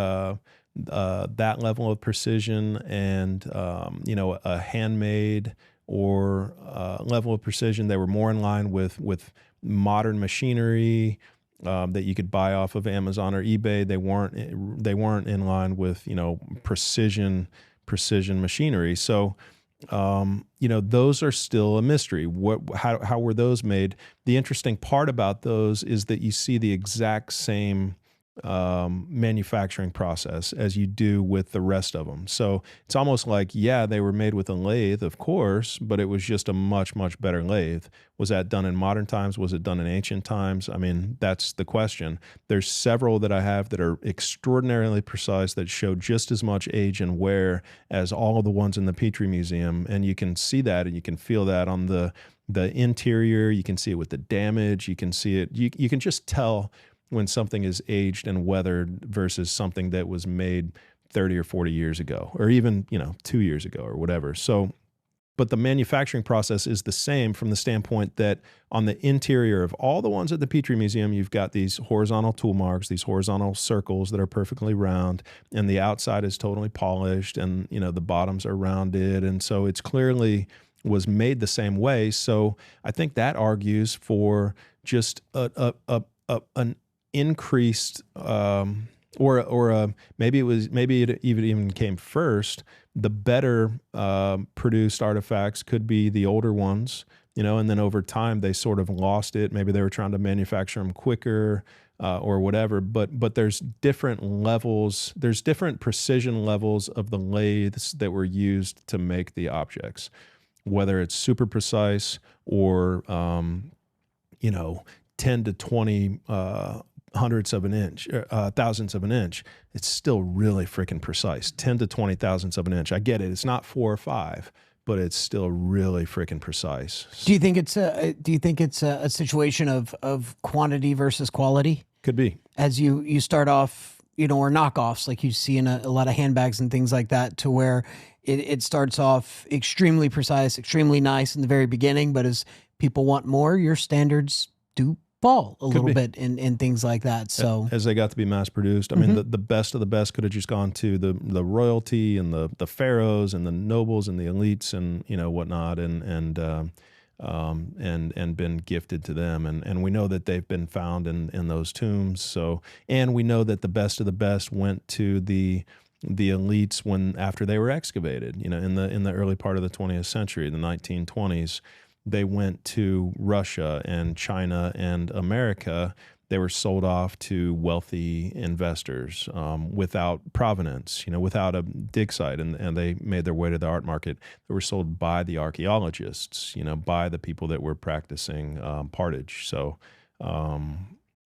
that level of precision and a handmade or level of precision. They were more in line with modern machinery that you could buy off of Amazon or eBay. They weren't in line with precision machinery. So those are still a mystery. How were those made? The interesting part about those is that you see the exact same manufacturing process as you do with the rest of them. So it's almost like, yeah, they were made with a lathe, of course, but it was just a much, much better lathe. Was that done in modern times? Was it done in ancient times? I mean, that's the question. There's several that I have that are extraordinarily precise that show just as much age and wear as all of the ones in the Petrie Museum. And you can see that and you can feel that on the interior. You can see it with the damage. You can see it. You can just tell when something is aged and weathered versus something that was made 30 or 40 years ago, or even, 2 years ago or whatever. So, but the manufacturing process is the same from the standpoint that on the interior of all the ones at the Petrie Museum, you've got these horizontal tool marks, these horizontal circles that are perfectly round, and the outside is totally polished, and, the bottoms are rounded. And so it's clearly was made the same way. So I think that argues for just an increased, maybe it even came first. The better produced artifacts could be the older ones, and then over time they sort of lost it. Maybe they were trying to manufacture them quicker or whatever. But there's different levels. There's different precision levels of the lathes that were used to make the objects, whether it's super precise or 10 to 20 hundredths of an inch, thousandths of an inch. It's still really freaking precise. 10 to 20 thousandths of an inch. I get it. It's not 4 or 5, but it's still really freaking precise. Do you think it's a situation of quantity versus quality? Could be. As you start off, or knockoffs like you see in a lot of handbags and things like that, to where it starts off extremely precise, extremely nice in the very beginning, but as people want more, your standards do fall a little bit in things like that. So as they got to be mass produced, I mean, the best of the best could have just gone to the royalty and the pharaohs and the nobles and the elites and whatnot, and been gifted to them. And we know that they've been found in those tombs. So, and we know that the best of the best went to the elites after they were excavated. In the early part of the 20th century, the 1920s. They went to Russia and China and America. They were sold off to wealthy investors without provenance, without a dig site, and they made their way to the art market. They were sold by the archaeologists, by the people that were practicing partage. So,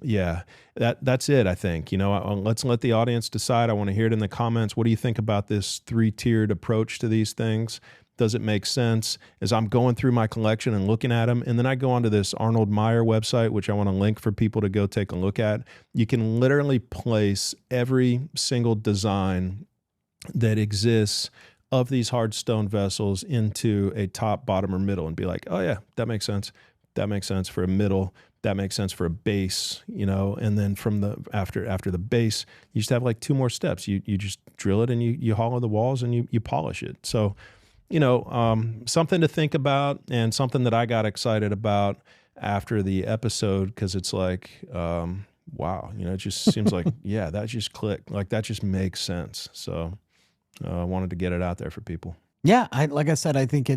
yeah, that's it, I think. Let's let the audience decide. I want to hear it in the comments. What do you think about this 3-tiered approach to these things? Does it make sense? As I'm going through my collection and looking at them, and then I go onto this Arnold Meyer website, which I want to link for people to go take a look at. You can literally place every single design that exists of these hard stone vessels into a top, bottom, or middle and be like, oh yeah, that makes sense. That makes sense for a middle. That makes sense for a base, and then from after the base, you just have like 2 more steps. You just drill it and you hollow the walls and you polish it. So, something to think about, and something that I got excited about after the episode, because it's like, wow, it just seems like, yeah, that just clicked. Like that just makes sense. So I wanted to get it out there for people. Yeah, like I said, I think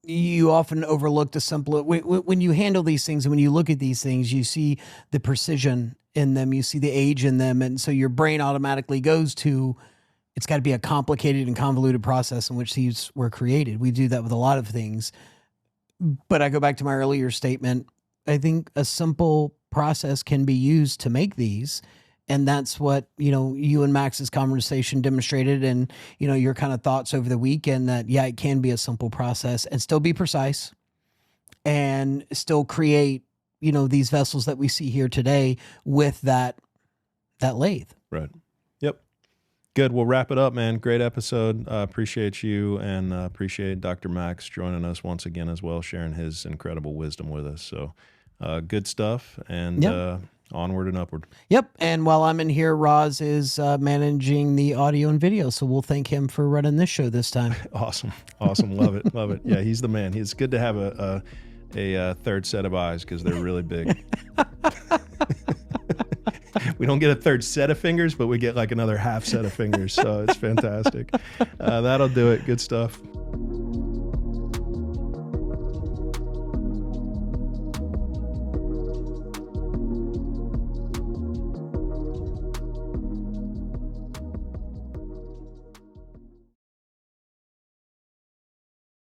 you often overlook the simple, when you handle these things and when you look at these things, you see the precision in them, you see the age in them. And so your brain automatically goes to, it's got to be a complicated and convoluted process in which these were created. We do that with a lot of things. But I go back to my earlier statement. I think a simple process can be used to make these. And that's what, you and Max's conversation demonstrated, and, your kind of thoughts over the weekend, that, yeah, it can be a simple process and still be precise and still create, these vessels that we see here today with that that lathe. Right. Yep. Good. We'll wrap it up, man. Great episode. Appreciate you, and appreciate Dr. Max joining us once again as well, sharing his incredible wisdom with us. So good stuff, and onward and upward. Yep. And while I'm in here, Roz is managing the audio and video. So we'll thank him for running this show this time. Awesome. Love it. Love it. Yeah, he's the man. It's good to have a third set of eyes because they're really big. We don't get a third set of fingers, but we get like another half set of fingers. So it's fantastic. That'll do it. Good stuff.